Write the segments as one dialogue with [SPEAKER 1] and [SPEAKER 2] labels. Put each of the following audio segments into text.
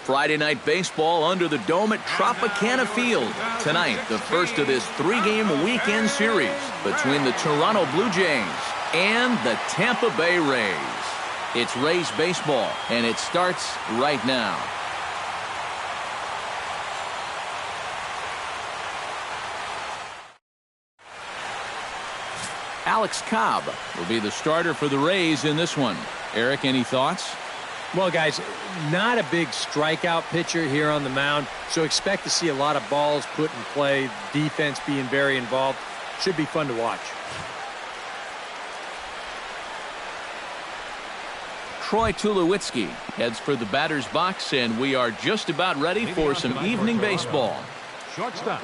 [SPEAKER 1] Friday night baseball under the dome at Tropicana Field. Tonight, the first of this three-game weekend series between the Toronto Blue Jays and the Tampa Bay Rays. It's Rays baseball, and it starts right now. Alex Cobb will be the starter for the Rays in this one. Eric, any thoughts?
[SPEAKER 2] Well, guys, not a big strikeout pitcher here on the mound, so expect to see a lot of balls put in play, defense being very involved. Should be fun to watch.
[SPEAKER 1] Troy Tulowitzki heads for the batter's box, and we are just about ready for some evening baseball.
[SPEAKER 3] Shortstop,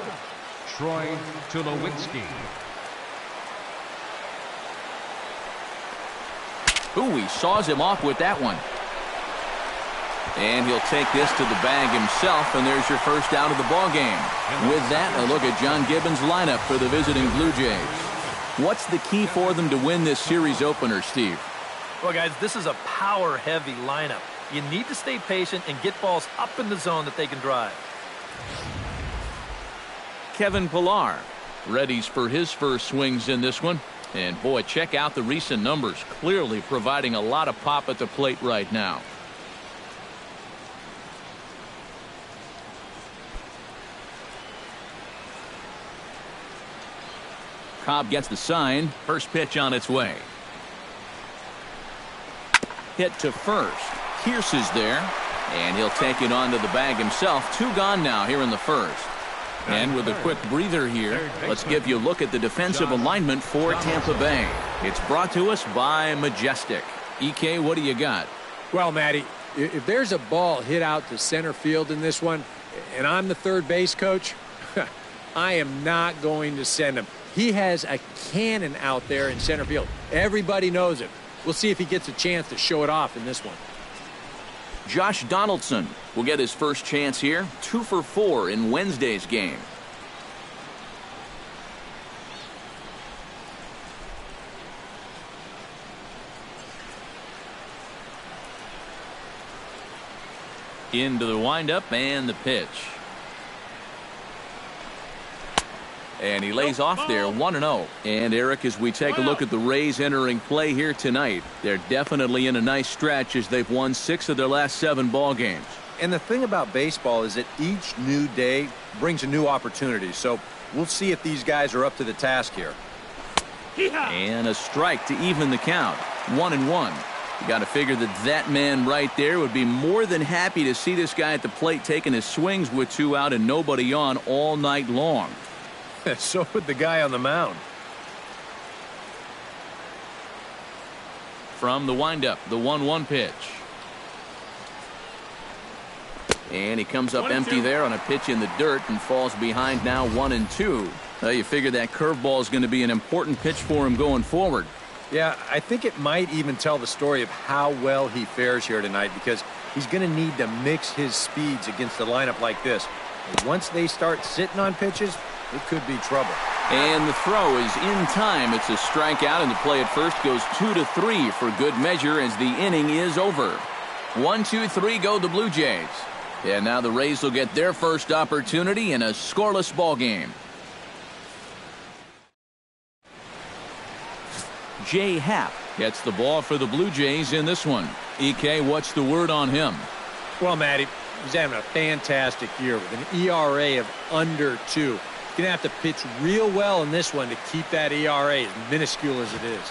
[SPEAKER 3] Troy Tulowitzki.
[SPEAKER 1] Ooh, he saws him off with that one. And he'll take this to the bag himself, and there's your first out of the ball game. With that, a look at John Gibbons' lineup for the visiting Blue Jays. What's the key for them to win this series opener, Steve?
[SPEAKER 4] Well, guys, this is a power-heavy lineup. You need to stay patient and get balls up in the zone that they can drive.
[SPEAKER 1] Kevin Pillar readies for his first swings in this one. And, boy, check out the recent numbers. Clearly providing a lot of pop at the plate right now. Cobb gets the sign. First pitch on its way. Hit to first. Pierce is there. And he'll take it onto the bag himself. 2 gone now here in the first. And with a quick breather here, let's give you a look at the defensive alignment for Tampa Bay. It's brought to us by Majestic. EK, what do you got?
[SPEAKER 2] Well, Matty, if there's a ball hit out to center field in this one, and I'm the third base coach, I am not going to send him. He has a cannon out there in center field. Everybody knows it. We'll see if he gets a chance to show it off in this one.
[SPEAKER 1] Josh Donaldson will get his first chance here. 2 for 4 in Wednesday's game. Into the windup and the pitch. And he lays off there, 1-0. And, Eric, as we take a look at the Rays entering play here tonight, they're definitely in a nice stretch as they've won 6 of their last 7 ball games.
[SPEAKER 5] And the thing about baseball is that each new day brings a new opportunity. So we'll see if these guys are up to the task here.
[SPEAKER 1] And a strike to even the count. 1-1. You got to figure that man right there would be more than happy to see this guy at the plate taking his swings with 2 out and nobody on all night long.
[SPEAKER 2] So would the guy on the mound.
[SPEAKER 1] From the windup, the 1-1 pitch. And he comes up empty there on a pitch in the dirt and falls behind now 1-2. Well, you figure that curveball is going to be an important pitch for him going forward.
[SPEAKER 5] Yeah, I think it might even tell the story of how well he fares here tonight, because he's going to need to mix his speeds against a lineup like this. And once they start sitting on pitches, it could be trouble.
[SPEAKER 1] And the throw is in time. It's a strikeout, and the play at first goes 2-3 for good measure as the inning is over. 1-2-3 go the Blue Jays. And now the Rays will get their first opportunity in a scoreless ball game. Jay Happ gets the ball for the Blue Jays in this one. EK, what's the word on him?
[SPEAKER 2] Well, Matty, he's having a fantastic year with an ERA of under 2. Going to have to pitch real well in this one to keep that ERA as minuscule as it is.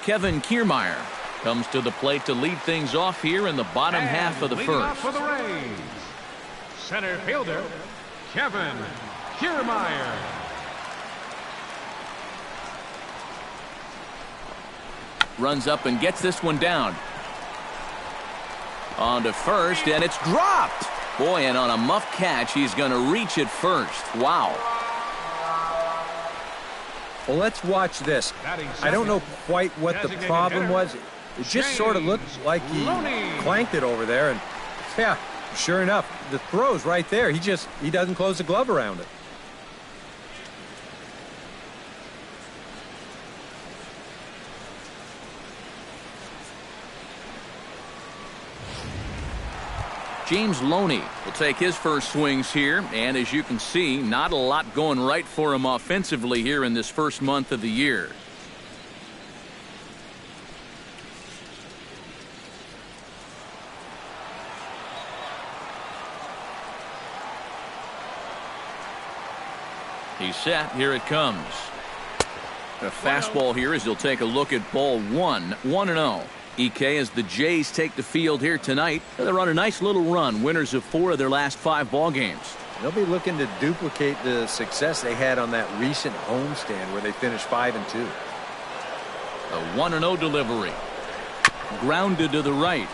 [SPEAKER 1] Kevin Kiermaier comes to the plate to lead things off here in the bottom half of the first.
[SPEAKER 3] For the Rays, center fielder, Kevin Kiermaier.
[SPEAKER 1] Runs up and gets this one down. On to first, and it's dropped. Boy, and on a muff catch, he's going to reach it first. Wow.
[SPEAKER 5] Well, let's watch this. I don't know quite what the problem was. It just sort of looked like he clanked it over there. And, yeah, sure enough, the throw's right there. He doesn't close the glove around it.
[SPEAKER 1] James Loney will take his first swings here, and as you can see, not a lot going right for him offensively here in this first month of the year. He's set. Here it comes. A fastball here as he'll take a look at ball one. 1-0. EK as the Jays take the field here tonight. They're on a nice little run. Winners of 4 of their last 5 ball games.
[SPEAKER 2] They'll be looking to duplicate the success they had on that recent homestand where they finished 5-2.
[SPEAKER 1] A 1-0 delivery. Grounded to the right.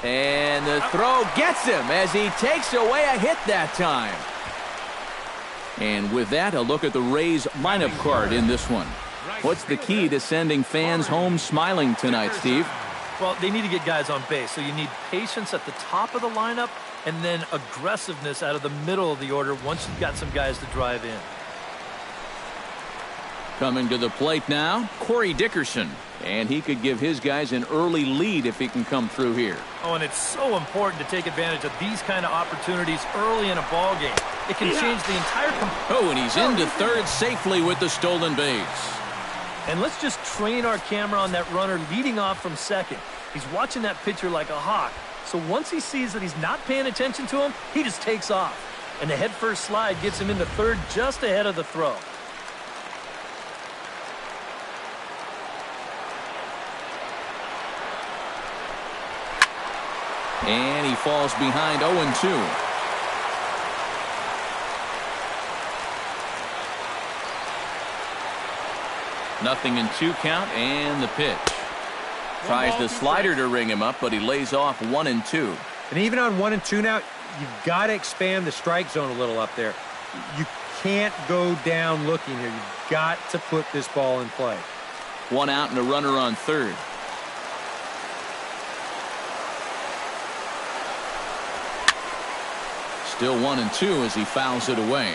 [SPEAKER 1] And the throw gets him as he takes away a hit that time. And with that, a look at the Rays lineup card in this one. What's the key to sending fans home smiling tonight, Steve?
[SPEAKER 4] Well, they need to get guys on base, so you need patience at the top of the lineup and then aggressiveness out of the middle of the order once you've got some guys to drive in.
[SPEAKER 1] Coming to the plate now, Corey Dickerson. And he could give his guys an early lead if he can come through here.
[SPEAKER 4] Oh, and it's so important to take advantage of these kind of opportunities early in a ball game. It can change the entire...
[SPEAKER 1] Oh, and he's into third safely with the stolen base.
[SPEAKER 4] And let's just train our camera on that runner leading off from second. He's watching that pitcher like a hawk. So once he sees that he's not paying attention to him, he just takes off. And the head-first slide gets him into third just ahead of the throw.
[SPEAKER 1] And he falls behind 0-2. Nothing in 2 count, and the pitch. Tries the slider to ring him up, but he lays off 1-2.
[SPEAKER 2] And even on 1-2 now, you've got to expand the strike zone a little up there. You can't go down looking here. You've got to put this ball in play.
[SPEAKER 1] 1 out and a runner on third. Still 1-2 as he fouls it away.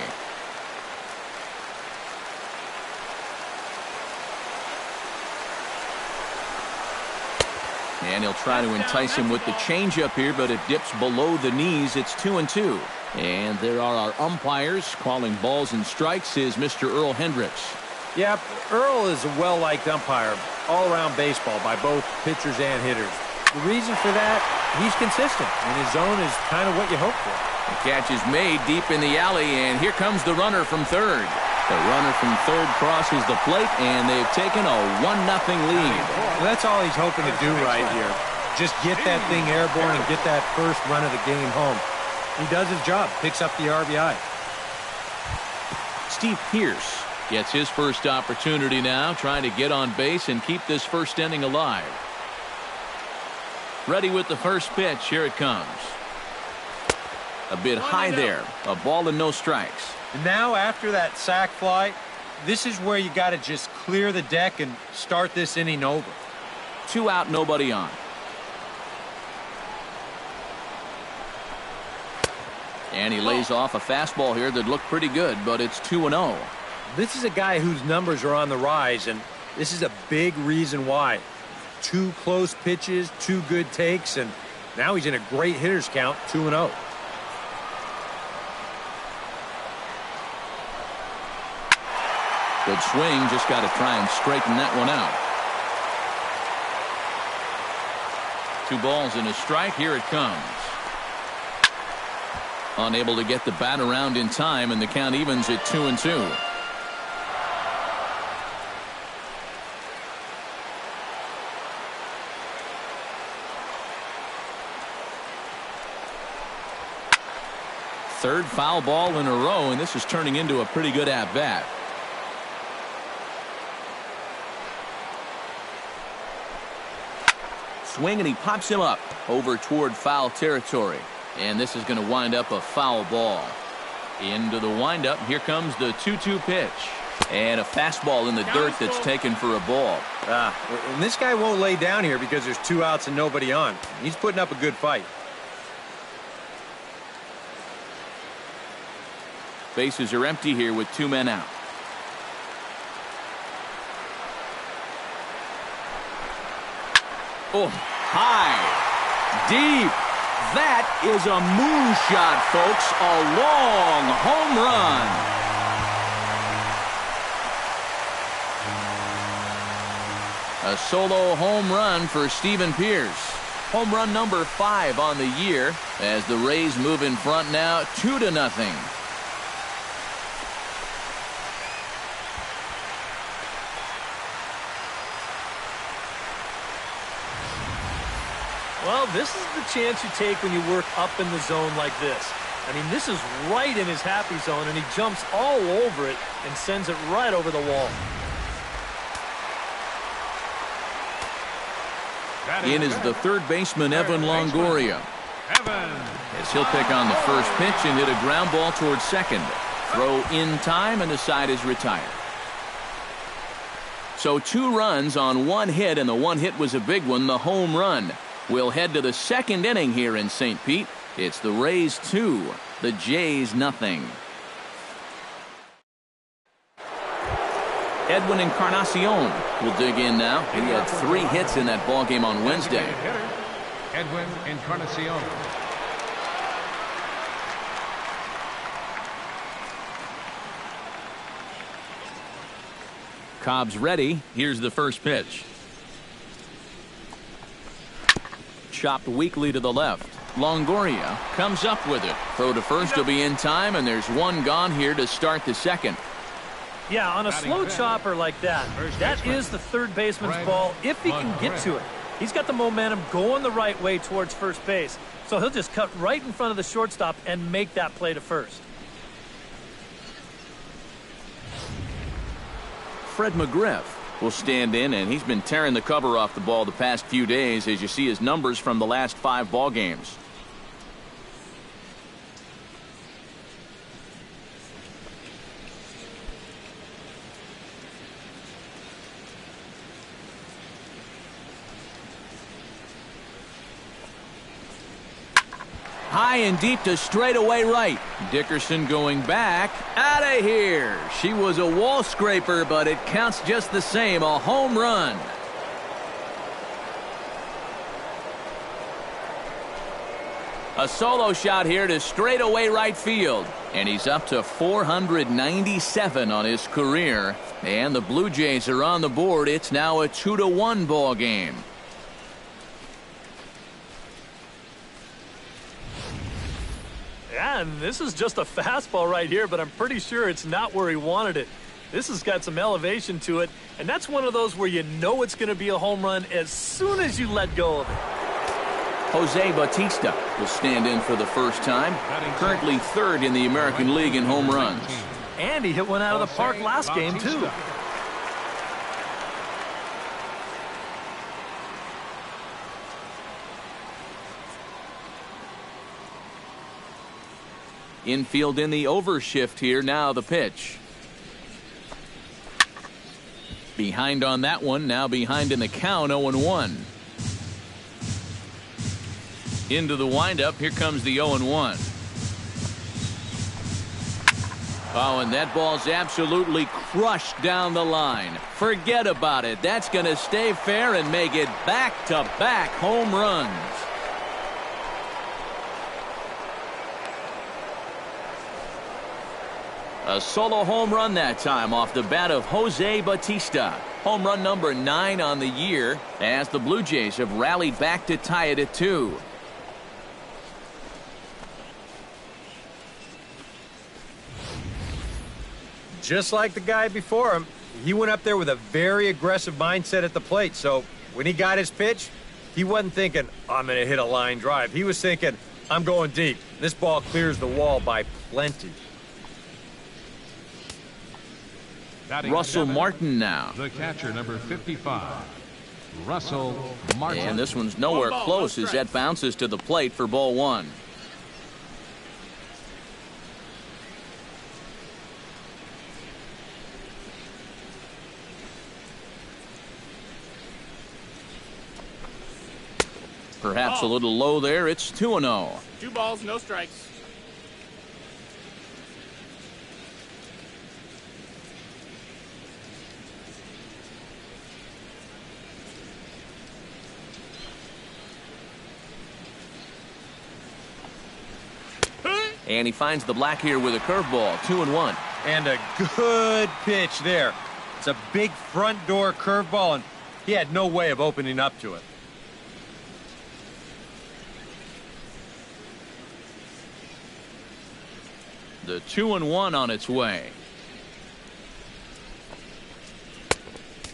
[SPEAKER 1] And he'll try to entice him with the changeup here, but it dips below the knees. It's 2-2. And there are our umpires calling balls and strikes is Mr. Earl Hendricks.
[SPEAKER 2] Yeah, Earl is a well-liked umpire all around baseball by both pitchers and hitters. The reason for that, he's consistent, and his zone is kind of what you hope for.
[SPEAKER 1] The catch is made deep in the alley, and here comes the runner from third. The runner from third crosses the plate, and they've taken a 1-0 lead.
[SPEAKER 2] Well, that's all he's hoping to do right here. Just get that thing airborne and get that first run of the game home. He does his job, picks up the RBI.
[SPEAKER 1] Steve Pearce gets his first opportunity now, trying to get on base and keep this first inning alive. Ready with the first pitch. Here it comes. A bit high there. A ball and no strikes.
[SPEAKER 2] And now after that sac fly, this is where you got to just clear the deck and start this inning over.
[SPEAKER 1] 2 out, nobody on. And he lays off a fastball here that looked pretty good, but it's 2-0.
[SPEAKER 2] This is a guy whose numbers are on the rise, and this is a big reason why. 2 close pitches, 2 good takes, and now he's in a great hitter's count, 2-0.
[SPEAKER 1] Good swing, just got to try and straighten that one out. 2 balls and a strike. Here it comes. Unable to get the bat around in time, and the count evens at 2-2. Third foul ball in a row, and this is turning into a pretty good at-bat. Swing, and he pops him up over toward foul territory. And this is going to wind up a foul ball. Into the windup. Here comes the 2-2 pitch. And a fastball in the dirt that's taken for a ball.
[SPEAKER 2] And this guy won't lay down here because there's 2 outs and nobody on. He's putting up a good fight.
[SPEAKER 1] Bases are empty here with 2 men out. Oh, high. Deep. That is a moonshot, folks. A long home run. A solo home run for Steven Pearce. Home run number 5 on the year as the Rays move in front now 2-0.
[SPEAKER 4] Well, this is the chance you take when you work up in the zone like this. I mean, this is right in his happy zone, and he jumps all over it and sends it right over the wall.
[SPEAKER 1] In is the third baseman, Evan Longoria. As he'll pick on the first pitch and hit a ground ball towards second. Throw in time, and the side is retired. So 2 runs on 1 hit, and the 1 hit was a big one, the home run. We'll head to the second inning here in St. Pete. It's the Rays 2, the Jays nothing. Edwin Encarnacion will dig in now. He had 3 hits in that ballgame on Wednesday.
[SPEAKER 3] Edwin Encarnacion.
[SPEAKER 1] Cobb's ready. Here's the first pitch. Chopped weakly to the left. Longoria comes up with it. Throw to first will be in time, and there's 1 gone here to start the second.
[SPEAKER 4] Yeah, on a slow chopper like that, that is the third baseman's ball if he can get to it. He's got the momentum going the right way towards first base, so he'll just cut right in front of the shortstop and make that play to first.
[SPEAKER 1] Fred McGriff will stand in, and he's been tearing the cover off the ball the past few days as you see his numbers from the last 5 ball games. High and deep to straightaway right. Dickerson going back. Out of here. She was a wall scraper, but it counts just the same. A home run. A solo shot here to straightaway right field. And he's up to 497 on his career. And the Blue Jays are on the board. It's now a 2-1 ball game.
[SPEAKER 4] Yeah, and this is just a fastball right here, but I'm pretty sure it's not where he wanted it. This has got some elevation to it, and that's one of those where you know it's going to be a home run as soon as you let go of it.
[SPEAKER 1] Jose Bautista will stand in for the first time, currently 3rd in the American League in home runs.
[SPEAKER 4] And he hit one out of the park last game, too.
[SPEAKER 1] Infield in the overshift here. Now the pitch. Behind on that one. Now behind in the count. 0-1. Into the windup. Here comes the 0-1. Oh, and that ball's absolutely crushed down the line. Forget about it. That's going to stay fair and make it back-to-back home runs. A solo home run that time off the bat of Jose Bautista. Home run number 9 on the year as the Blue Jays have rallied back to tie it at 2.
[SPEAKER 5] Just like the guy before him, he went up there with a very aggressive mindset at the plate. So when he got his pitch, he wasn't thinking, I'm going to hit a line drive. He was thinking, I'm going deep. This ball clears the wall by plenty.
[SPEAKER 1] Russell Martin now.
[SPEAKER 3] The catcher, number 55, Russell Martin.
[SPEAKER 1] And this one's nowhere close as that bounces to the plate for ball 1. Perhaps a little low there. It's 2-0.
[SPEAKER 6] 2 balls, no strikes.
[SPEAKER 1] And he finds the black here with a curveball, 2-1.
[SPEAKER 5] And a good pitch there. It's a big front door curveball, and he had no way of opening up to it.
[SPEAKER 1] The 2-1 on its way.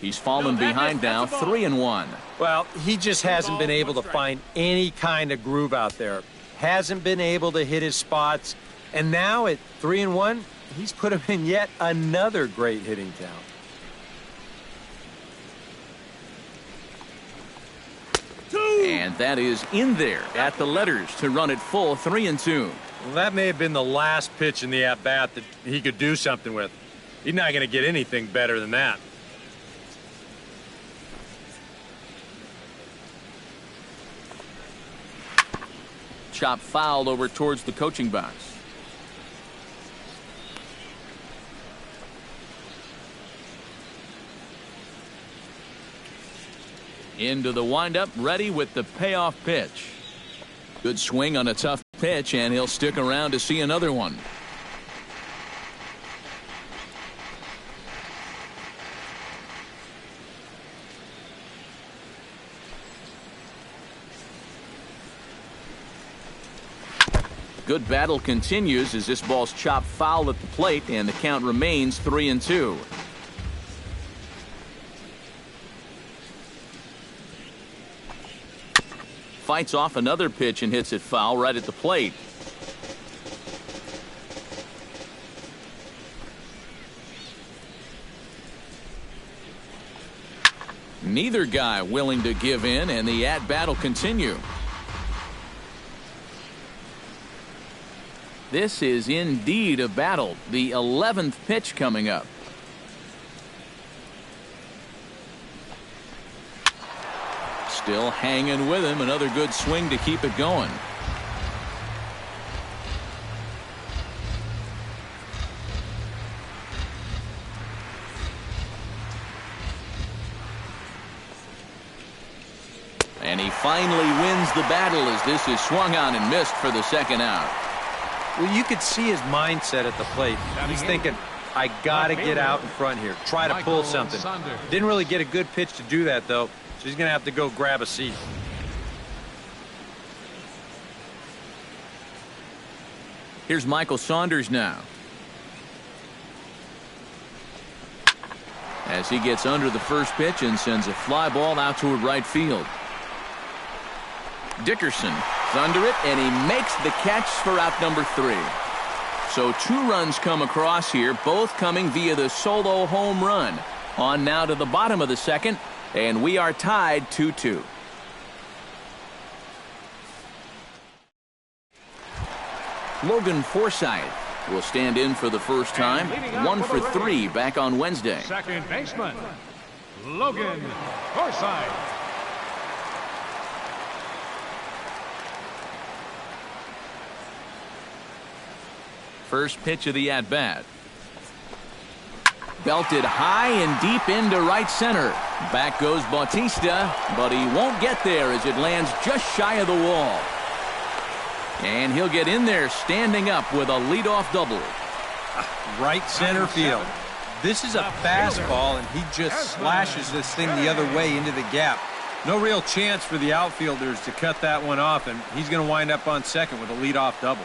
[SPEAKER 1] He's fallen behind now, 3-1.
[SPEAKER 5] Well, he just hasn't been able to find any kind of groove out there. Hasn't been able to hit his spots. And now at 3-1, he's put him in yet another great hitting count.
[SPEAKER 1] And that is in there at the letters to run it full, 3-2.
[SPEAKER 5] Well, that may have been the last pitch in the at-bat that he could do something with. He's not going to get anything better than that.
[SPEAKER 1] Chop fouled over towards the coaching box. Into the windup, ready with the payoff pitch. Good swing on a tough pitch, and he'll stick around to see another one. Good battle continues as this ball's chopped foul at the plate, and the count remains 3-2. Fights off another pitch and hits it foul right at the plate. Neither guy willing to give in, and the at-bat will continue. This is indeed a battle. The 11th pitch coming up. Still hanging with him. Another good swing to keep it going. And he finally wins the battle as this is swung on and missed for the second out.
[SPEAKER 5] Well, you could see his mindset at the plate. He's thinking, I got to get out in front here, try to pull something. Didn't really get a good pitch to do that, though, so he's going to have to go grab a seat.
[SPEAKER 1] Here's Michael Saunders now. As he gets under the first pitch and sends a fly ball out toward right field. Dickerson's under it, and he makes the catch for out number 3. So 2 runs come across here, both coming via the solo home run. On now to the bottom of the second, and we are tied 2-2. Logan Forsythe will stand in for the first time. 1 for 3 back on Wednesday.
[SPEAKER 3] Second baseman, Logan Forsythe.
[SPEAKER 1] First pitch of the at-bat. Belted high and deep into right center. Back goes Bautista, but he won't get there as it lands just shy of the wall. And he'll get in there standing up with a leadoff double.
[SPEAKER 5] Right center field. This is a fastball, and he just slashes this thing the other way into the gap. No real chance for the outfielders to cut that one off, and he's going to wind up on second with a leadoff double.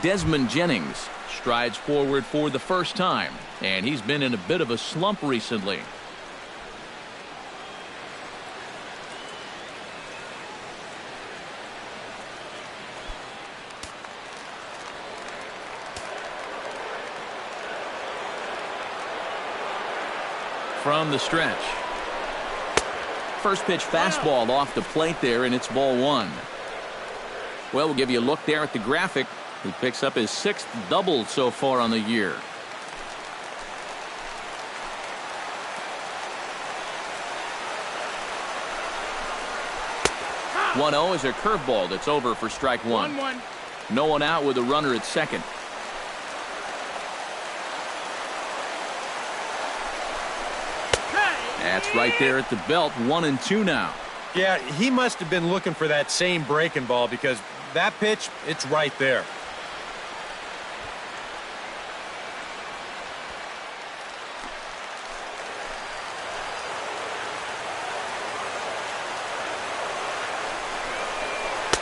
[SPEAKER 1] Desmond Jennings strides forward for the first time, and he's been in a bit of a slump recently. From the stretch. First pitch fastball off the plate there, and it's ball 1. Well, we'll give you a look there at the graphic. He picks up his 6th double so far on the year. One-0 is a curveball that's over for strike 1. No one out with a runner at second. That's right there at the belt. 1-2 now.
[SPEAKER 5] Yeah, he must have been looking for that same breaking ball because that pitch, it's right there.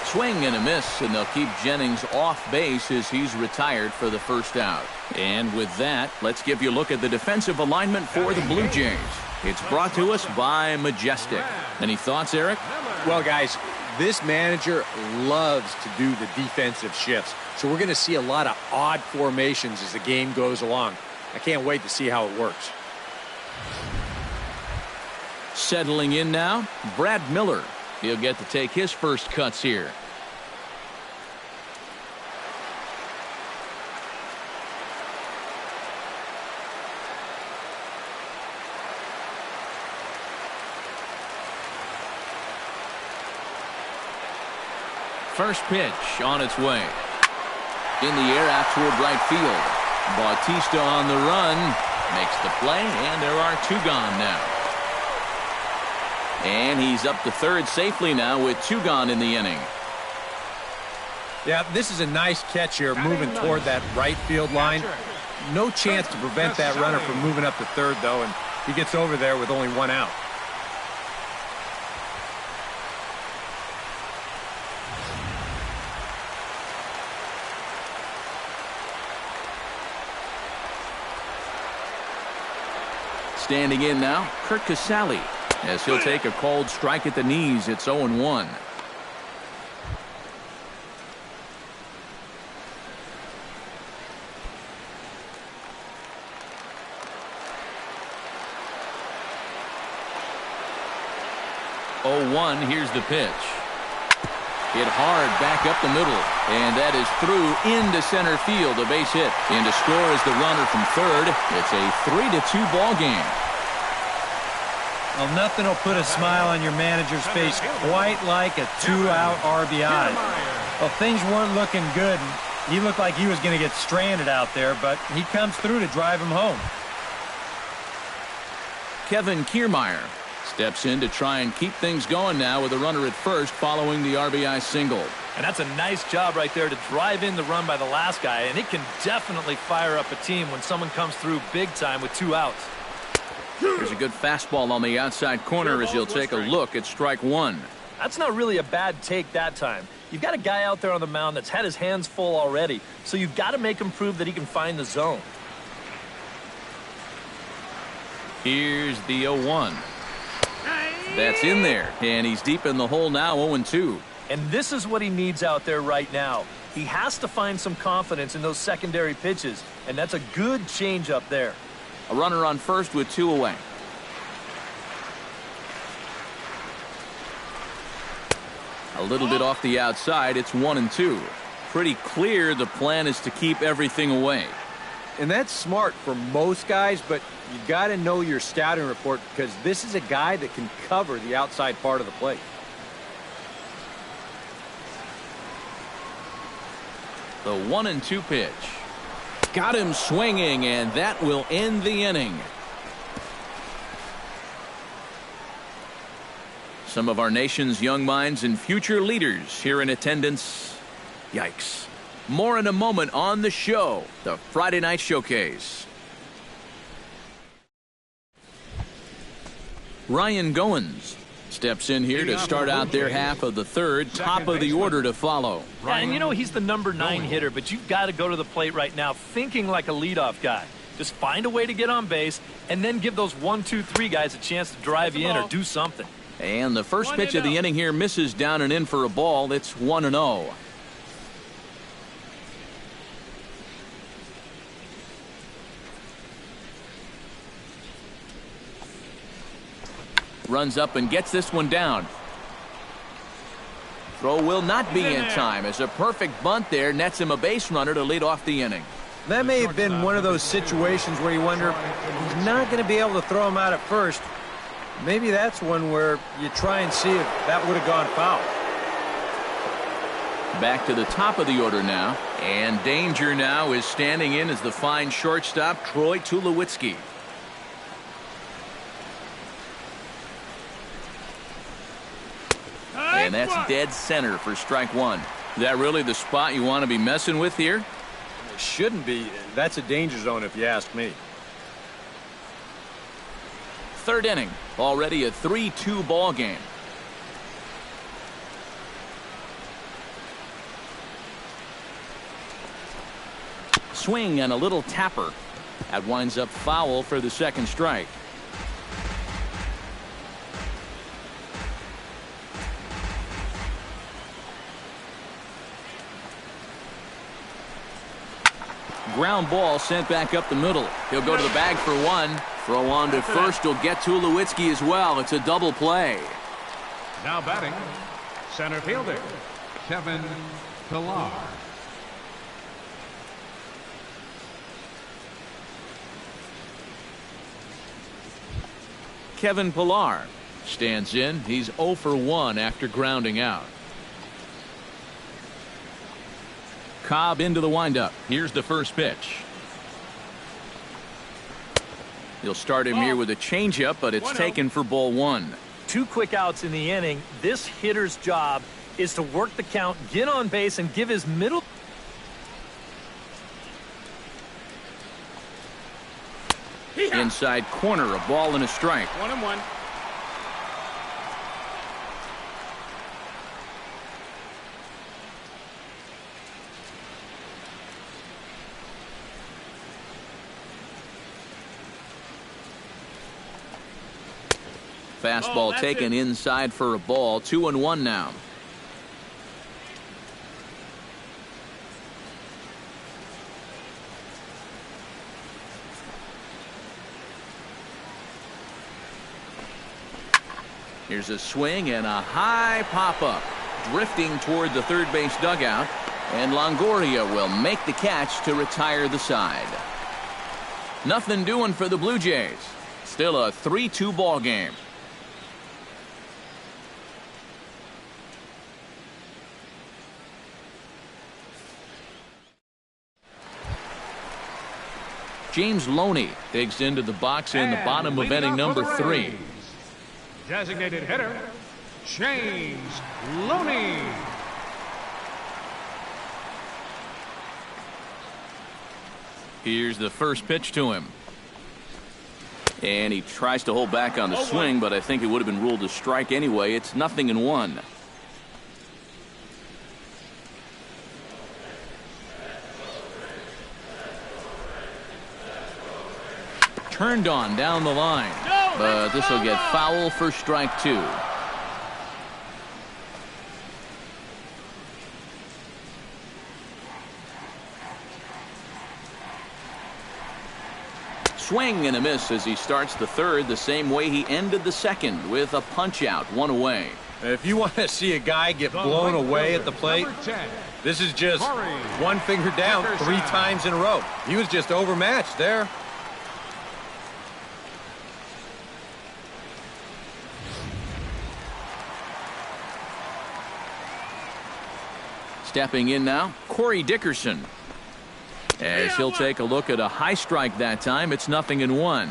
[SPEAKER 1] Swing and a miss, and they'll keep Jennings off base as he's retired for the first out. And with that, let's give you a look at the defensive alignment for the Blue Jays. It's brought to us by Majestic. Any thoughts, Eric?
[SPEAKER 2] Well, guys, this manager loves to do the defensive shifts. So we're going to see a lot of odd formations as the game goes along. I can't wait to see how it works.
[SPEAKER 1] Settling in now, Brad Miller. He'll get to take his first cuts here. First pitch on its way. In the air out toward right field. Bautista on the run. Makes the play, and there are two gone now. And he's up to third safely now with two gone in the inning.
[SPEAKER 5] Yeah, this is a nice catch here, moving toward that right field line. No chance to prevent that runner from moving up to third, though, and he gets over there with only one out.
[SPEAKER 1] Standing in now, Kurt Casale, as he'll take a cold strike at the knees. It's 0-1. Here's the pitch. Hit hard back up the middle, and that is through into center field, a base hit. And to score is the runner from third. It's a 3-2 ball game.
[SPEAKER 5] Well, nothing will put a smile on your manager's face quite like a two-out RBI. Well, things weren't looking good. He looked like he was going to get stranded out there, but he comes through to drive him home.
[SPEAKER 1] Kevin Kiermaier steps in to try and keep things going now with a runner at first following the RBI single.
[SPEAKER 4] And that's a nice job right there to drive in the run by the last guy, and it can definitely fire up a team when someone comes through big time with two outs.
[SPEAKER 1] There's a good fastball on the outside corner as he'll take a look at strike one.
[SPEAKER 4] That's not really a bad take that time. You've got a guy out there on the mound that's had his hands full already, so you've got to make him prove that he can find the zone.
[SPEAKER 1] Here's the 0-1. That's in there, and he's deep in the hole now, 0-2.
[SPEAKER 4] And this is what he needs out there right now. He has to find some confidence in those secondary pitches, and that's a good changeup there.
[SPEAKER 1] A runner on first with two away. A little bit off the outside. It's 1-2. Pretty clear the plan is to keep everything away.
[SPEAKER 2] And that's smart for most guys, but you got to know your scouting report because this is a guy that can cover the outside part of the plate.
[SPEAKER 1] The 1-2 pitch. Got him swinging, and that will end the inning. Some of our nation's young minds and future leaders here in attendance. Yikes. More in a moment on the show, the Friday Night Showcase. Ryan Goins steps in here to start out their half of the third, top of the order to follow.
[SPEAKER 4] Yeah, and you know he's the number 9 hitter, but you've got to go to the plate right now thinking like a leadoff guy. Just find a way to get on base and then give those 1, 2, 3 guys a chance to drive you in or do something.
[SPEAKER 1] And the first pitch of the inning here misses down and in for a ball. It's 1-0. Runs up and gets this one down. Throw will not be in time as a perfect bunt there nets him a base runner to lead off the inning.
[SPEAKER 5] That may have been one of those situations where you wonder, he's not going to be able to throw him out at first. Maybe that's one where you try and see if that would have gone foul.
[SPEAKER 1] Back to the top of the order now. And danger now is standing in as the fine shortstop, Troy Tulowitzki. and that's dead center for strike one. Is that really the spot you want to be messing with here?
[SPEAKER 5] It shouldn't be. That's a danger zone if you ask me.
[SPEAKER 1] Third inning, already a 3-2 ball game. Swing and a little tapper. That winds up foul for the second strike. Ground ball sent back up the middle. He'll go to the bag for one. Throw on to first will get to Tulowitzki as well. It's a double play.
[SPEAKER 3] Now batting, center fielder, Kevin Pillar.
[SPEAKER 1] Kevin Pillar stands in. He's 0 for 1 after grounding out. Cobb into the windup. Here's the first pitch. He'll start him here with a changeup, but it's taken for ball one.
[SPEAKER 4] 2 quick outs in the inning. This hitter's job is to work the count, get on base, and give his middle.
[SPEAKER 1] Inside corner, a ball and a strike.
[SPEAKER 6] 1-1.
[SPEAKER 1] Fastball taken inside for a ball. 2-1 now. Here's a swing and a high pop-up. Drifting toward the third base dugout. And Longoria will make the catch to retire the side. Nothing doing for the Blue Jays. Still a 3-2 ball game. James Loney digs into the box in the bottom of inning number 3.
[SPEAKER 3] Designated hitter, James Loney.
[SPEAKER 1] Here's the first pitch to him. And he tries to hold back on the swing, but I think it would have been ruled a strike anyway. It's 0-1. Turned on down the line, but this will get foul for strike 2. Swing and a miss as he starts the third the same way he ended the second, with a punch out, 1 away.
[SPEAKER 5] If you want to see a guy get blown away at the plate, this is just one finger down 3 times in a row. He was just overmatched there.
[SPEAKER 1] Stepping in now, Corey Dickerson. As he'll take a look at a high strike that time, it's 0-1.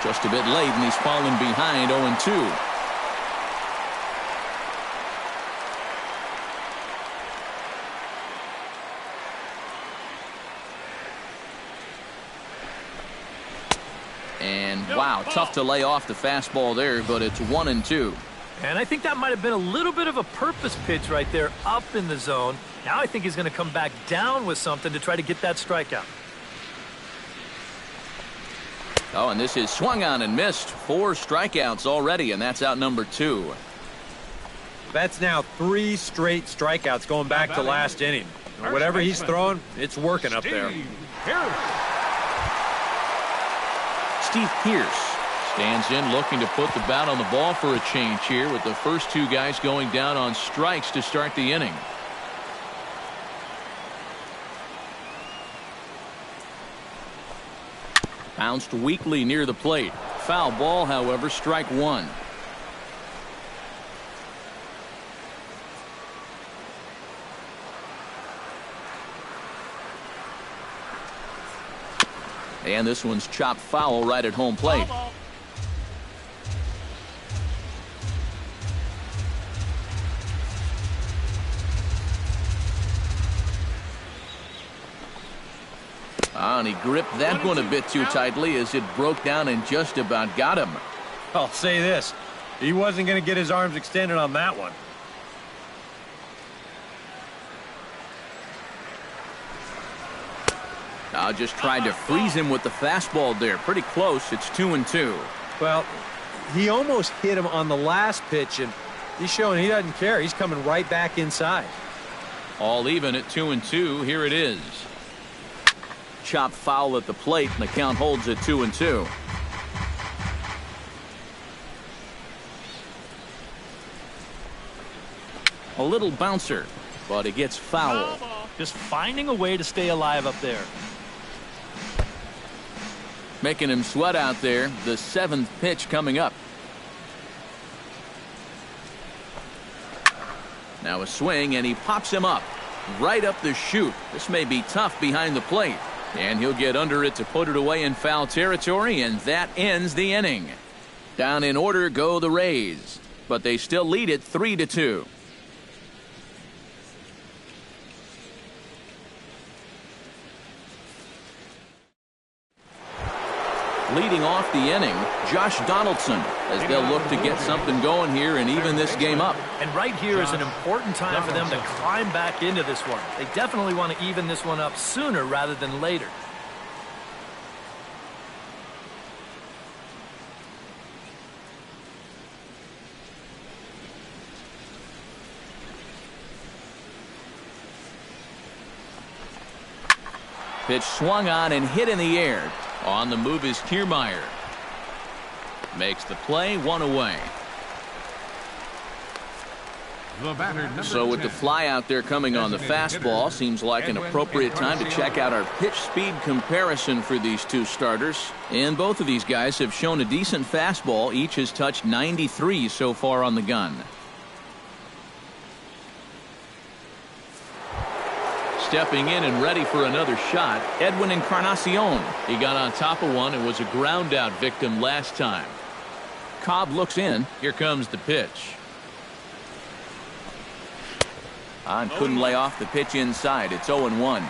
[SPEAKER 1] Just a bit late, and he's fallen behind 0-2. And wow, tough to lay off the fastball there, but it's 1-2.
[SPEAKER 4] And I think that might have been a little bit of a purpose pitch right there up in the zone. Now I think he's going to come back down with something to try to get that strikeout.
[SPEAKER 1] Oh, and this is swung on and missed. 4 strikeouts already, and that's out number 2.
[SPEAKER 5] That's now 3 straight strikeouts going back to last inning. Whatever he's throwing, it's working up there.
[SPEAKER 1] Steve Pearce stands in, looking to put the bat on the ball for a change here, with the first 2 guys going down on strikes to start the inning. Bounced weakly near the plate. Foul ball, however, strike 1. And this one's chopped foul right at home plate. And he gripped that one a bit too tightly as it broke down and just about got him.
[SPEAKER 5] I'll say this. He wasn't going to get his arms extended on that one.
[SPEAKER 1] Now just tried to freeze him with the fastball there. Pretty close. It's 2-2.
[SPEAKER 5] Well, he almost hit him on the last pitch, and he's showing he doesn't care. He's coming right back inside.
[SPEAKER 1] All even at 2-2. Here it is. Chopped foul at the plate, and the count holds at 2-2. A little bouncer, but it gets foul.
[SPEAKER 4] Just finding a way to stay alive up there.
[SPEAKER 1] Making him sweat out there. The 7th pitch coming up. Now a swing, and he pops him up. Right up the chute. This may be tough behind the plate. And he'll get under it to put it away in foul territory, and that ends the inning. Down in order go the Rays, but they still lead it 3-2. Leading off the inning, Josh Donaldson, as they'll look to get something going here and even this game up.
[SPEAKER 4] And right here is an important time for them to climb back into this one. They definitely want to even this one up sooner rather than later.
[SPEAKER 1] Pitch swung on and hit in the air. On the move is Kiermaier. Makes the play, one away. So with the fly out there coming on the fastball, seems like an appropriate time to check out our pitch speed comparison for these two starters. And both of these guys have shown a decent fastball. Each has touched 93 so far on the gun. Stepping in and ready for another shot, Edwin Encarnacion. He got on top of one and was a ground out victim last time. Cobb looks in. Here comes the pitch. And couldn't lay off the pitch inside. It's 0-1.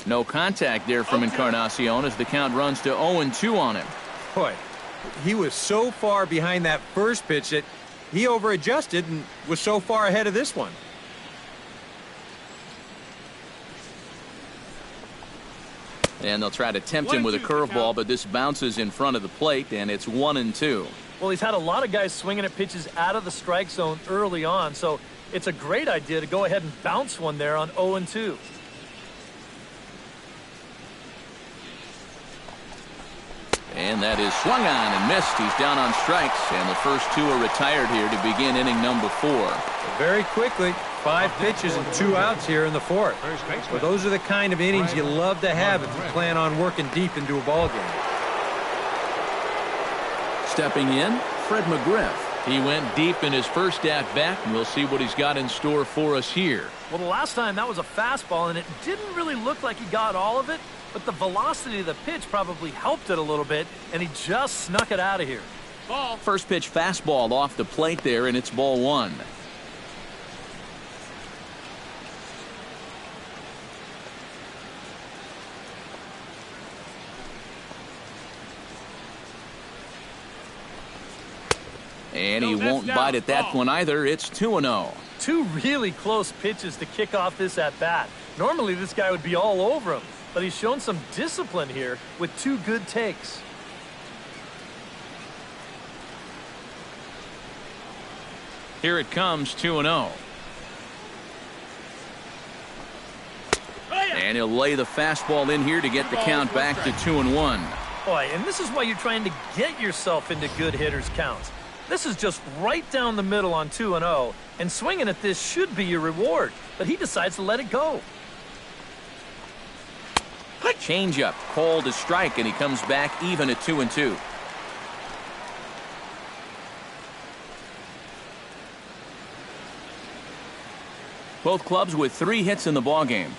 [SPEAKER 1] No contact there from Encarnacion as the count runs to 0-2 on him.
[SPEAKER 5] Boy, he was so far behind that first pitch that he over-adjusted and was so far ahead of this one.
[SPEAKER 1] And they'll try to tempt him with a curveball, but this bounces in front of the plate, and it's 1-2.
[SPEAKER 4] Well, he's had a lot of guys swinging at pitches out of the strike zone early on, so it's a great idea to go ahead and bounce one there on 0-2.
[SPEAKER 1] And that is swung on and missed. He's down on strikes, and the first two are retired here to begin inning number 4.
[SPEAKER 5] Very quickly, 5 pitches and 2 outs here in the 4th. Well, those are the kind of innings you love to have if you plan on working deep into a ball game.
[SPEAKER 1] Stepping in, Fred McGriff. He went deep in his first at-bat, and we'll see what he's got in store for us here.
[SPEAKER 4] Well, the last time that was a fastball, and it didn't really look like he got all of it. But the velocity of the pitch probably helped it a little bit, and he just snuck it out of here.
[SPEAKER 1] Ball. First pitch fastball off the plate there, and it's ball 1. And he won't bite at that one either. It's 2-0.
[SPEAKER 4] 2 really close pitches to kick off this at-bat. Normally this guy would be all over him. But he's shown some discipline here with 2 good takes.
[SPEAKER 1] Here it comes, 2-0. And he'll lay the fastball in here to get the count back to 2-1.
[SPEAKER 4] Boy, and this is why you're trying to get yourself into good hitters' counts. This is just right down the middle on 2-0, and swinging at this should be your reward. But he decides to let it go.
[SPEAKER 1] Changeup, called a strike, and he comes back even at 2-2. Both clubs with 3 hits in the ballgame.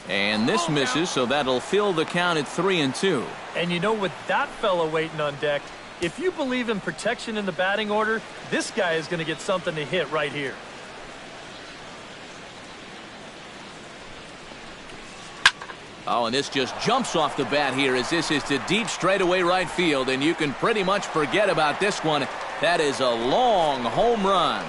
[SPEAKER 1] And this misses, so that'll fill the count at 3-2.
[SPEAKER 4] And you know, with that fella waiting on deck, if you believe in protection in the batting order, this guy is going to get something to hit right here.
[SPEAKER 1] Oh, and this just jumps off the bat here as this is to deep straightaway right field, and you can pretty much forget about this one. That is a long home run.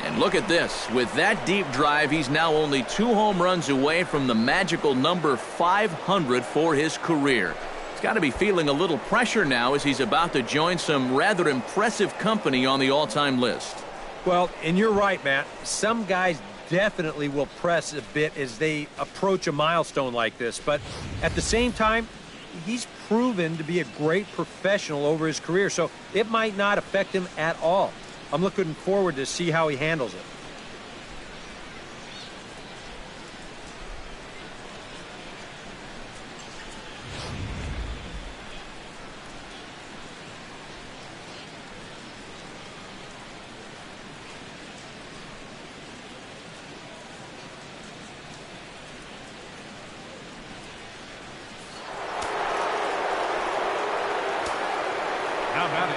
[SPEAKER 1] And look at this. With that deep drive, he's now only 2 home runs away from the magical number 500 for his career. He's got to be feeling a little pressure now as he's about to join some rather impressive company on the all-time list.
[SPEAKER 5] Well, and you're right, Matt. Some guys definitely will press a bit as they approach a milestone like this. But at the same time, he's proven to be a great professional over his career, so it might not affect him at all. I'm looking forward to see how he handles it.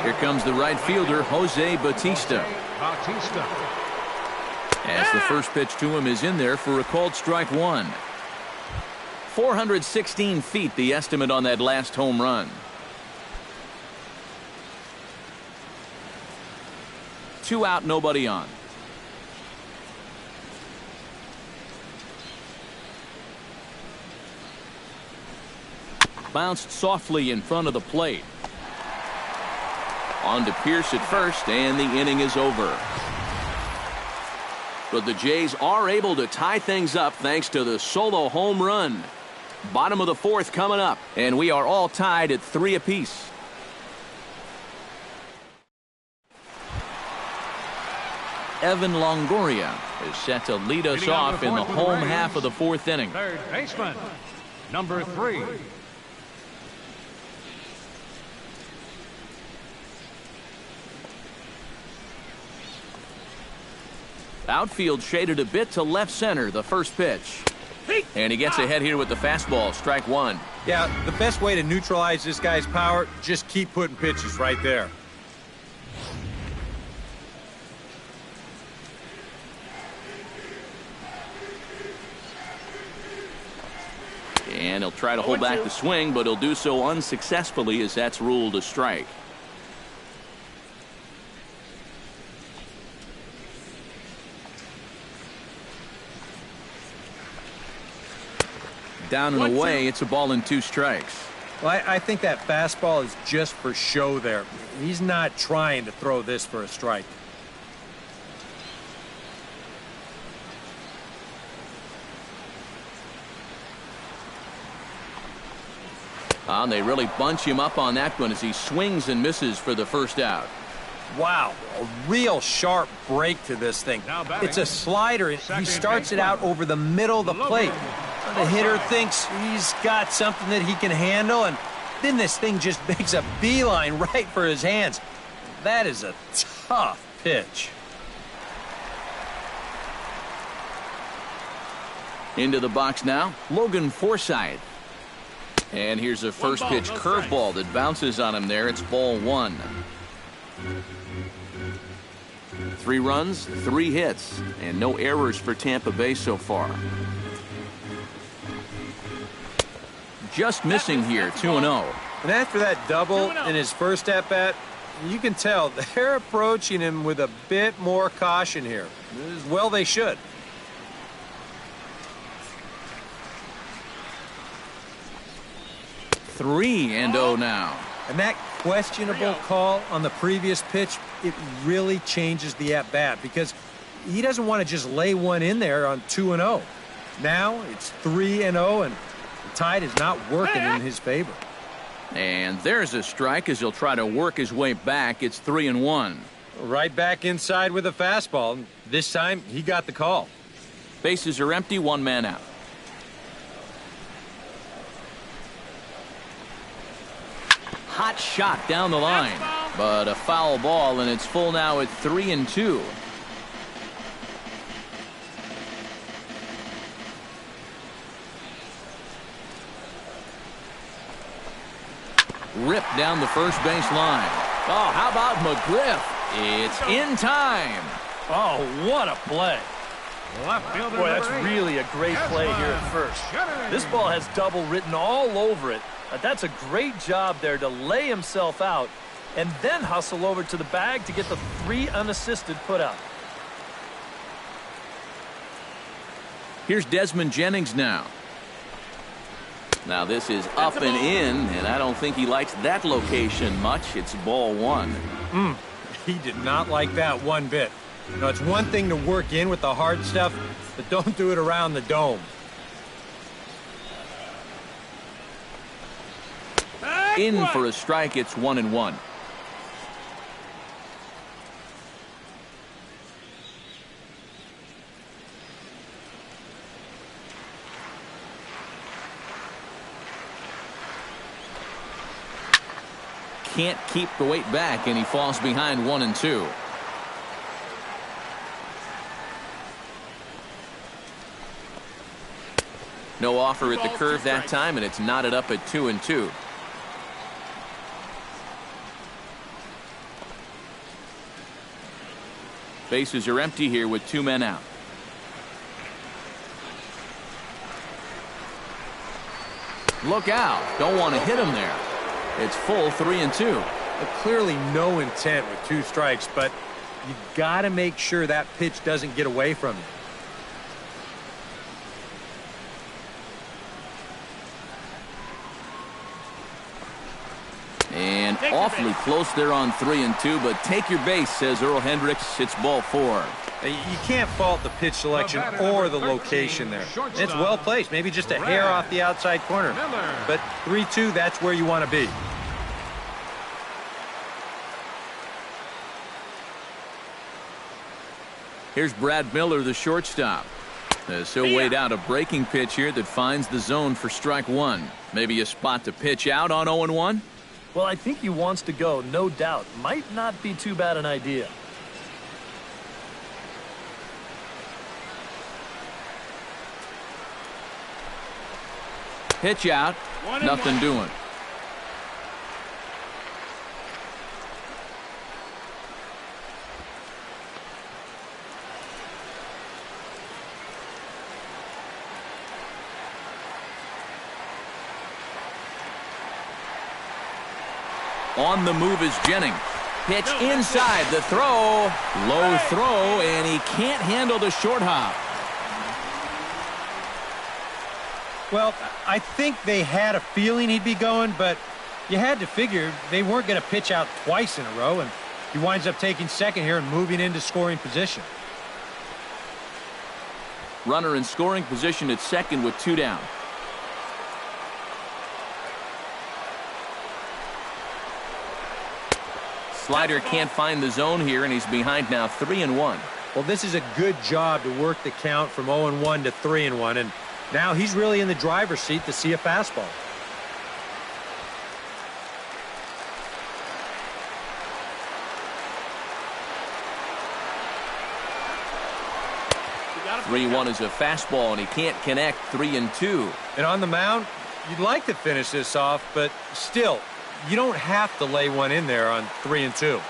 [SPEAKER 1] Here comes the right fielder, Jose Bautista. As the first pitch to him is in there for a called strike 1. 416 feet, the estimate on that last home run. 2 out, nobody on. Bounced softly in front of the plate. On to Pierce at first, and the inning is over. But the Jays are able to tie things up thanks to the solo home run. Bottom of the 4th coming up, and we are all tied at 3 apiece. Evan Longoria is set to lead us off in the home half of the 4th inning.
[SPEAKER 3] Third baseman, number 3.
[SPEAKER 1] Outfield shaded a bit to left center, the first pitch. And he gets ahead here with the fastball, strike 1.
[SPEAKER 5] Yeah, the best way to neutralize this guy's power, just keep putting pitches right there.
[SPEAKER 1] And he'll try to hold back the swing, but he'll do so unsuccessfully as that's ruled a strike. Down and away, it's a ball and 2 strikes.
[SPEAKER 5] Well, I think that fastball is just for show there. He's not trying to throw this for a strike.
[SPEAKER 1] They really bunch him up on that one as he swings and misses for the first out.
[SPEAKER 5] Wow, a real sharp break to this thing. It's a slider, and he starts it out over the middle of the plate. The hitter thinks he's got something that he can handle, and then this thing just makes a beeline right for his hands. That is a tough pitch.
[SPEAKER 1] Into the box now, Logan Forsythe. And here's a first pitch curveball that bounces on him there. It's ball 1. 3 runs, 3 hits, and no errors for Tampa Bay so far. Just missing here, 2-0.
[SPEAKER 5] And after that double in his first at-bat, you can tell they're approaching him with a bit more caution here. As well they should.
[SPEAKER 1] Three and 0 now.
[SPEAKER 5] And that questionable call on the previous pitch, it really changes the at-bat because he doesn't want to just lay one in there on 2-0. Now it's 3-0, and the tide is not working in his favor.
[SPEAKER 1] And there's a strike as he'll try to work his way back. It's 3-1.
[SPEAKER 5] Right back inside with a fastball. This time he got the call.
[SPEAKER 1] Bases are empty, 1 man out. Hot shot down the line. But a foul ball, and it's full now at 3-2. Ripped down the first base line. Oh, how about McGriff? It's in time.
[SPEAKER 4] Oh, what a play. Boy, that's really a great play here at first. This ball has double written all over it. That's a great job there to lay himself out and then hustle over to the bag to get the 3 unassisted put out.
[SPEAKER 1] Here's Desmond Jennings now. Now this is up and in, and I don't think he likes that location much. It's ball 1.
[SPEAKER 5] He did not like that one bit. You know, it's one thing to work in with the hard stuff, but don't do it around the dome.
[SPEAKER 1] In for a strike. It's 1-1. Can't keep the weight back, and he falls behind 1-2. No offer at the curve that time, and it's knotted up at 2-2. Bases are empty here with 2 men out. Look out. Don't want to hit him there. It's full 3-2.
[SPEAKER 5] Clearly no intent with 2 strikes, but you got to make sure that pitch doesn't get away from you.
[SPEAKER 1] And awfully close there on 3-2, but take your base, says Earl Hendricks. It's ball 4.
[SPEAKER 5] You can't fault the pitch selection or the location there. It's well placed, maybe just a hair off the outside corner. But 3-2, that's where you want to be.
[SPEAKER 1] Here's Brad Miller, the shortstop. So weighed out a breaking pitch here that finds the zone for strike 1. Maybe a spot to pitch out on 0-1?
[SPEAKER 4] Well, I think he wants to go, no doubt. Might not be too bad an idea.
[SPEAKER 1] Pitch out. Nothing doing. On the move is Jennings. Pitch inside. The throw. Low throw, and he can't handle the short hop.
[SPEAKER 5] Well, I think they had a feeling he'd be going, but you had to figure they weren't going to pitch out twice in a row, and he winds up taking second here and moving into scoring position.
[SPEAKER 1] Runner in scoring position at second with 2 down. Slider can't find the zone here, and he's behind now 3-1.
[SPEAKER 5] Well, this is a good job to work the count from 0-1 to 3-1, and now he's really in the driver's seat to see a fastball.
[SPEAKER 1] (3-1) is a fastball, and he can't connect. 3-2.
[SPEAKER 5] And on the mound, you'd like to finish this off, but still, you don't have to lay one in there on 3-2.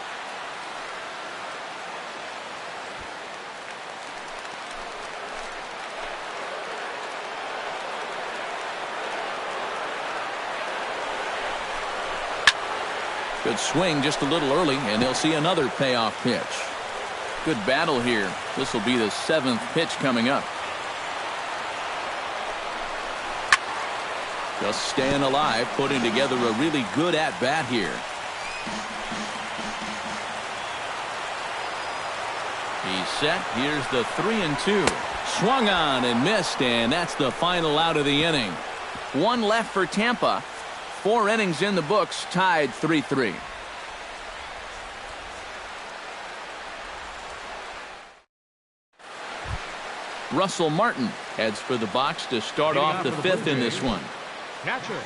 [SPEAKER 1] Good swing just a little early, and they'll see another payoff pitch. Good battle here. This will be the 7th pitch coming up. Just staying alive, putting together a really good at-bat here. He's set. Here's the 3-2. Swung on and missed, and that's the final out of the inning. 1 left for Tampa. 4 innings in the books, tied 3-3. Russell Martin heads for the box to start off the 5th in this one.
[SPEAKER 3] Catcher,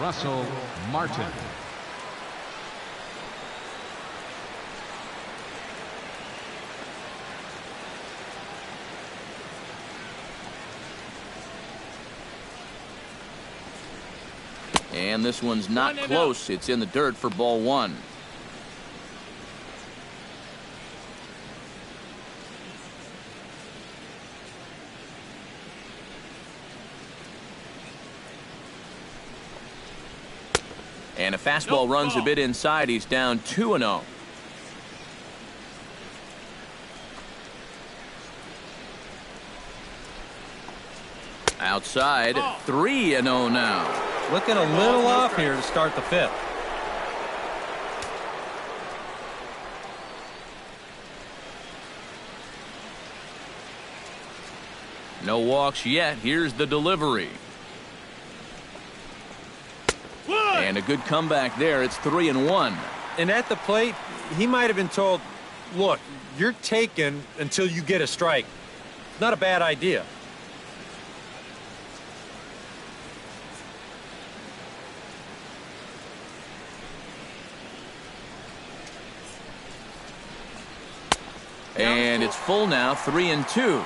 [SPEAKER 3] Russell Martin.
[SPEAKER 1] And this one's not close. It's in the dirt for ball one. And a fastball runs a bit inside. He's down 2-0. Outside, 3-0 now.
[SPEAKER 5] Looking a little off here to start the fifth.
[SPEAKER 1] No walks yet. Here's the delivery. And a good comeback there. It's 3-1.
[SPEAKER 5] And at the plate, he might have been told, look, you're taken until you get a strike. Not a bad idea.
[SPEAKER 1] And it's full now, 3-2.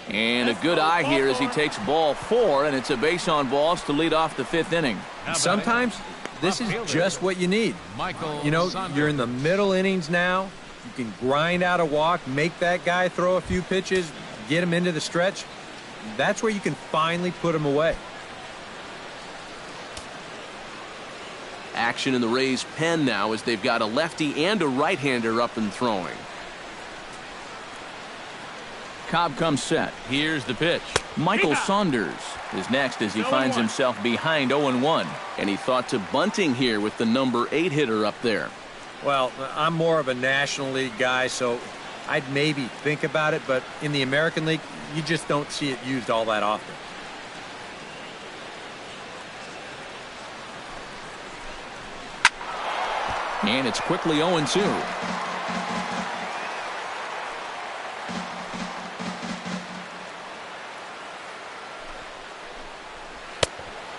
[SPEAKER 1] And a good eye here as he takes ball 4, and it's a base on balls to lead off the 5th inning.
[SPEAKER 5] Sometimes this is just what you need. You know, you're in the middle innings now. You can grind out a walk, make that guy throw a few pitches, get him into the stretch. That's where you can finally put him away.
[SPEAKER 1] Action in the Rays' pen now as they've got a lefty and a right-hander up and throwing. Cobb comes set. Here's the pitch. Michael Saunders is next as he finds himself behind 0-1. And he thought to bunting here with the number 8 hitter up there.
[SPEAKER 5] Well, I'm more of a National League guy, so I'd maybe think about it. But in the American League, you just don't see it used all that often.
[SPEAKER 1] And it's quickly 0-2.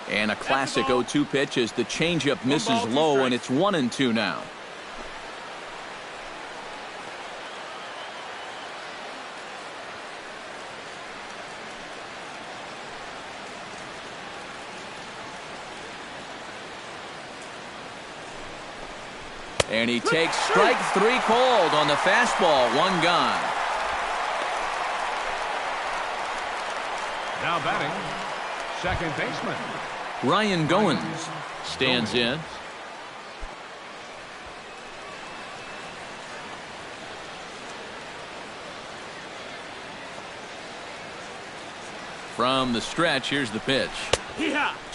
[SPEAKER 1] And a classic 0-2 pitch as the changeup misses low, and it's 1-2 now. And he takes strike 3 called on the fastball. 1 gone.
[SPEAKER 3] Now batting, second baseman
[SPEAKER 1] Ryan Goins stands in. From the stretch, here's the pitch.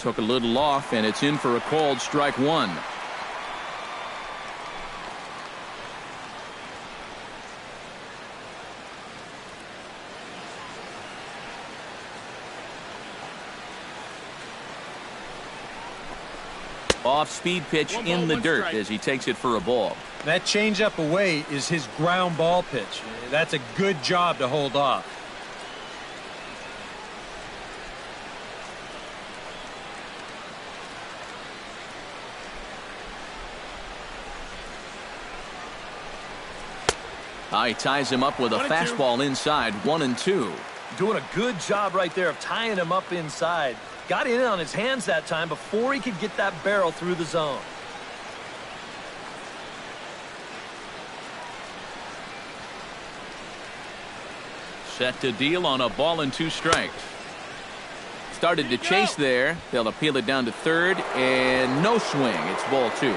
[SPEAKER 1] Took a little off, and it's in for a called strike 1. Off-speed pitch in the dirt as he takes it for a ball.
[SPEAKER 5] That changeup away is his ground ball pitch. That's a good job to hold off.
[SPEAKER 1] He ties him up with a fastball inside. 1-2.
[SPEAKER 4] Doing a good job right there of tying him up inside. Got in on his hands that time before he could get that barrel through the zone.
[SPEAKER 1] Set to deal on a ball and 2 strikes. Started to chase there. They'll appeal it down to third, and no swing. It's ball 2.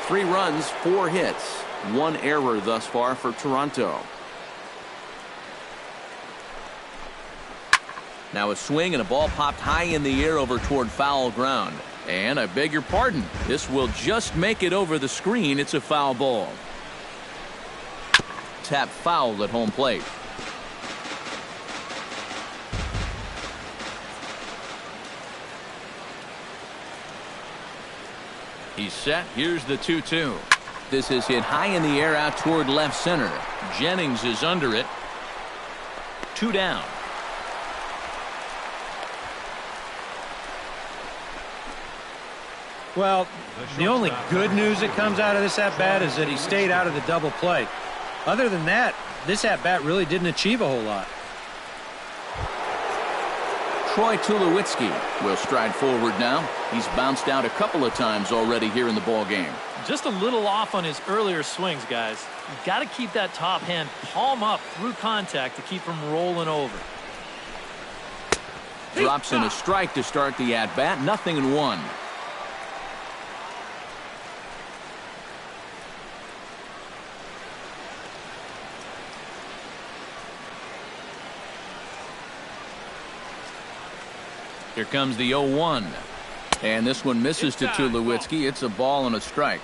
[SPEAKER 1] 3 runs, 4 hits. 1 error thus far for Toronto. Now a swing and a ball popped high in the air over toward foul ground. And I beg your pardon, this will just make it over the screen. It's a foul ball. Tap foul at home plate. He's set. Here's the 2-2. This is hit high in the air out toward left center. Jennings is under it. 2 down.
[SPEAKER 5] Well, the only good news that comes out of this at-bat is that he stayed out of the double play. Other than that, this at-bat really didn't achieve a whole lot.
[SPEAKER 1] Troy Tulowitzki will stride forward now. He's bounced out a couple of times already here in the ball game.
[SPEAKER 4] Just a little off on his earlier swings, guys. You've got to keep that top hand palm up through contact to keep him rolling over.
[SPEAKER 1] Drops in a strike to start the at-bat. 0-1. Here comes the 0-1. And this one misses to Tulowitzki. It's a ball and a strike.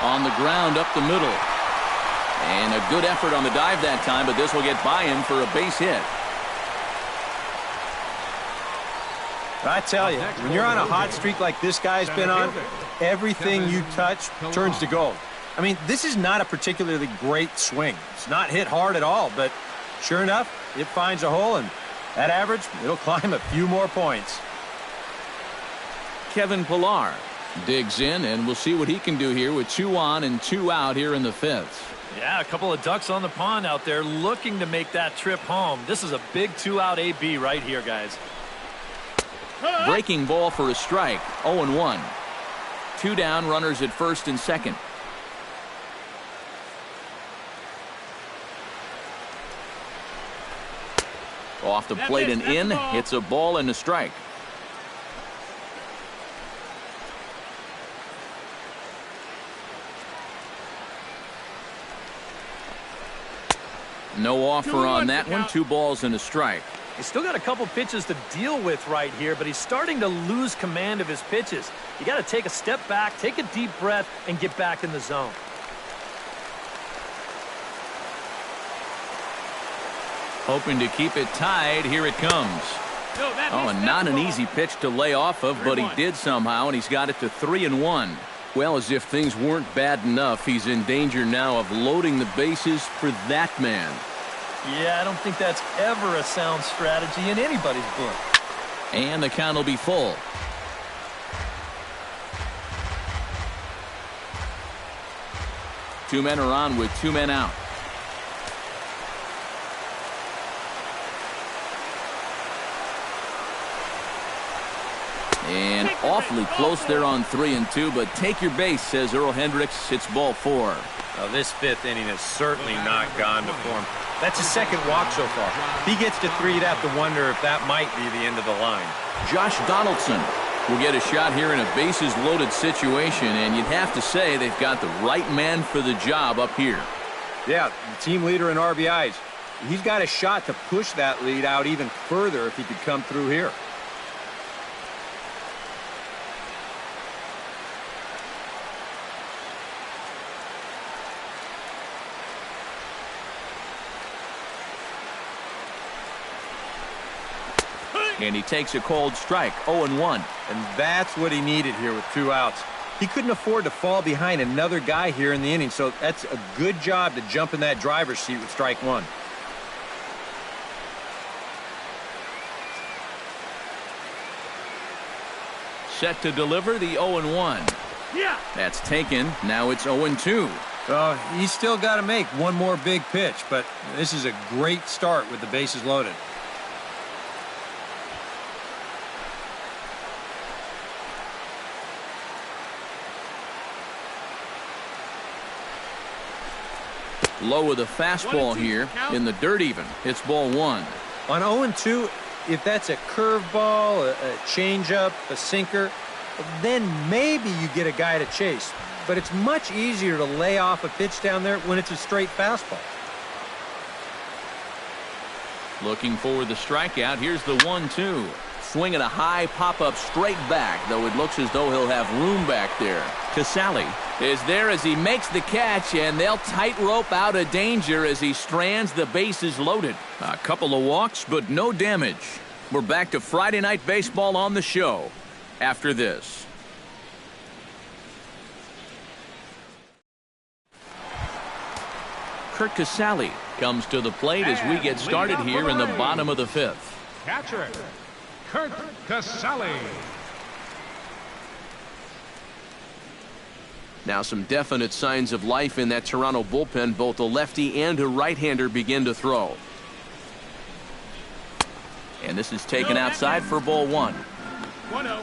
[SPEAKER 1] On the ground up the middle. And a good effort on the dive that time, but this will get by him for a base hit.
[SPEAKER 5] I tell you, when you're on a hot streak like this guy's been on, everything you touch turns to gold. I mean, this is not a particularly great swing. It's not hit hard at all, but sure enough, it finds a hole, and that average, it'll climb a few more points.
[SPEAKER 1] Kevin Pillar digs in, and we'll see what he can do here with 2 on and 2 out here in the 5th.
[SPEAKER 4] Yeah, a couple of ducks on the pond out there looking to make that trip home. This is a big 2-out AB right here, guys.
[SPEAKER 1] Breaking ball for a strike. 0-1. 2 down, runners at first and second. Off the plate and in. It's a ball and a strike. No offer on that one. 2 balls and a strike.
[SPEAKER 4] He's still got a couple pitches to deal with right here, but he's starting to lose command of his pitches. You got to take a step back, take a deep breath, and get back in the zone.
[SPEAKER 1] Hoping to keep it tied. Here it comes. Oh, and not an easy pitch to lay off of, but he did somehow, and he's got it to 3-1. Well, as if things weren't bad enough, he's in danger now of loading the bases for that man.
[SPEAKER 4] Yeah, I don't think that's ever a sound strategy in anybody's book.
[SPEAKER 1] And the count will be full. Two men are on with 2 men out. And awfully close there on 3-2, but take your base, says Earl Hendricks. It's ball 4.
[SPEAKER 5] Now, this 5th inning has certainly not gone to form. That's his 2nd walk so far. If he gets to 3, you'd have to wonder if that might be the end of the line.
[SPEAKER 1] Josh Donaldson will get a shot here in a bases-loaded situation, and you'd have to say they've got the right man for the job up here.
[SPEAKER 5] Yeah, the team leader in RBIs. He's got a shot to push that lead out even further if he could come through here.
[SPEAKER 1] And he takes a cold strike. 0-1.
[SPEAKER 5] And that's what he needed here with 2 outs. He couldn't afford to fall behind another guy here in the inning, so that's a good job to jump in that driver's seat with strike 1.
[SPEAKER 1] Set to deliver the 0-1.
[SPEAKER 4] Yeah.
[SPEAKER 1] That's taken. Now it's 0-2.
[SPEAKER 5] He's still got to make one more big pitch, but this is a great start with the bases loaded.
[SPEAKER 1] Low with a fastball here in the dirt even. It's ball 1.
[SPEAKER 5] On 0-2, if that's a curveball, a changeup, a sinker, then maybe you get a guy to chase. But it's much easier to lay off a pitch down there when it's a straight fastball.
[SPEAKER 1] Looking for the strikeout. Here's the 1-2. Swinging a high pop-up straight back, though it looks as though he'll have room back there. Casale is there as he makes the catch, and they'll tightrope out of danger as he strands the bases loaded. A couple of walks, but no damage. We're back to Friday Night Baseball on the show after this. Kurt Casale comes to the plate as we get started here in the bottom of the fifth.
[SPEAKER 3] Catcher, Kurt Casale.
[SPEAKER 1] Now some definite signs of life in that Toronto bullpen. Both a lefty and a right-hander begin to throw. And this is taken outside for ball one.
[SPEAKER 6] 1-0.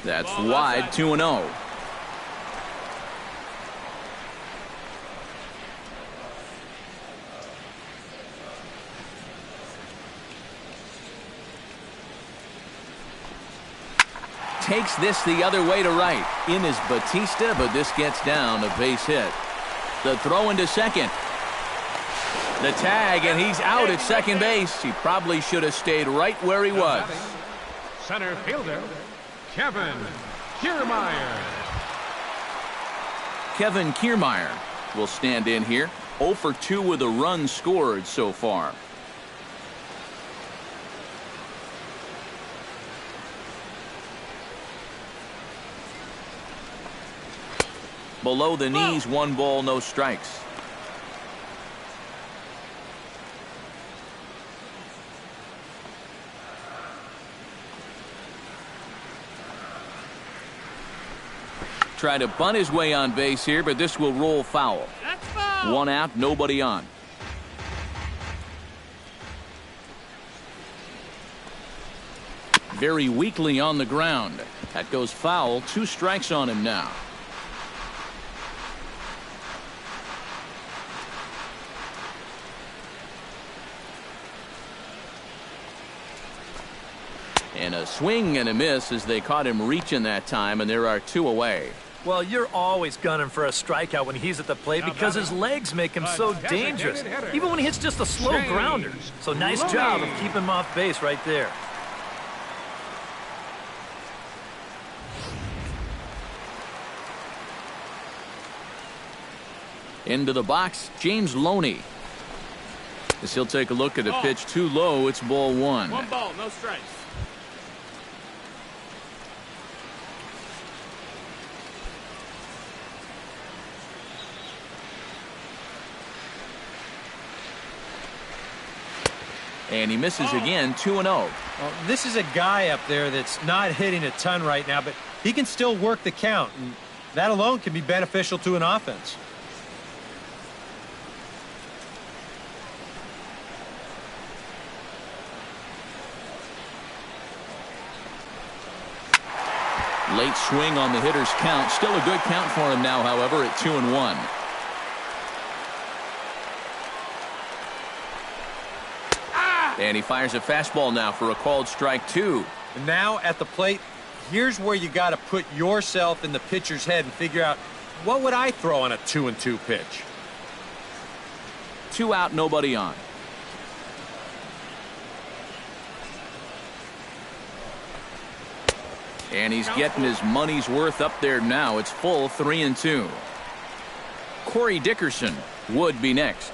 [SPEAKER 1] That's wide, 2-0. Takes this the other way to right. In is Batista, but this gets down, a base hit. The throw into second. The tag, and he's out at second base. He probably should have stayed right where he was.
[SPEAKER 3] Center fielder, Kevin Kiermaier.
[SPEAKER 1] Kevin Kiermaier will stand in here. 0 for 2 with a run scored so far. Below the knees, 1 ball, no strikes. Try to bunt his way on base here, but this will roll foul.
[SPEAKER 6] That's foul.
[SPEAKER 1] 1 out, nobody on. Very weakly on the ground. That goes foul. 2 strikes on him now. And a swing and a miss as they caught him reaching that time, and there are 2 away.
[SPEAKER 4] Well, you're always gunning for a strikeout when he's at the plate because his legs make him so dangerous, even when he hits just a slow grounder. So nice job of keeping him off base right there.
[SPEAKER 1] Into the box, James Loney. As he'll take a look at a pitch too low, it's ball 1.
[SPEAKER 6] 1 ball, no strikes.
[SPEAKER 1] And he misses again, 2-0.
[SPEAKER 5] Well, this is a guy up there that's not hitting a ton right now, but he can still work the count, and that alone can be beneficial to an offense.
[SPEAKER 1] Late swing on the hitter's count. Still a good count for him now, however, at 2-1. And he fires a fastball now for a called strike 2.
[SPEAKER 5] And now at the plate, here's where you got to put yourself in the pitcher's head and figure out, what would I throw on a 2-2 pitch?
[SPEAKER 1] 2 out, nobody on. And he's getting his money's worth up there now. It's full, 3-2. Corey Dickerson would be next.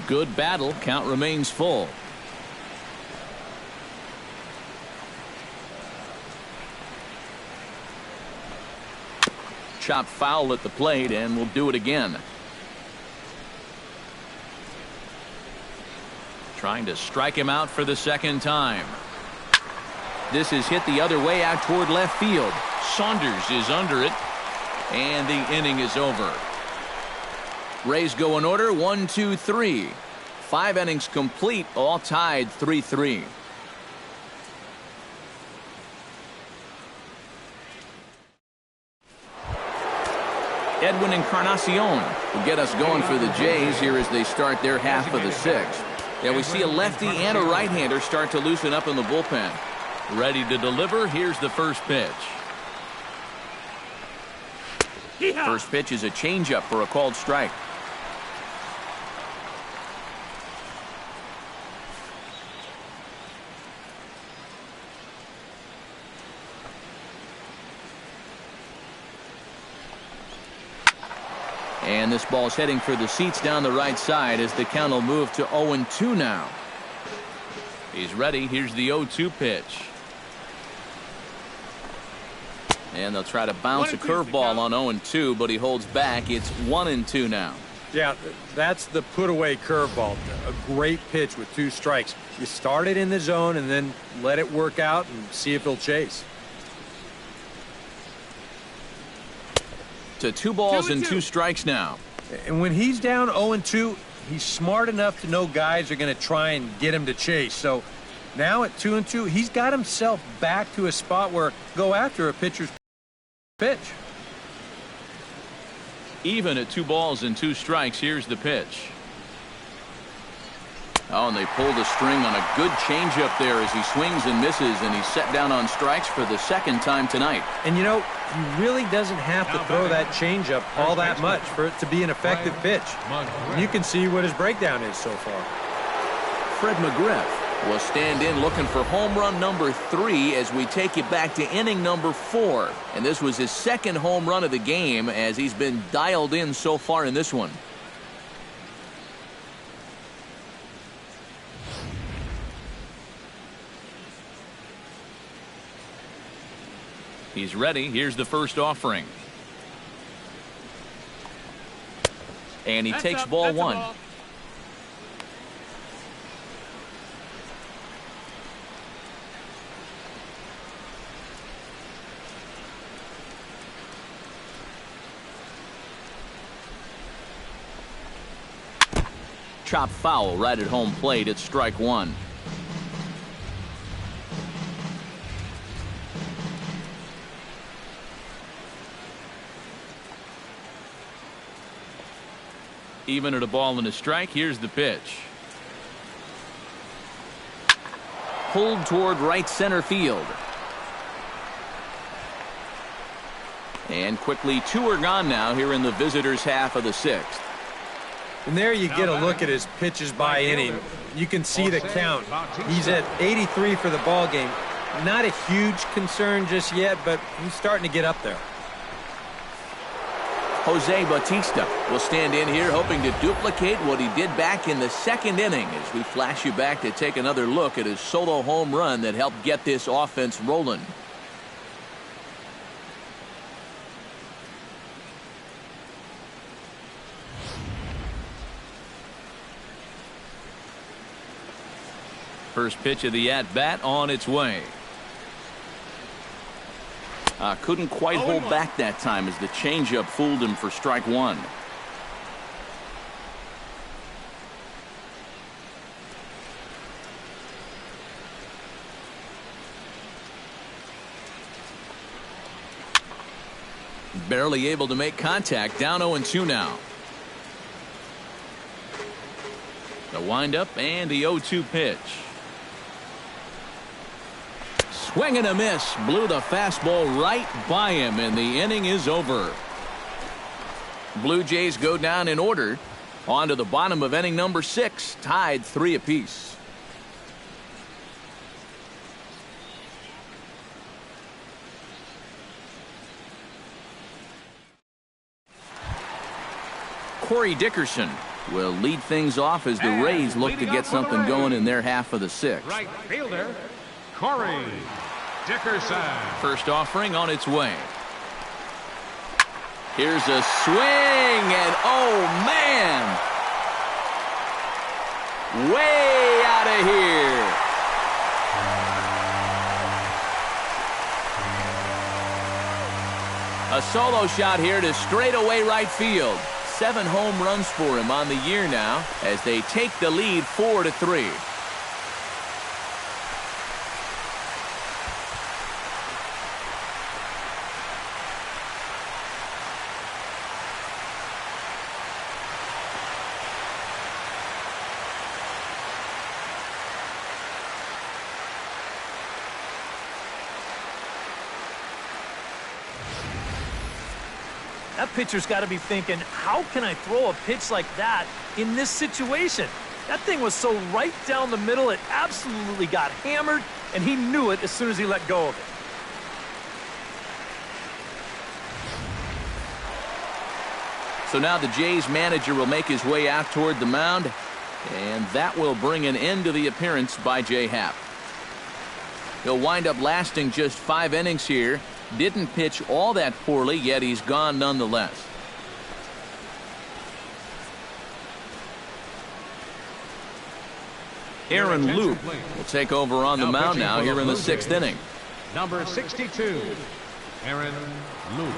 [SPEAKER 1] Good battle. Count remains full. Chop foul at the plate, and we'll do it again. Trying to strike him out for the second time. This is hit the other way out toward left field. Saunders is under it, and the inning is over. Rays go in order, 1, 2, 3. 5 innings complete, all tied 3-3. Edwin Encarnacion will get us going for the Jays here as they start their half of the 6th. Yeah, we see a lefty and a right-hander start to loosen up in the bullpen. Ready to deliver. Here's the first pitch. First pitch is a changeup for a called strike. And this ball's heading for the seats down the right side as the count will move to 0-2 now. He's ready. Here's the 0-2 pitch. And they'll try to bounce a curveball on 0-2, but he holds back. It's 1-2 now.
[SPEAKER 5] Yeah, that's the put-away curveball. A great pitch with 2 strikes. You start it in the zone and then let it work out and see if he'll chase.
[SPEAKER 1] To 2 balls and 2 strikes now.
[SPEAKER 5] And when he's down 0-2, he's smart enough to know guys are going to try and get him to chase. So now at 2-2, he's got himself back to a spot where go after a pitcher's pitch.
[SPEAKER 1] Even at 2 balls and 2 strikes, here's the pitch. Oh, and they pulled a string on a good changeup there as he swings and misses, and he's set down on strikes for the 2nd time tonight.
[SPEAKER 5] And, you know, he really doesn't have to throw that changeup all that much for it to be an effective pitch. And you can see what his breakdown is so far.
[SPEAKER 1] Fred McGriff will stand in looking for home run number 3 as we take you back to inning number 4. And this was his 2nd home run of the game as he's been dialed in so far in this one. He's ready. Here's the first offering. And he takes ball 1. Chop foul right at home plate. It's strike 1. Even at a ball and a strike, here's the pitch. Pulled toward right center field. And quickly 2 are gone now here in the visitors' half of the 6th.
[SPEAKER 5] And there you get a look at his pitches by inning. You can see the count. He's at 83 for the ball game. Not a huge concern just yet, but he's starting to get up there.
[SPEAKER 1] Jose Bautista will stand in here hoping to duplicate what he did back in the 2nd inning as we flash you back to take another look at his solo home run that helped get this offense rolling. First pitch of the at-bat on its way. Couldn't quite hold back that time as the changeup fooled him for strike 1. Barely able to make contact. Down 0-2 now. The windup and the 0-2 pitch. Swing and a miss. Blew the fastball right by him, and the inning is over. Blue Jays go down in order. On to the bottom of inning number 6. Tied 3 apiece. Corey Dickerson will lead things off as the Rays look to get something going in their half of the 6th.
[SPEAKER 3] Right fielder, Corey Dickerson.
[SPEAKER 1] First offering on its way. Here's a swing, and oh man, way out of here. A solo shot here to straightaway right field. 7 home runs for him on the year now as they take the lead 4-3.
[SPEAKER 4] That pitcher's got to be thinking, how can I throw a pitch like that in this situation? That thing was so right down the middle, it absolutely got hammered, and he knew it as soon as he let go of it.
[SPEAKER 1] So now the Jays manager will make his way out toward the mound, and that will bring an end to the appearance by Jay Happ. He'll wind up lasting just 5 innings here. Didn't pitch all that poorly, yet he's gone nonetheless. Aaron Luke will take over on the mound now here in the 6th inning.
[SPEAKER 3] Number 62, Aaron Luke.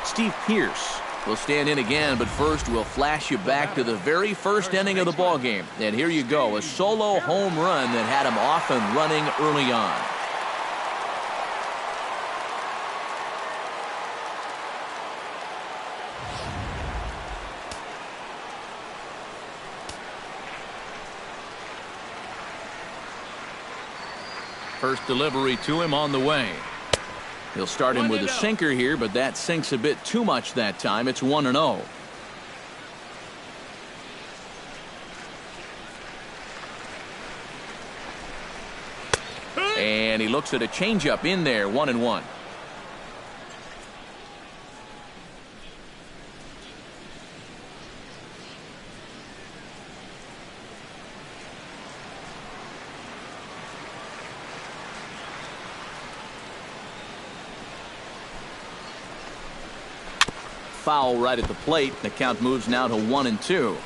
[SPEAKER 1] Steve Pearce will stand in again, but first we'll flash you back to the very first inning of the ball game. And here you go, a solo home run that had him off and running early on. First delivery to him on the way. He'll start him with a sinker here, but that sinks a bit too much that time. It's 1-0. And he looks at a changeup in there, 1-1. Foul right at the plate. The count moves now to 1-2.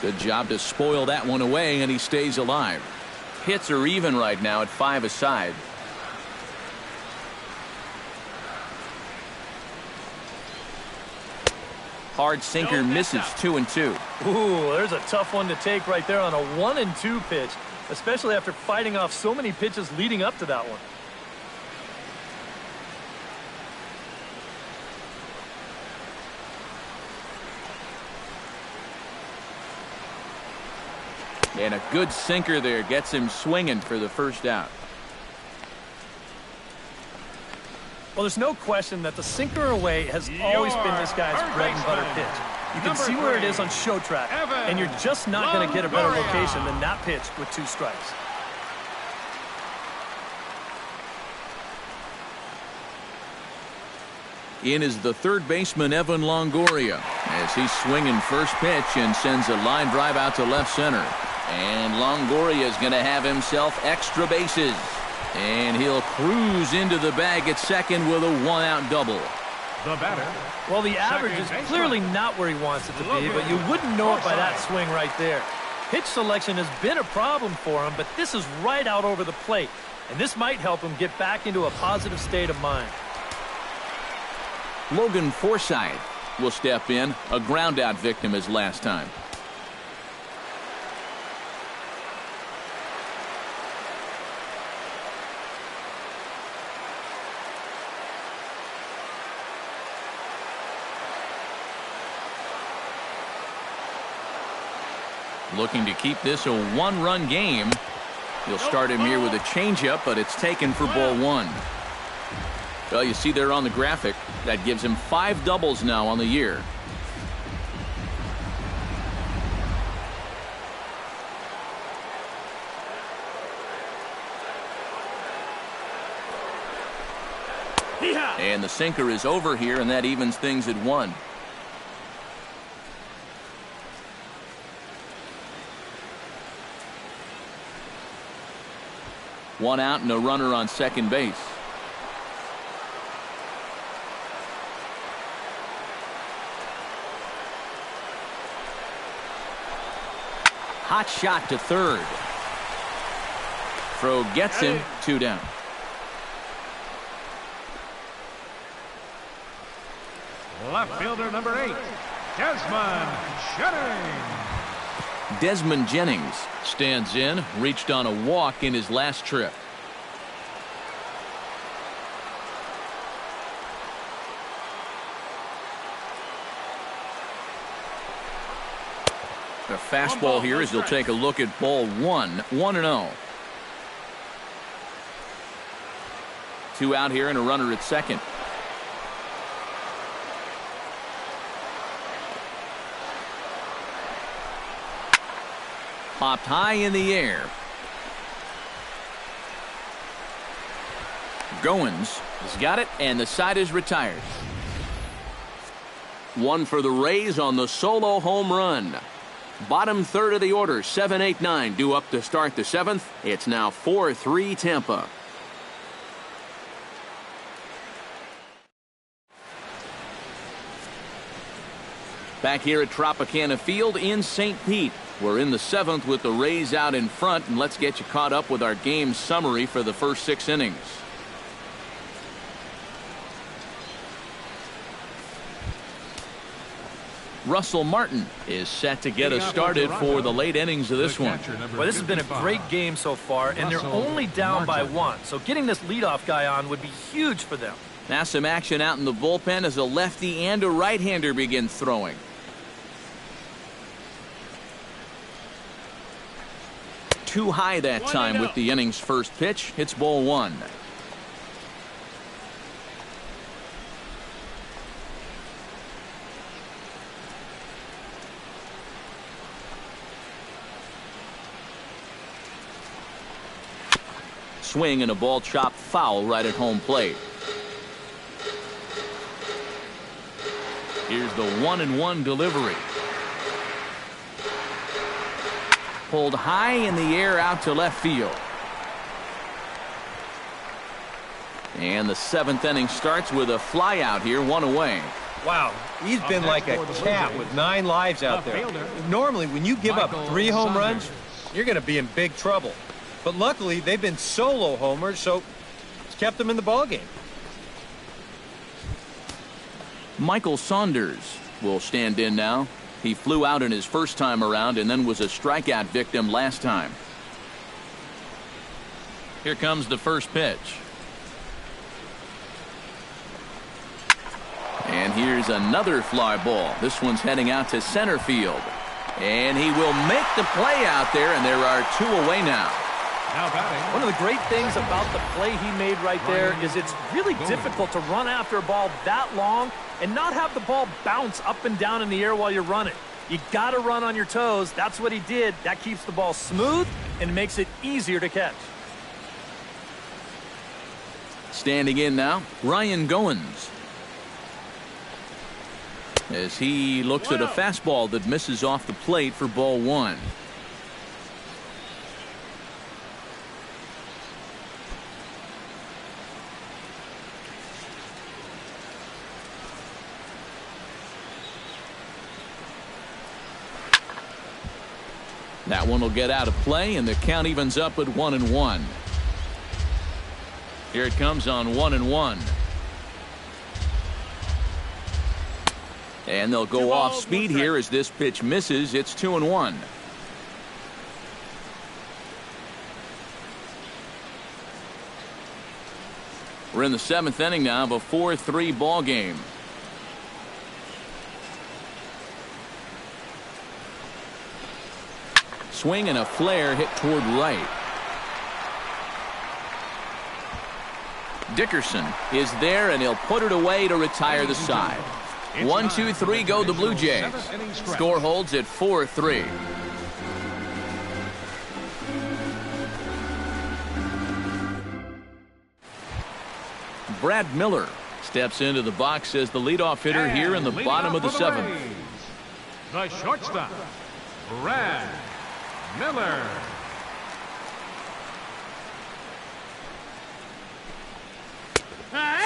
[SPEAKER 1] Good job to spoil that one away, and he stays alive. Hits are even right now at 5 aside. Hard sinker misses, 2-2.
[SPEAKER 4] Ooh, there's a tough one to take right there on a 1-2 pitch, especially after fighting off so many pitches leading up to that one.
[SPEAKER 1] And a good sinker there gets him swinging for the first out.
[SPEAKER 4] Well, there's no question that the sinker away has always been this guy's bread and butter pitch. You can see where it is on show track, and you're just not going to get a better location than that pitch with 2 strikes.
[SPEAKER 1] In is the third baseman, Evan Longoria, as he's swinging first pitch and sends a line drive out to left center. And Longoria is going to have himself extra bases. And he'll cruise into the bag at second with a 1-out double.
[SPEAKER 3] The batter.
[SPEAKER 4] Well, the average is clearly not where he wants it to be, but you wouldn't know it by that swing right there. Pitch selection has been a problem for him, but this is right out over the plate. And this might help him get back into a positive state of mind.
[SPEAKER 1] Logan Forsythe will step in, a ground-out victim as last time. Looking to keep this a 1-run game. He'll start him here with a changeup, but it's taken for ball 1. Well, you see there on the graphic, that gives him 5 doubles now on the year. And the sinker is over here, and that evens things at 1. One out and a runner on second base. Hot shot to third. Throw gets him, 2 down.
[SPEAKER 3] Left fielder number 8, Desmond Jennings.
[SPEAKER 1] Desmond Jennings stands in, reached on a walk in his last trip. The fastball here as he'll take a look at ball 1, 1-0. 2 out here and a runner at second. Popped high in the air. Goins has got it, and the side is retired. One for the Rays on the solo home run. Bottom third of the order, 7, 8, 9 due up to start the 7th. It's now 4-3 Tampa. Back here at Tropicana Field in St. Pete. We're in the 7th with the Rays out in front, and let's get you caught up with our game summary for the first 6 innings. Russell Martin is set to get us started for the late innings of this one.
[SPEAKER 4] Well, this has been a great game so far, and they're only down by 1. So getting this leadoff guy on would be huge for them.
[SPEAKER 1] Now some action out in the bullpen as a lefty and a right-hander begin throwing. Too high that time with the inning's first pitch. It's ball 1. Swing and a ball chopped foul right at home plate. Here's the 1-1 delivery. Pulled high in the air out to left field. And the 7th inning starts with a fly out here, 1 away.
[SPEAKER 5] Wow, he's been like a cat with 9 lives out there. Normally, when you give up 3 home runs, you're going to be in big trouble. But luckily, they've been solo homers, so it's kept them in the ballgame.
[SPEAKER 1] Michael Saunders will stand in now. He flew out in his first time around and then was a strikeout victim last time. Here comes the first pitch. And here's another fly ball. This one's heading out to center field. And he will make the play out there, and there are 2 away now.
[SPEAKER 4] One of the great things about the play he made right there is it's really difficult to run after a ball that long and not have the ball bounce up and down in the air while you're running. You got to run on your toes. That's what he did. That keeps the ball smooth and makes it easier to catch.
[SPEAKER 1] Standing in now, Ryan Goins. As he looks at a fastball that misses off the plate for ball 1. That one will get out of play, and the count evens up at 1-1. Here it comes on 1-1. And they'll go off speed here as this pitch misses. It's 2-1. We're in the 7th inning now of a 4-3 ball game. Swing and a flare hit toward right. Dickerson is there, and he'll put it away to retire the side. 1, 2, 3 go the Blue Jays. Score holds at 4-3. Brad Miller steps into the box as the leadoff hitter here in the bottom of the 7th.
[SPEAKER 3] The shortstop, Brad Miller.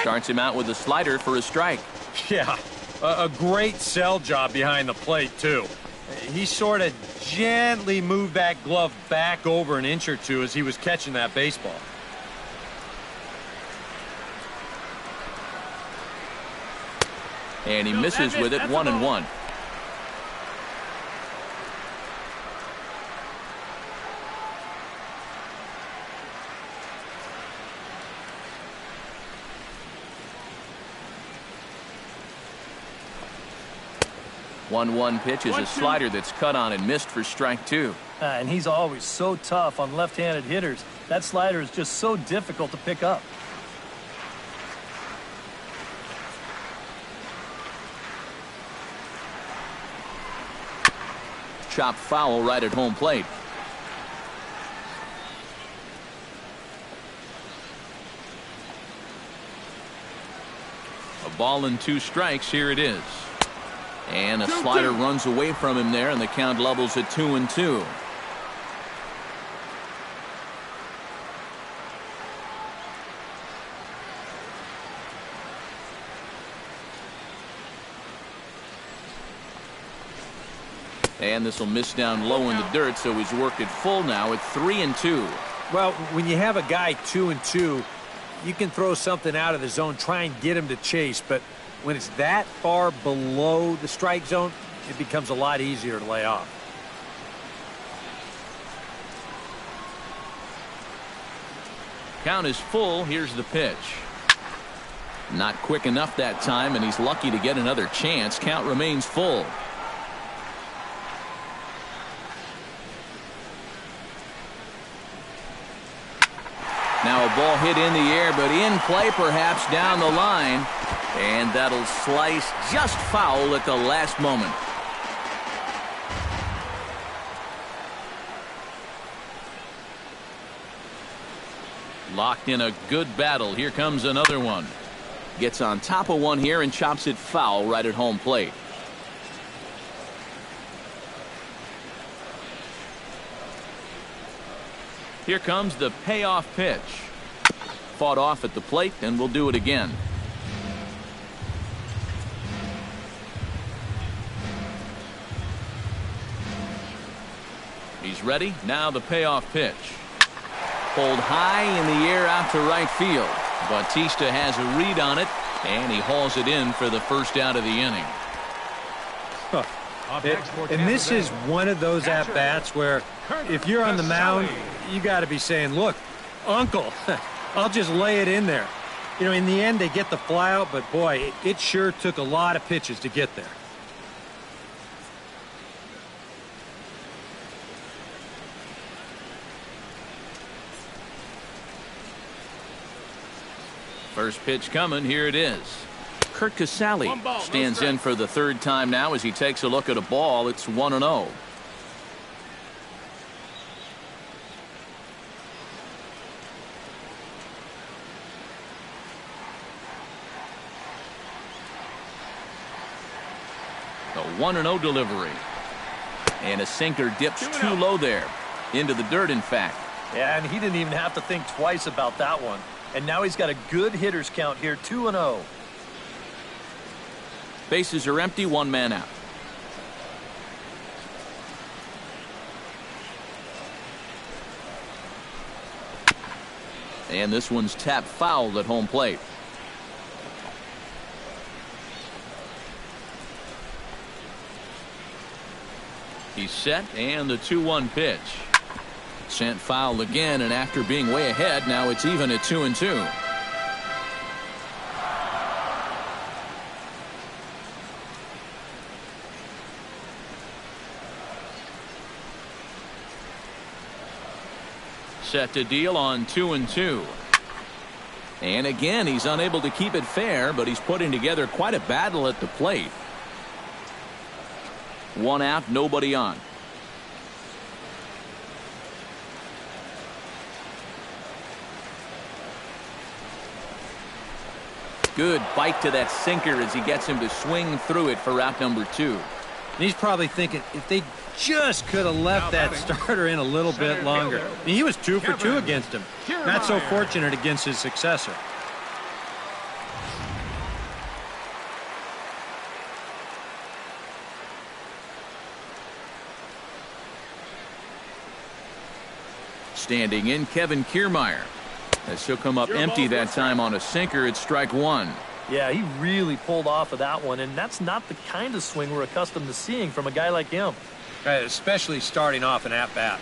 [SPEAKER 1] Starts him out with a slider for a strike.
[SPEAKER 5] Yeah, a great sell job behind the plate, too. He sort of gently moved that glove back over an inch or 2 as he was catching that baseball.
[SPEAKER 1] And he misses with it, 1-1. One pitch is a slider that's cut on and missed for strike 2.
[SPEAKER 4] And he's always so tough on left-handed hitters. That slider is just so difficult to pick up.
[SPEAKER 1] chop foul right at home plate. A ball and 2 strikes. Here it is. And a slider runs away from him there, and the count levels at 2-2. And this will miss down low in the dirt, so he's worked it full now at 3-2.
[SPEAKER 5] Well, when you have a guy 2-2, you can throw something out of the zone, try and get him to chase, but when it's that far below the strike zone, it becomes a lot easier to lay off.
[SPEAKER 1] Count is full. Here's the pitch. Not quick enough that time, and he's lucky to get another chance. Count remains full. Now a ball hit in the air, but in play perhaps down the line. And that'll slice just foul at the last moment. Locked in a good battle. Here comes another one. Gets on top of one here and chops it foul right at home plate. Here comes the payoff pitch. Fought off at the plate, and we'll do it again. He's ready. Now the payoff pitch. Pulled high in the air out to right field. Bautista has a read on it, and he hauls it in for the first out of the inning.
[SPEAKER 5] And this is one of those at-bats where if you're on the mound, you got to be saying, look, uncle, I'll just lay it in there. You know, in the end, they get the fly out, but boy, it sure took a lot of pitches to get there.
[SPEAKER 1] First pitch coming. Here it is. Kurt Casale stands in for the 3rd time now as he takes a look at a ball. It's 1-0. A 1-0 delivery. And a sinker dips too low there. Into the dirt, in fact.
[SPEAKER 4] Yeah, and he didn't even have to think twice about that one. And now he's got a good hitters count here, 2-0.
[SPEAKER 1] Bases are empty, 1 man out. And this one's tapped foul at home plate. He's set, and the 2-1 pitch. Sent foul again, and after being way ahead, now it's even at 2-2. Set to deal on 2-2. And again, he's unable to keep it fair, but he's putting together quite a battle at the plate. 1 out, nobody on. Good bite to that sinker as he gets him to swing through it for out number 2.
[SPEAKER 5] And he's probably thinking, if they just could have left that starter in a little bit longer. I mean, he was 2 for 2 against him. Not so fortunate against his successor.
[SPEAKER 1] Standing in, Kevin Kiermaier. As he'll come up empty that time on a sinker at strike 1.
[SPEAKER 4] Yeah, he really pulled off of that one, and that's not the kind of swing we're accustomed to seeing from a guy like him.
[SPEAKER 5] Especially starting off an at-bat.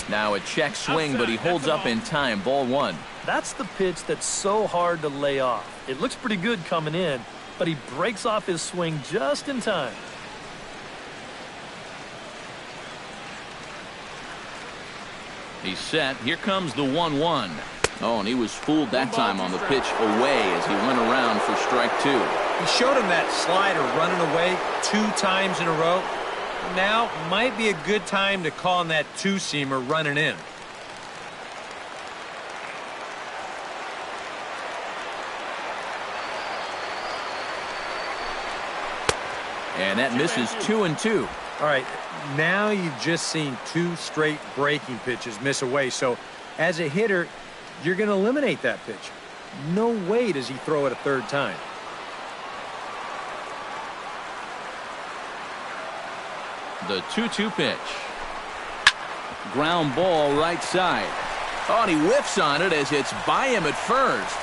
[SPEAKER 1] Now a check swing, but he holds up in time. Ball 1.
[SPEAKER 4] That's the pitch that's so hard to lay off. It looks pretty good coming in, but he breaks off his swing just in time.
[SPEAKER 1] He's set. Here comes the 1-1. Oh, and he was fooled that time on the pitch away as he went around for strike 2. 2.
[SPEAKER 5] He showed him that slider running away 2 times in a row. Now might be a good time to call on that two-seamer running in.
[SPEAKER 1] And that misses 2-2.
[SPEAKER 5] All right, now you've just seen 2 straight breaking pitches miss away. So as a hitter, you're going to eliminate that pitch. No way does he throw it a 3rd time.
[SPEAKER 1] The 2-2 pitch. Ground ball right side. Oh, and he whiffs on it as it's by him at first.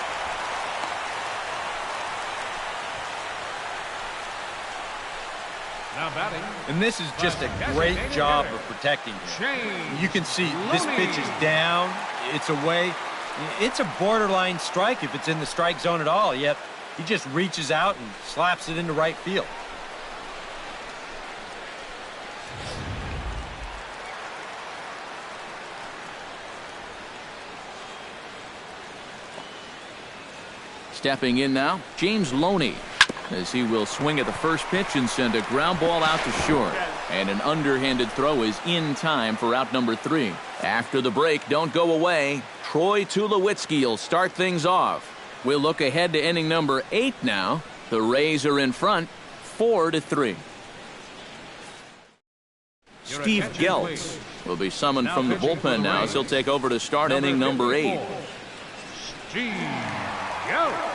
[SPEAKER 3] Now batting.
[SPEAKER 5] And this is just a great job of protecting him. You can see this pitch is down. It's away. It's a borderline strike if it's in the strike zone at all, yet he just reaches out and slaps it into right field.
[SPEAKER 1] Stepping in now, James Loney, as he will swing at the first pitch and send a ground ball out to short. And an underhanded throw is in time for out number 3. After the break, don't go away. Troy Tulowitzki will start things off. We'll look ahead to inning number 8 now. The Rays are in front, 4-3. Steve Geltz will be summoned from the bullpen now, as he'll take over to start inning number 8.
[SPEAKER 3] Steve Geltz.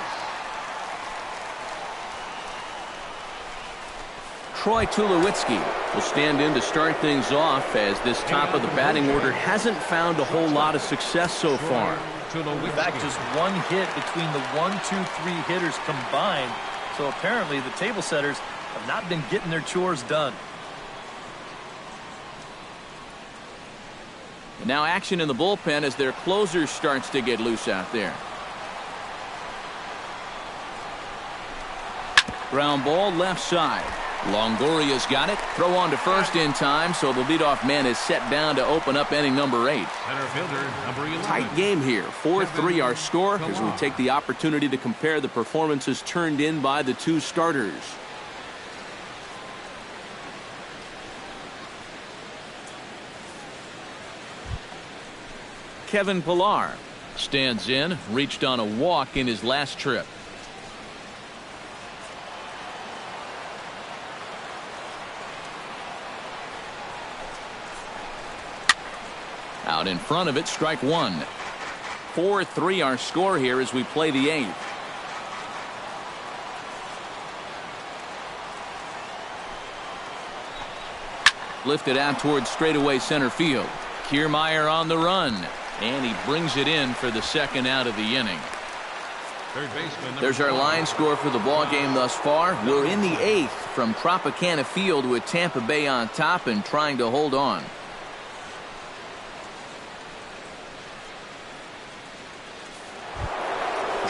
[SPEAKER 1] Troy Tulowitzki will stand in to start things off, as this top of the batting order hasn't found a whole lot of success so far.
[SPEAKER 4] In fact, just 1 hit between the 1, 2, 3 hitters combined. So apparently the table setters have not been getting their chores done.
[SPEAKER 1] And now action in the bullpen as their closer starts to get loose out there. Ground ball left side. Longoria's got it. Throw on to first in time, so the leadoff man is set down to open up inning number 8.
[SPEAKER 3] Center fielder, number 11.
[SPEAKER 1] Tight game here. 4-3 our score as we take the opportunity to compare the performances turned in by the 2 starters. Kevin Pillar stands in, reached on a walk in his last trip. Out in front of it, strike 1. 4-3 our score here as we play the 8th. Lifted out towards straightaway center field. Kiermaier on the run, and he brings it in for the 2nd out of the inning.
[SPEAKER 3] Third baseman.
[SPEAKER 1] There's our line score for the ball game thus far. We're in the 8th from Tropicana Field with Tampa Bay on top and trying to hold on.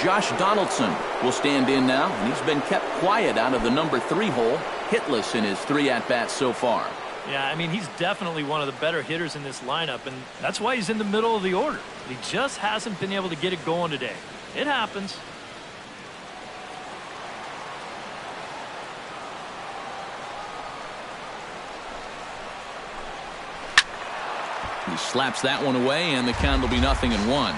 [SPEAKER 1] Josh Donaldson will stand in now, and he's been kept quiet out of the number 3 hole, hitless in his 3 at-bats so far.
[SPEAKER 4] Yeah, I mean, he's definitely one of the better hitters in this lineup, and that's why he's in the middle of the order. He just hasn't been able to get it going today. It happens.
[SPEAKER 1] He slaps that one away, and the count will be 0-1.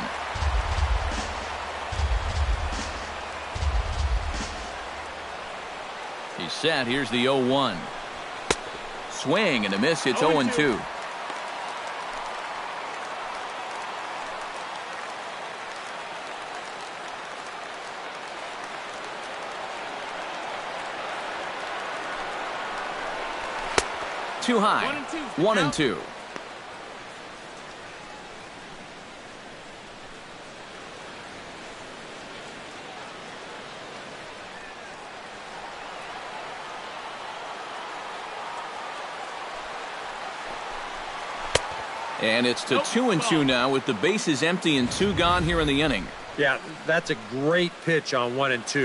[SPEAKER 1] He's set. Here's the 0-1. Swing and a miss. It's 0-2. Too high. 1-2. And it's to 2-2 now with the bases empty and 2 gone here in the inning.
[SPEAKER 5] Yeah, that's a great pitch on 1 and 2.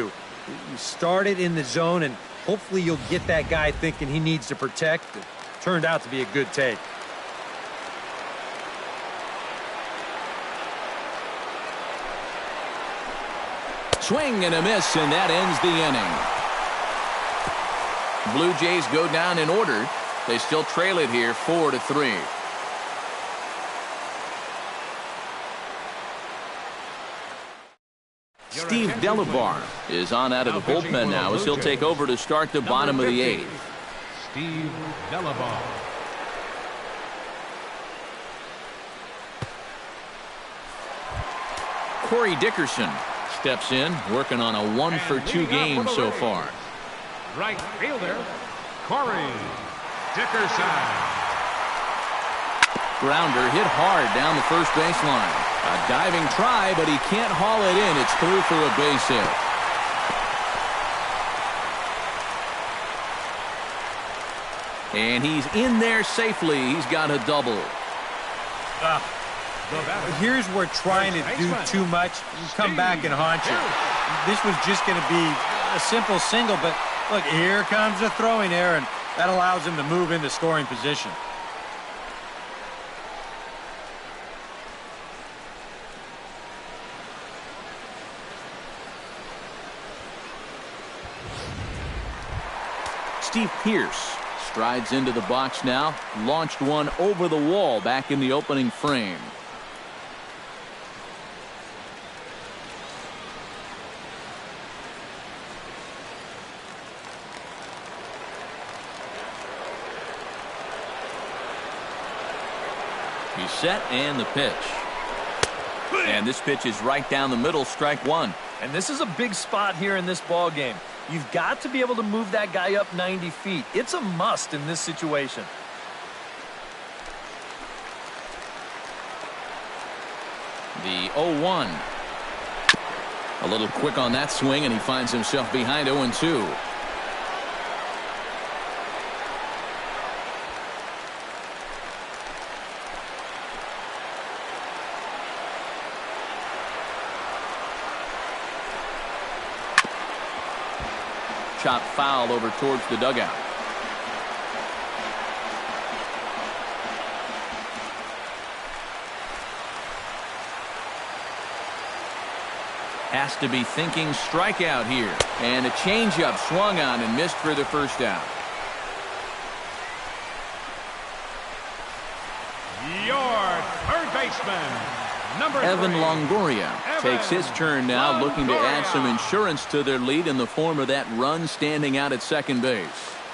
[SPEAKER 5] You start it in the zone, and hopefully you'll get that guy thinking he needs to protect. It turned out to be a good take.
[SPEAKER 1] Swing and a miss, and that ends the inning. Blue Jays go down in order. They still trail it here 4-3. Steve Delabar is on out of the bullpen now as he'll take over to start the bottom of the 8th.
[SPEAKER 3] Steve Delabar.
[SPEAKER 1] Corey Dickerson steps in, working on a 1-for-2 game so far.
[SPEAKER 3] Right fielder, Corey Dickerson.
[SPEAKER 1] Grounder hit hard down the first baseline. A diving try, but he can't haul it in. It's through for a base hit. And he's in there safely. He's got a double.
[SPEAKER 5] Here's where trying to do too much, you come back and haunt you. This was just going to be a simple single, but look, here comes the throwing error, and that allows him to move into scoring position.
[SPEAKER 1] Steve Pearce strides into the box now. Launched one over the wall back in the opening frame. He's set, and the pitch. And this pitch is right down the middle, strike one.
[SPEAKER 4] And this is a big spot here in this ball game. You've got to be able to move that guy up 90 feet. It's a must in this situation.
[SPEAKER 1] The 0-1. A little quick on that swing, and he finds himself behind 0-2. Chop foul over towards the dugout. Has to be thinking strikeout here. And a changeup swung on and missed for the first out.
[SPEAKER 3] Your third baseman, number
[SPEAKER 1] Evan
[SPEAKER 3] 3.
[SPEAKER 1] Longoria takes his turn now, looking to add some insurance to their lead in the form of that run standing out at second base.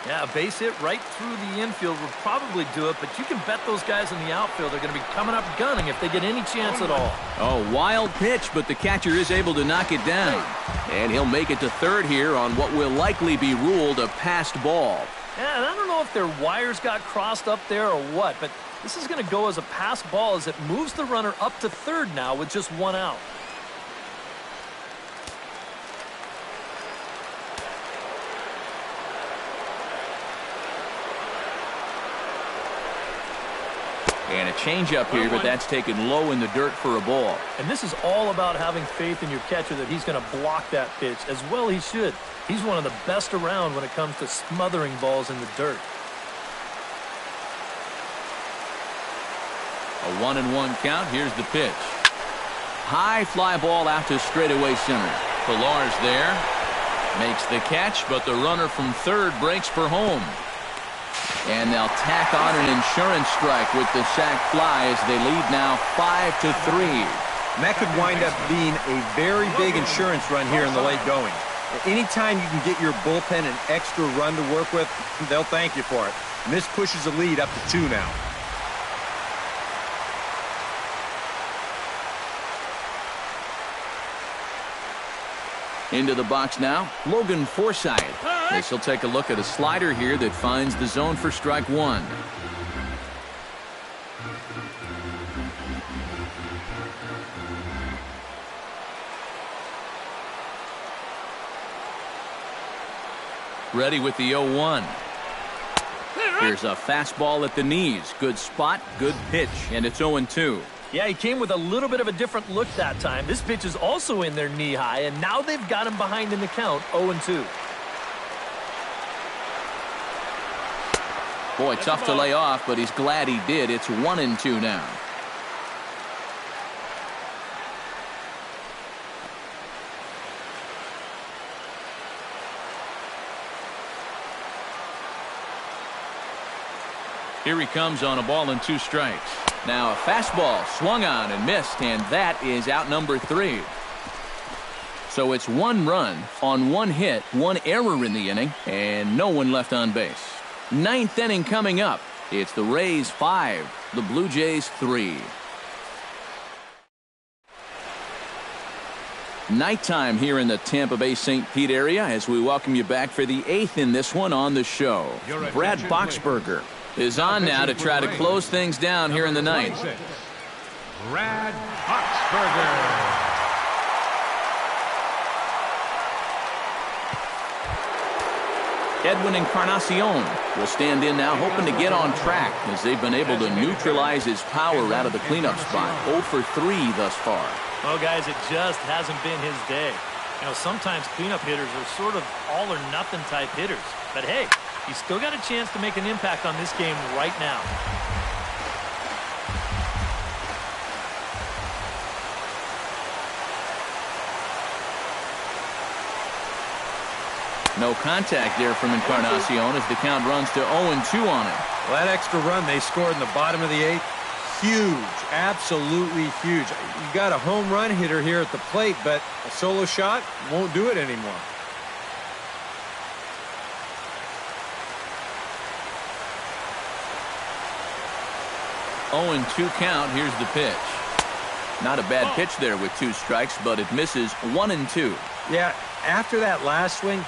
[SPEAKER 4] Yeah, a base hit right through the infield would probably do it, but you can bet those guys in the outfield are going to be coming up gunning if they get any chance at all.
[SPEAKER 1] Oh, wild pitch, but the catcher is able to knock it down. And he'll make it to third here on what will likely be ruled a passed ball.
[SPEAKER 4] Yeah, and I don't know if their wires got crossed up there or what, but this is going to go as a pass ball as it moves the runner up to third now with just one out.
[SPEAKER 1] And a changeup here, but that's taken low in the dirt for a ball.
[SPEAKER 4] And this is all about having faith in your catcher that he's going to block that pitch, as well he should. He's one of the best around when it comes to smothering balls in the dirt.
[SPEAKER 1] A 1-1 count. Here's the pitch. High fly ball out to straightaway center. Pilar's there. Makes the catch, but the runner from third breaks for home. And they'll tack on an insurance strike with the sac fly as they lead now 5-3.
[SPEAKER 5] And that could wind up being a very big insurance run here in the late going. Anytime you can get your bullpen an extra run to work with, they'll thank you for it. And this pushes the lead up to 2 now.
[SPEAKER 1] Into the box now, Logan Forsythe. This will take a look at a slider here that finds the zone for strike one. Ready with the 0-1. Here's a fastball at the knees. Good spot, good pitch, and it's 0-2.
[SPEAKER 4] Yeah, he came with a little bit of a different look that time. This pitch is also in their knee high, and now they've got him behind in the count, 0-2.
[SPEAKER 1] Boy, tough to lay off, but he's glad he did. It's 1-2 now. Here he comes on a ball and 2 strikes. Now a fastball swung on and missed, and that is out number 3. So it's 1 run on 1 hit, 1 error in the inning, and no one left on base. 9th inning coming up. It's the Rays 5, the Blue Jays 3. Nighttime here in the Tampa Bay St. Pete area as we welcome you back for the 8th in this one on the show. Brad Boxberger is on now to try to close things down here in the 9th.
[SPEAKER 3] Brad Boxberger.
[SPEAKER 1] Edwin Encarnacion will stand in now, hoping to get on track as they've been able to neutralize his power out of the cleanup spot. 0 for 3 thus far.
[SPEAKER 4] Well, guys, it just hasn't been his day. You know, sometimes cleanup hitters are sort of all-or-nothing type hitters. But, hey, he's still got a chance to make an impact on this game right now.
[SPEAKER 1] No contact there from Encarnacion as the count runs to 0-2 on him.
[SPEAKER 5] Well, that extra run they scored in the bottom of the 8th, huge, absolutely huge. You got a home run hitter here at the plate, but a solo shot won't do it anymore.
[SPEAKER 1] Oh, 0-2 count. Here's the pitch. Not a bad pitch there with 2 strikes, but it misses 1-2.
[SPEAKER 5] Yeah, after that last swing,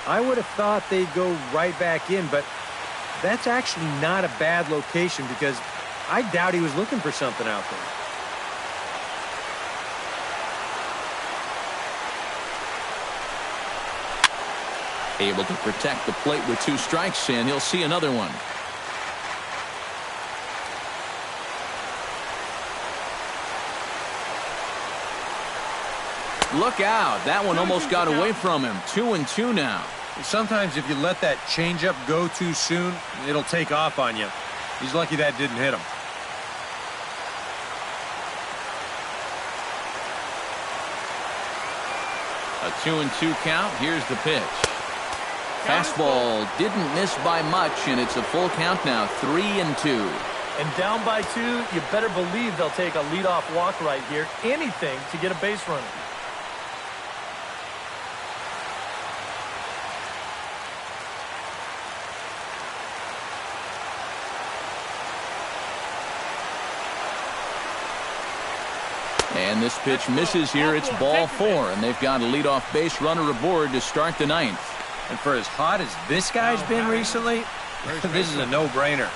[SPEAKER 5] I would have thought they'd go right back in, but that's actually not a bad location because I doubt he was looking for something out there.
[SPEAKER 1] Able to protect the plate with 2 strikes, and he'll see another one. Look out. That one almost got away from him. 2-2 now.
[SPEAKER 5] Sometimes if you let that changeup go too soon, it'll take off on you. He's lucky that didn't hit him.
[SPEAKER 1] A 2-2 count. Here's the pitch. Fastball didn't miss by much, and it's a full count now. 3-2.
[SPEAKER 4] And down by 2, you better believe they'll take a leadoff walk right here. Anything to get a base runner.
[SPEAKER 1] And this pitch misses here. It's ball 4, and they've got a leadoff base runner aboard to start the 9th.
[SPEAKER 5] And for as hot as this guy's been recently, this is a no-brainer.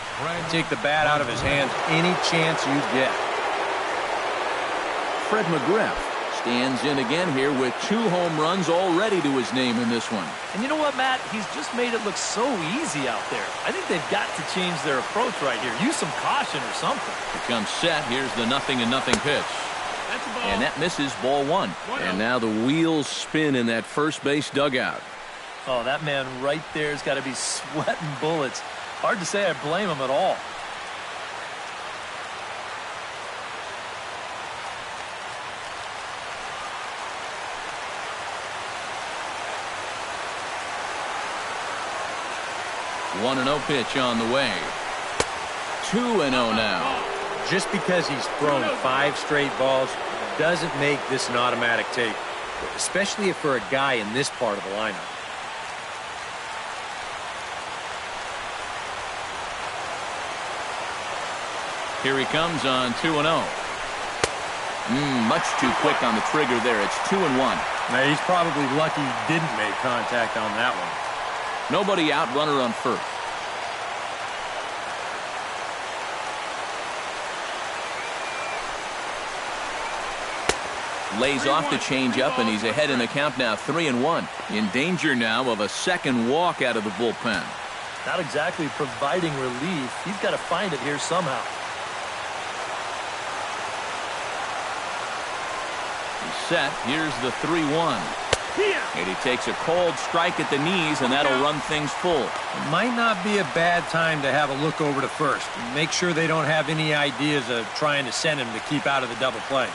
[SPEAKER 5] Take the bat out of his hands any chance you get.
[SPEAKER 1] Fred McGriff stands in again here with 2 home runs already to his name in this one.
[SPEAKER 4] And you know what, Matt? He's just made it look so easy out there. I think they've got to change their approach right here. Use some caution or something.
[SPEAKER 1] Here comes set. Here's the 0-0 pitch.
[SPEAKER 6] That's a ball.
[SPEAKER 1] And that misses ball 1. And now the wheels spin in that first base dugout.
[SPEAKER 4] Oh, that man right there's got to be sweating bullets. Hard to say I blame him at all.
[SPEAKER 1] One 1-0 pitch on the way. 2-0 now.
[SPEAKER 5] Just because he's thrown 5 straight balls doesn't make this an automatic take, especially if for a guy in this part of the lineup.
[SPEAKER 1] Here he comes on 2-0. Much too quick on the trigger there. It's 2-1.
[SPEAKER 5] Now, he's probably lucky he didn't make contact on that one.
[SPEAKER 1] Nobody out, runner on first. Lays off the changeup, and he's ahead in the count now, 3-1. In danger now of a second walk out of the bullpen.
[SPEAKER 4] Not exactly providing relief. He's got to find it here somehow.
[SPEAKER 1] He's set. Here's the 3-1. And he takes a cold strike at the knees, and that'll run things full.
[SPEAKER 5] It might not be a bad time to have a look over to first. Make sure they don't have any ideas of trying to send him to keep out of the double play.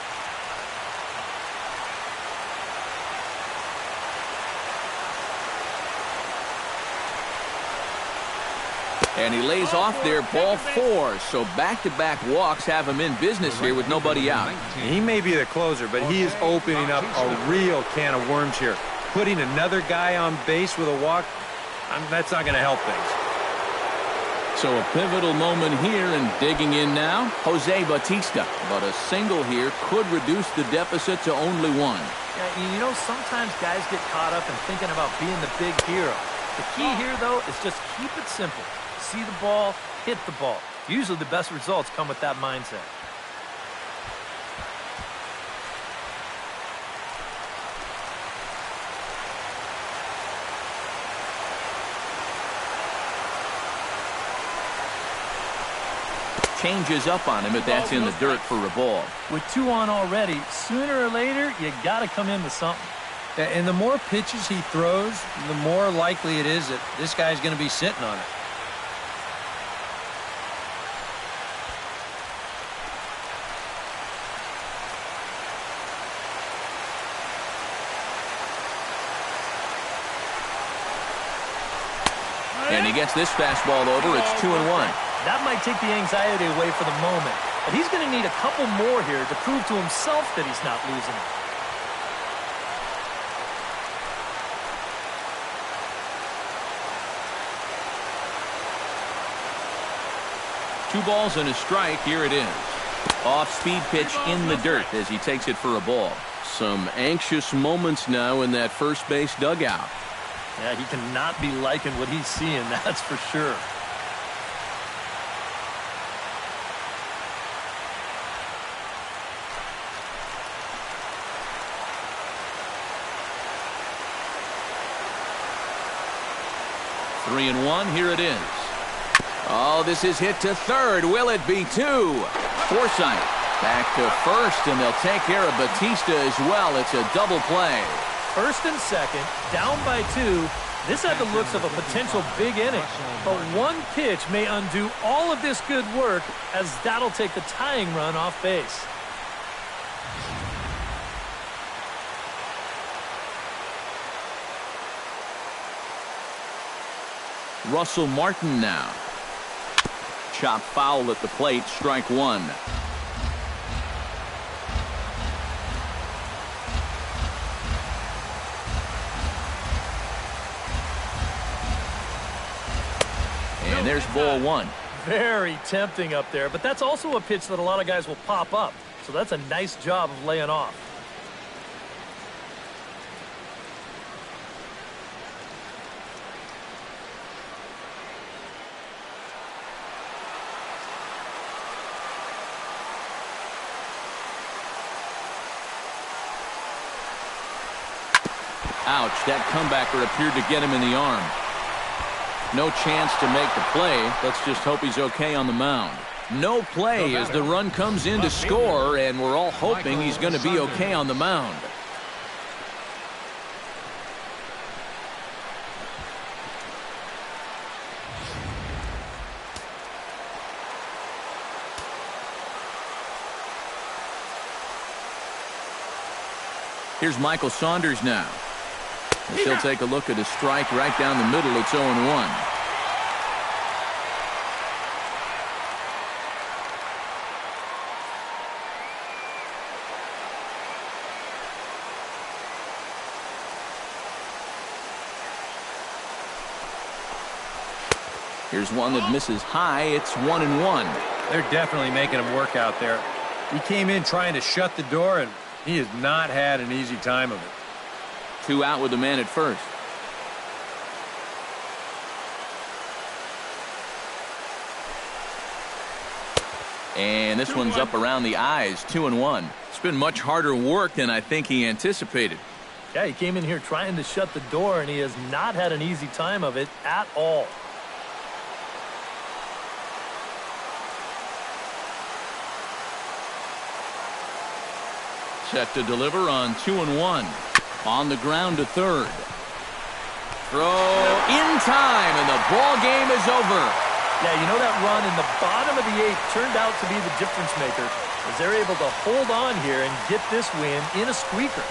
[SPEAKER 1] And he lays off there, ball 4. So back-to-back walks have him in business here with nobody out.
[SPEAKER 5] He may be the closer, but he is opening up a real can of worms here. Putting another guy on base with a walk, that's not going to help things.
[SPEAKER 1] So a pivotal moment here, and digging in now, Jose Bautista. But a single here could reduce the deficit to only 1.
[SPEAKER 4] Yeah, you know, sometimes guys get caught up in thinking about being the big hero. The key here, though, is just keep it simple. See the ball, hit the ball. Usually the best results come with that mindset.
[SPEAKER 1] Changes up on him, but that's in the dirt for a ball.
[SPEAKER 4] With 2 on already, sooner or later, you got to come in with something.
[SPEAKER 5] And the more pitches he throws, the more likely it is that this guy's going to be sitting on it.
[SPEAKER 1] And he gets this fastball over. It's 2-1.
[SPEAKER 4] That might take the anxiety away for the moment. But he's going to need a couple more here to prove to himself that he's not losing it.
[SPEAKER 1] Two balls and a strike. Here it is. Off-speed pitch in the dirt as he takes it for a ball. Some anxious moments now in that first base dugout.
[SPEAKER 4] Yeah, he cannot be liking what he's seeing, that's for sure.
[SPEAKER 1] Three and 1. Here it is. Oh, this is hit to third. Will it be 2? Forsythe back to first, and they'll take care of Bautista as well. It's a double play.
[SPEAKER 4] First and second, down by 2. This had the looks of a potential big inning. But one pitch may undo all of this good work, as that'll take the tying run off base.
[SPEAKER 1] Russell Martin now. Chop foul at the plate, strike 1. And there's ball 1.
[SPEAKER 4] Very tempting up there, but that's also a pitch that a lot of guys will pop up. So that's a nice job of laying off.
[SPEAKER 1] Ouch, that comebacker appeared to get him in the arm. No chance to make the play. Let's just hope he's okay on the mound. No play as the run comes in to score, and we're all hoping he's going to be okay on the mound. Here's Michael Saunders now. He'll take a look at a strike right down the middle. It's 0-1. Here's one that misses high. It's 1-1.
[SPEAKER 5] They're definitely making him work out there. He came in trying to shut the door, and he has not had an easy time of it.
[SPEAKER 1] 2 out with the man at first. And this one's up around the eyes. 2-1. It's been much harder work than I think he anticipated.
[SPEAKER 4] Yeah, he came in here trying to shut the door, and he has not had an easy time of it at all.
[SPEAKER 1] Set to deliver on 2-1. On the ground to third. Throw in time, and the ball game is over.
[SPEAKER 4] Yeah, you know that run in the bottom of the 8th turned out to be the difference maker, as they're able to hold on here and get this win in a squeaker.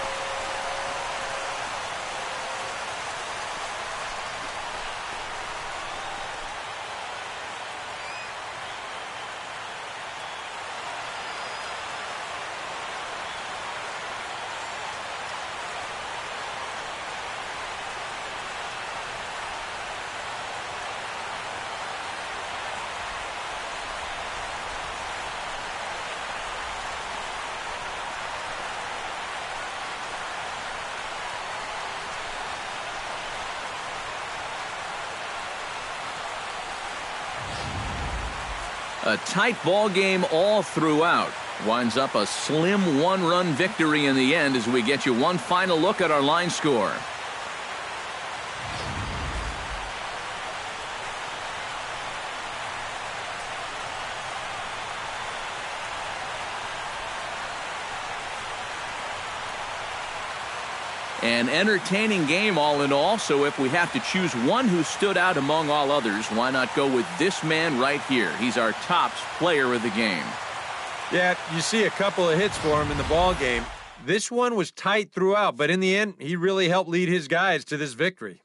[SPEAKER 1] A tight ball game all throughout. Winds up a slim one-run victory in the end as we get you one final look at our line score. An entertaining game all in all, so if we have to choose one who stood out among all others, why not go with this man right here? He's our tops player of the game.
[SPEAKER 5] Yeah, you see a couple of hits for him in the ball game. This one was tight throughout, but in the end, he really helped lead his guys to this victory.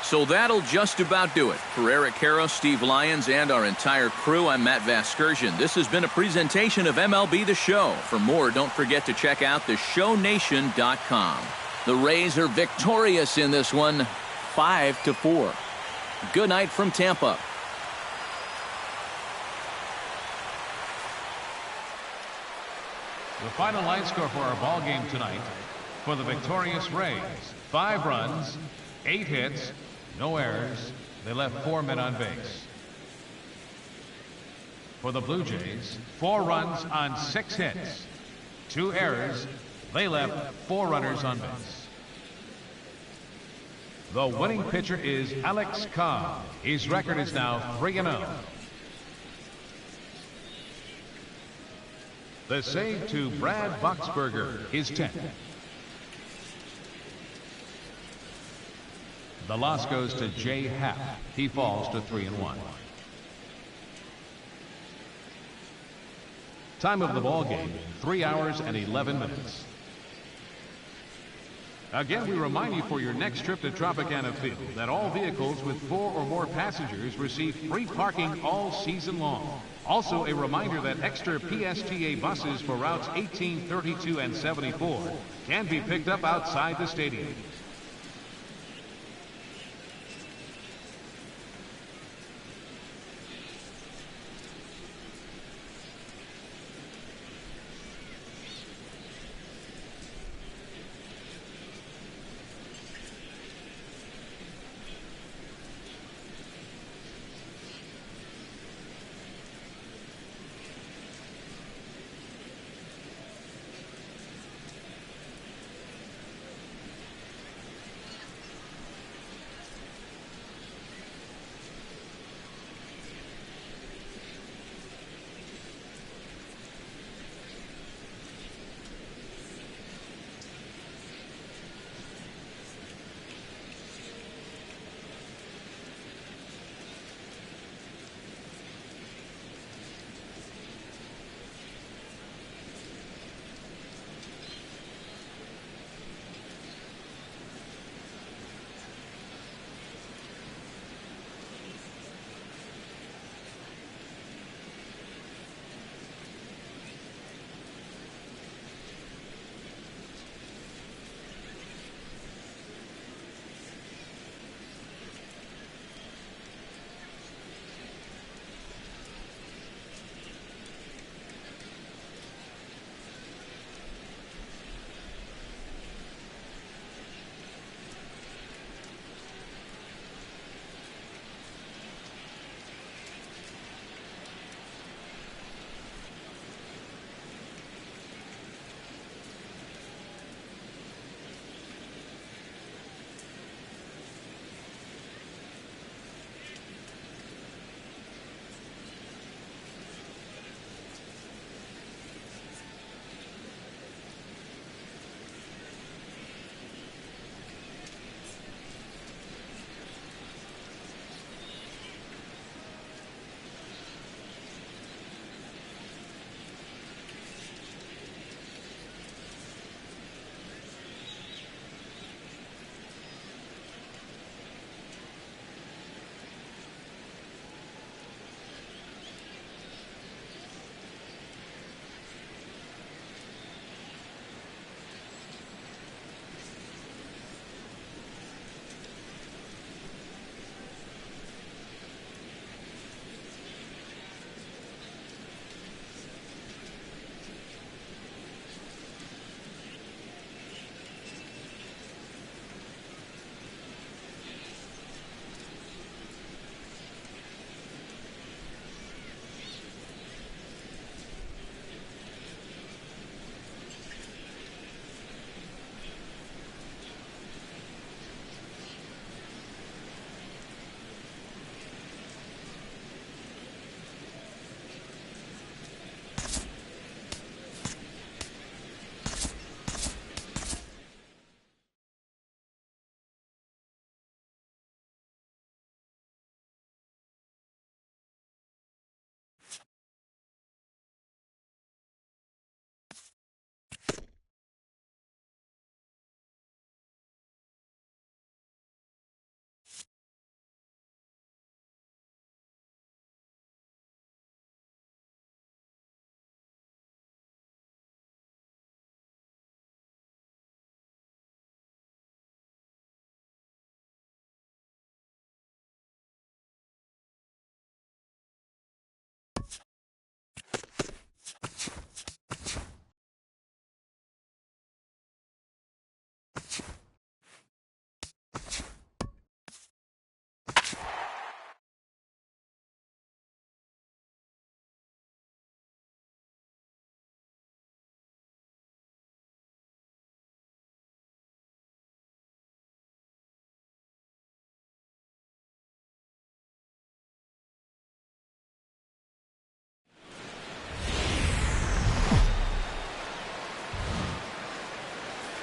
[SPEAKER 1] So that'll just about do it. For Eric Harrow, Steve Lyons, and our entire crew, I'm Matt Vasgersian. This has been a presentation of MLB The Show. For more, don't forget to check out theshownation.com. The Rays are victorious in this one, 5-4. Good night from Tampa.
[SPEAKER 3] The final line score for our ball game tonight for the victorious Rays: 5 runs, 8 hits, no errors. They left 4 men on base. For the Blue Jays, 4 runs on 6 hits, 2 errors. They left 4 runners on base. The winning pitcher is Alex Cobb. His record is now 3-0. The save to Brad Boxberger is 10. The loss goes to Jay Happ. He falls to 3-1. Time of the ball game, 3 hours and 11 minutes. Again, we remind you for your next trip to Tropicana Field that all vehicles with 4 or more passengers receive free parking all season long. Also, a reminder that extra PSTA buses for routes 18, 32, and 74 can be picked up outside the stadium.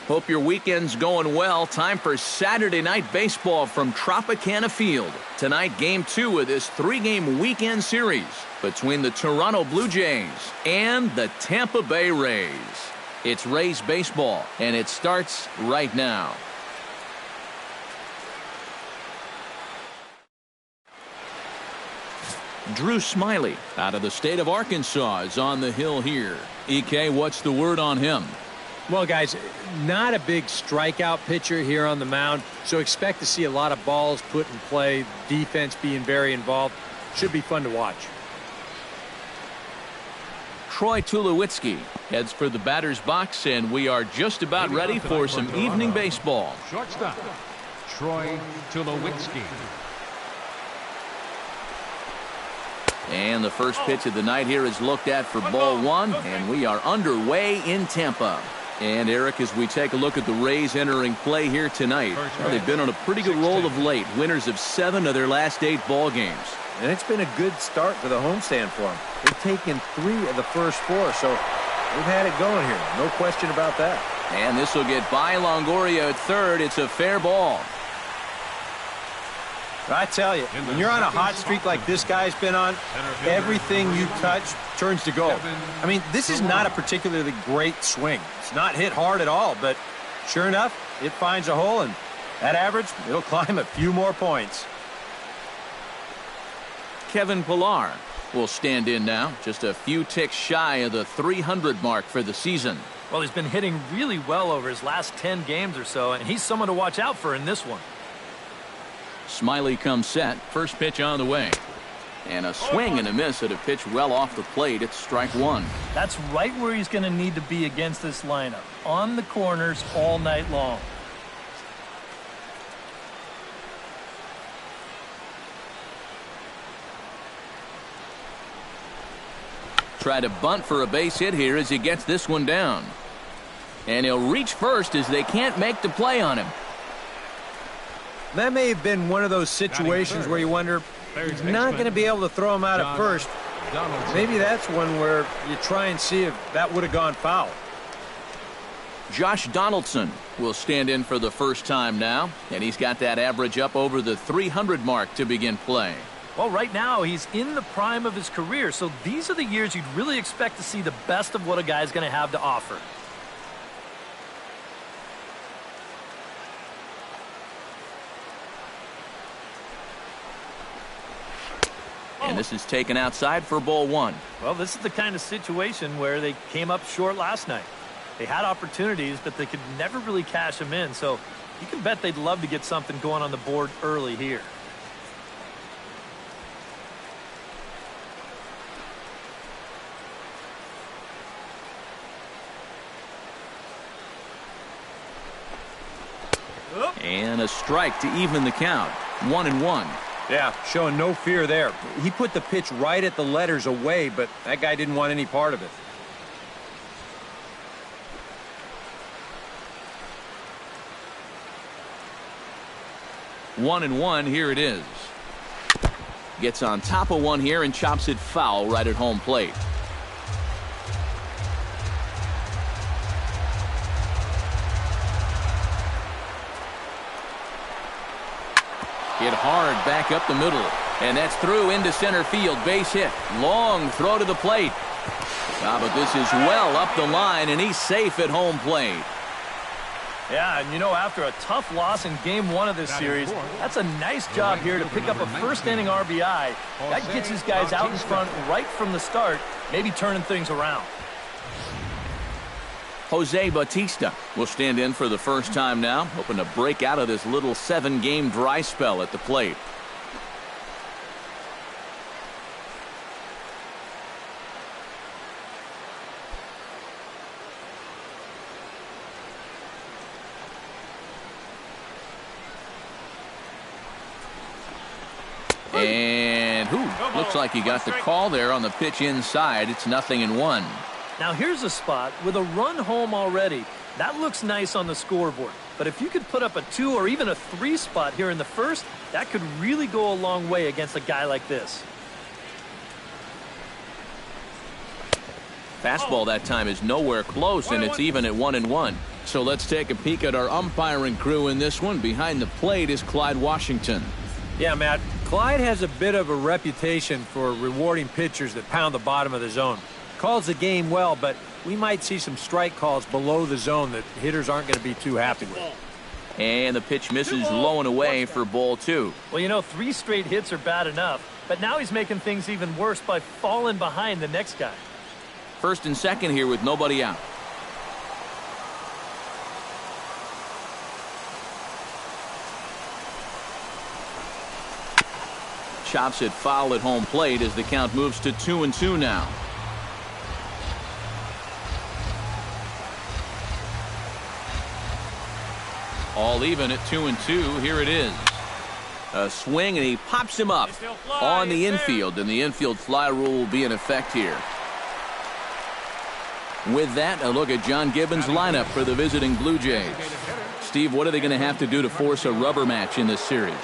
[SPEAKER 1] Hope your weekend's going well. Time for Saturday night baseball from Tropicana Field. Tonight, Game 2 of this 3-game weekend series between the Toronto Blue Jays and the Tampa Bay Rays. It's Rays baseball, and it starts right now. Drew Smiley out of the state of Arkansas is on the hill here. EK, what's the word on him?
[SPEAKER 2] Well, guys, not a big strikeout pitcher here on the mound, so expect to see a lot of balls put in play, defense being very involved. Should be fun to watch.
[SPEAKER 1] Troy Tulowitzki heads for the batter's box, and we are just about ready for some evening baseball.
[SPEAKER 3] Shortstop, Troy Tulowitzki.
[SPEAKER 1] And the first pitch of the night here is looked at for ball 1, and we are underway in Tampa. And, Eric, as we take a look at the Rays entering play here tonight, well, they've been on a pretty good roll of late, winners of 7 of their last 8 ball games.
[SPEAKER 5] And it's been a good start to the homestand for them. They've taken 3 of the first 4, so they've had it going here. No question about that.
[SPEAKER 1] And this will get by Longoria at third. It's a fair ball.
[SPEAKER 5] I tell you, when you're on a hot streak like this guy's been on, everything you touch turns to gold. I mean, this is not a particularly great swing. It's not hit hard at all, but sure enough, it finds a hole, and at average, it'll climb a few more points.
[SPEAKER 1] Kevin Pillar will stand in now, just a few ticks shy of the 300 mark for the season.
[SPEAKER 4] Well, he's been hitting really well over his last 10 games or so, and he's someone to watch out for in this one.
[SPEAKER 1] Smiley comes set. First pitch on the way. And a swing and a miss at a pitch well off the plate. It's strike 1.
[SPEAKER 4] That's right where he's going to need to be against this lineup. On the corners all night long.
[SPEAKER 1] Try to bunt for a base hit here as he gets this one down. And he'll reach first as they can't make the play on him.
[SPEAKER 5] That may have been one of those situations where you wonder, he's not going to be able to throw him out at first. Maybe that's one where you try and see if that would have gone foul.
[SPEAKER 1] Josh Donaldson will stand in for the first time now, and he's got that average up over the 300 mark to begin play.
[SPEAKER 4] Well, right now he's in the prime of his career, so these are the years you'd really expect to see the best of what a guy's going to have to offer.
[SPEAKER 1] And this is taken outside for ball 1.
[SPEAKER 4] Well, this is the kind of situation where they came up short last night. They had opportunities, but they could never really cash them in. So you can bet they'd love to get something going on the board early here.
[SPEAKER 1] And a strike to even the count. 1-1.
[SPEAKER 5] Yeah, showing no fear there. He put the pitch right at the letters away, but that guy didn't want any part of it.
[SPEAKER 1] One and one, here it is. Gets on top of one here and chops it foul right at home plate. Hit hard back up the middle. And that's through into center field. Base hit. Long throw to the plate. But this is well up the line, and he's safe at home plate.
[SPEAKER 4] Yeah, and you know, after a tough loss in game 1 of this series, that's a nice job here to pick up a first-inning RBI. That gets his guys out in front right from the start, maybe turning things around.
[SPEAKER 1] Jose Bautista will stand in for the first time now, hoping to break out of this little 7-game dry spell at the plate. And looks like he got the call there on the pitch inside. It's 0-1.
[SPEAKER 4] Now here's a spot with a run home already. That looks nice on the scoreboard. But if you could put up a 2 or even a 3 spot here in the first, that could really go a long way against a guy like this.
[SPEAKER 1] Fastball that time is nowhere close, and it's even at 1-1. So let's take a peek at our umpiring crew in this one. Behind the plate is Clyde Washington.
[SPEAKER 5] Yeah, Matt, Clyde has a bit of a reputation for rewarding pitchers that pound the bottom of the zone. Calls the game well, but we might see some strike calls below the zone that hitters aren't going to be too happy with.
[SPEAKER 1] And the pitch misses low and away for ball 2.
[SPEAKER 4] Well, you know, 3 straight hits are bad enough, but now he's making things even worse by falling behind the next guy.
[SPEAKER 1] First and second here with nobody out. Chops it foul at home plate as the count moves to 2-2 now. All even at 2-2. Here it is. A swing, and he pops him up on the infield, and the infield fly rule will be in effect here. With that, a look at John Gibbons' lineup for the visiting Blue Jays. Steve, what are they going to have to do to force a rubber match in this series?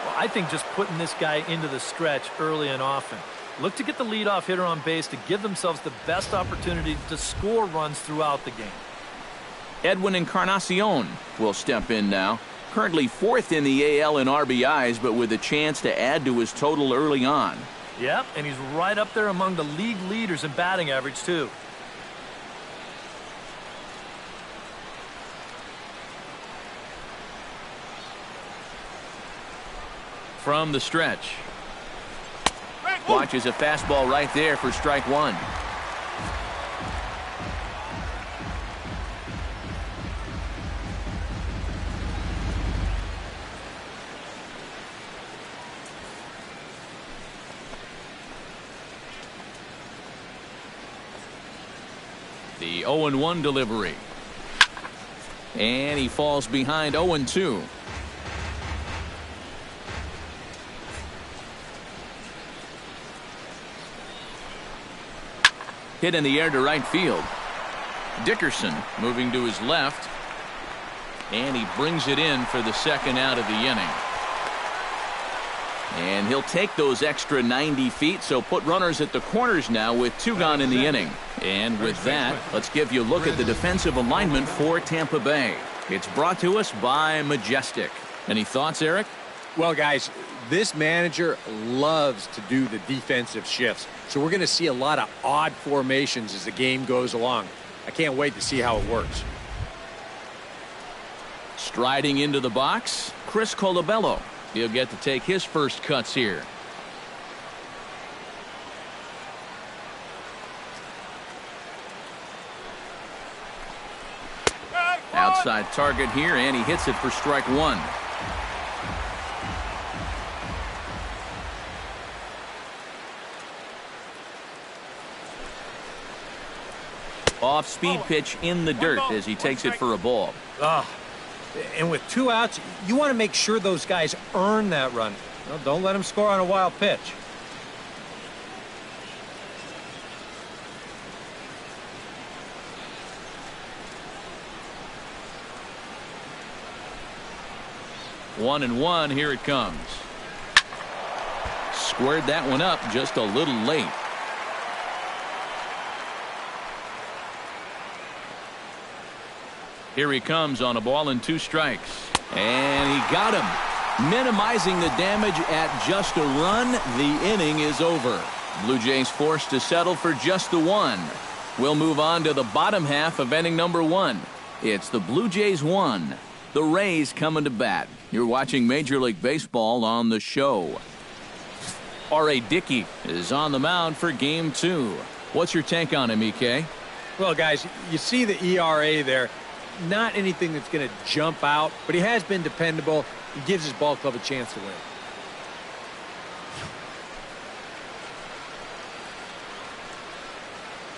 [SPEAKER 4] Well, I think just putting this guy into the stretch early and often. Look to get the leadoff hitter on base to give themselves the best opportunity to score runs throughout the game.
[SPEAKER 1] Edwin Encarnacion will step in now. Currently 4th in the AL in RBIs, but with a chance to add to his total early on.
[SPEAKER 4] Yep, and he's right up there among the league leaders in batting average, too.
[SPEAKER 1] From the stretch. Watches a fastball right there for strike 1. The 0-1 delivery. And he falls behind 0-2. Hit in the air to right field. Dickerson moving to his left. And he brings it in for the second out of the inning. And he'll take those extra 90 feet, so put runners at the corners now with 2 gone in the inning. And with that, let's give you a look at the defensive alignment for Tampa Bay. It's brought to us by Majestic. Any thoughts, Eric?
[SPEAKER 2] Well, guys, this manager loves to do the defensive shifts. So we're going to see a lot of odd formations as the game goes along. I can't wait to see how it works.
[SPEAKER 1] Striding into the box, Chris Colabello. He'll get to take his first cuts here. Outside target here, and he hits it for strike 1. Off-speed pitch in the dirt as he takes it for a ball.
[SPEAKER 5] And with 2 outs, you want to make sure those guys earn that run. Well, don't let them score on a wild pitch.
[SPEAKER 1] One and one, here it comes. Squared that one up just a little late. Here he comes on a ball and 2 strikes. And he got him. Minimizing the damage at just a run. The inning is over. Blue Jays forced to settle for just the 1. We'll move on to the bottom half of inning number 1. It's the Blue Jays 1. The Rays coming to bat. You're watching Major League Baseball on the show. R.A. Dickey is on the mound for game 2. What's your take on him, EK?
[SPEAKER 2] Well, guys, you see the ERA there. Not anything that's going to jump out, but he has been dependable. He gives his ball club a chance to win.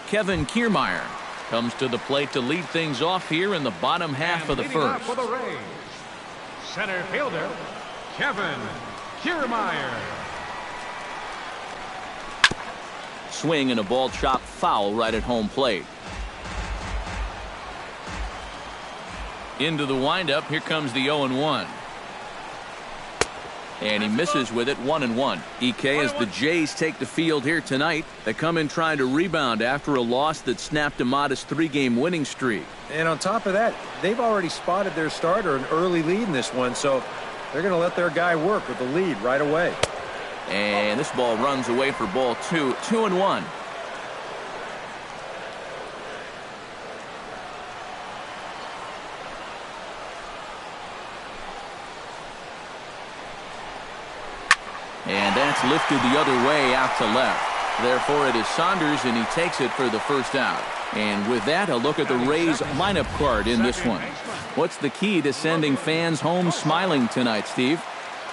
[SPEAKER 1] Kevin Kiermaier comes to the plate to lead things off here in the bottom half of the first.
[SPEAKER 3] For the Rays, center fielder, Kevin Kiermaier.
[SPEAKER 1] Swing and a ball chopped foul right at home plate. Into the windup. Here comes the 0-1. And he misses with it, 1-1. EK, as the Jays take the field here tonight, they come in trying to rebound after a loss that snapped a modest 3-game winning streak.
[SPEAKER 5] And on top of that, they've already spotted their starter an early lead in this one, so they're going to let their guy work with the lead right away.
[SPEAKER 1] And this ball runs away for ball 2, 2-1. And that's lifted the other way out to left. Therefore, it is Saunders, and he takes it for the first out. And with that, a look at the Rays lineup card in this one. What's the key to sending fans home smiling tonight, Steve?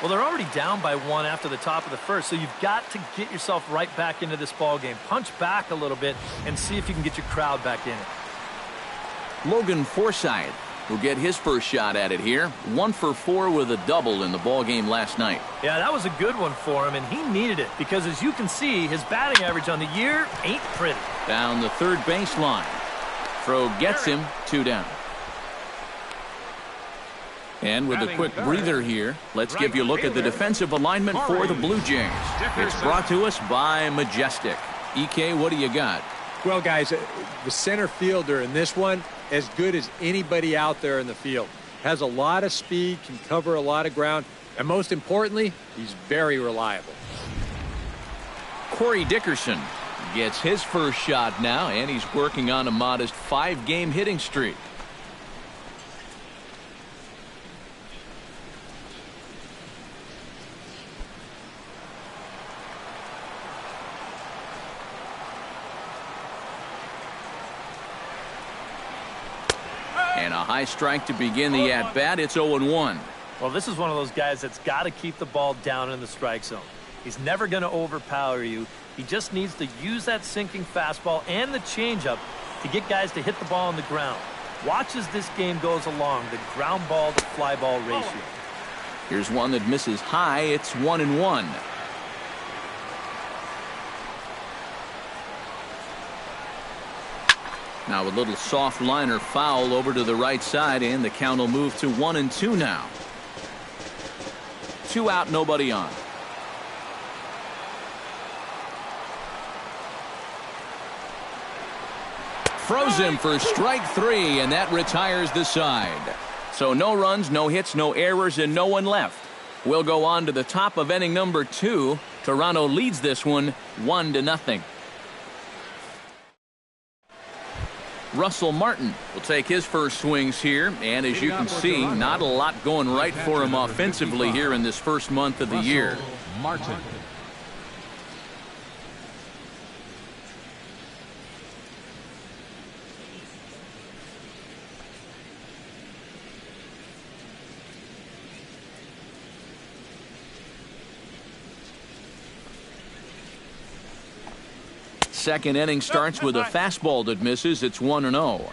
[SPEAKER 4] Well, they're already down by 1 after the top of the first, so you've got to get yourself right back into this ball game. Punch back a little bit and see if you can get your crowd back in it.
[SPEAKER 1] Logan Forsythe will get his first shot at it here. 1 for 4 with a double in the ball game last night.
[SPEAKER 4] Yeah, that was a good one for him, and he needed it because, as you can see, his batting average on the year ain't pretty.
[SPEAKER 1] Down the third baseline. Throw gets him, 2 down. And with a quick breather here, let's give you a look at the defensive alignment for the Blue Jays. It's brought to us by Majestic. EK, what do you got?
[SPEAKER 2] Well, guys, the center fielder in this one, as good as anybody out there in the field. Has a lot of speed, can cover a lot of ground, and most importantly, he's very reliable.
[SPEAKER 1] Corey Dickerson gets his first shot now, and he's working on a modest 5-game hitting streak. And a high strike to begin the at-bat. It's 0-1.
[SPEAKER 4] Well, this is one of those guys that's got to keep the ball down in the strike zone. He's never going to overpower you. He just needs to use that sinking fastball and the changeup to get guys to hit the ball on the ground. Watch as this game goes along, the ground ball to fly ball ratio.
[SPEAKER 1] Here's one that misses high. It's 1-1. Now a little soft liner foul over to the right side, and the count will move to 1-2 now. 2 out, nobody on. Throws him for strike 3, and that retires the side. So no runs, no hits, no errors, and no one left. We'll go on to the top of inning number 2. Toronto leads this one 1-0. Russell Martin will take his first swings here, and as you can see, not a lot going right for him offensively here in this first month of the year.
[SPEAKER 3] Martin.
[SPEAKER 1] Second inning starts with a fastball that misses. It's 1-0.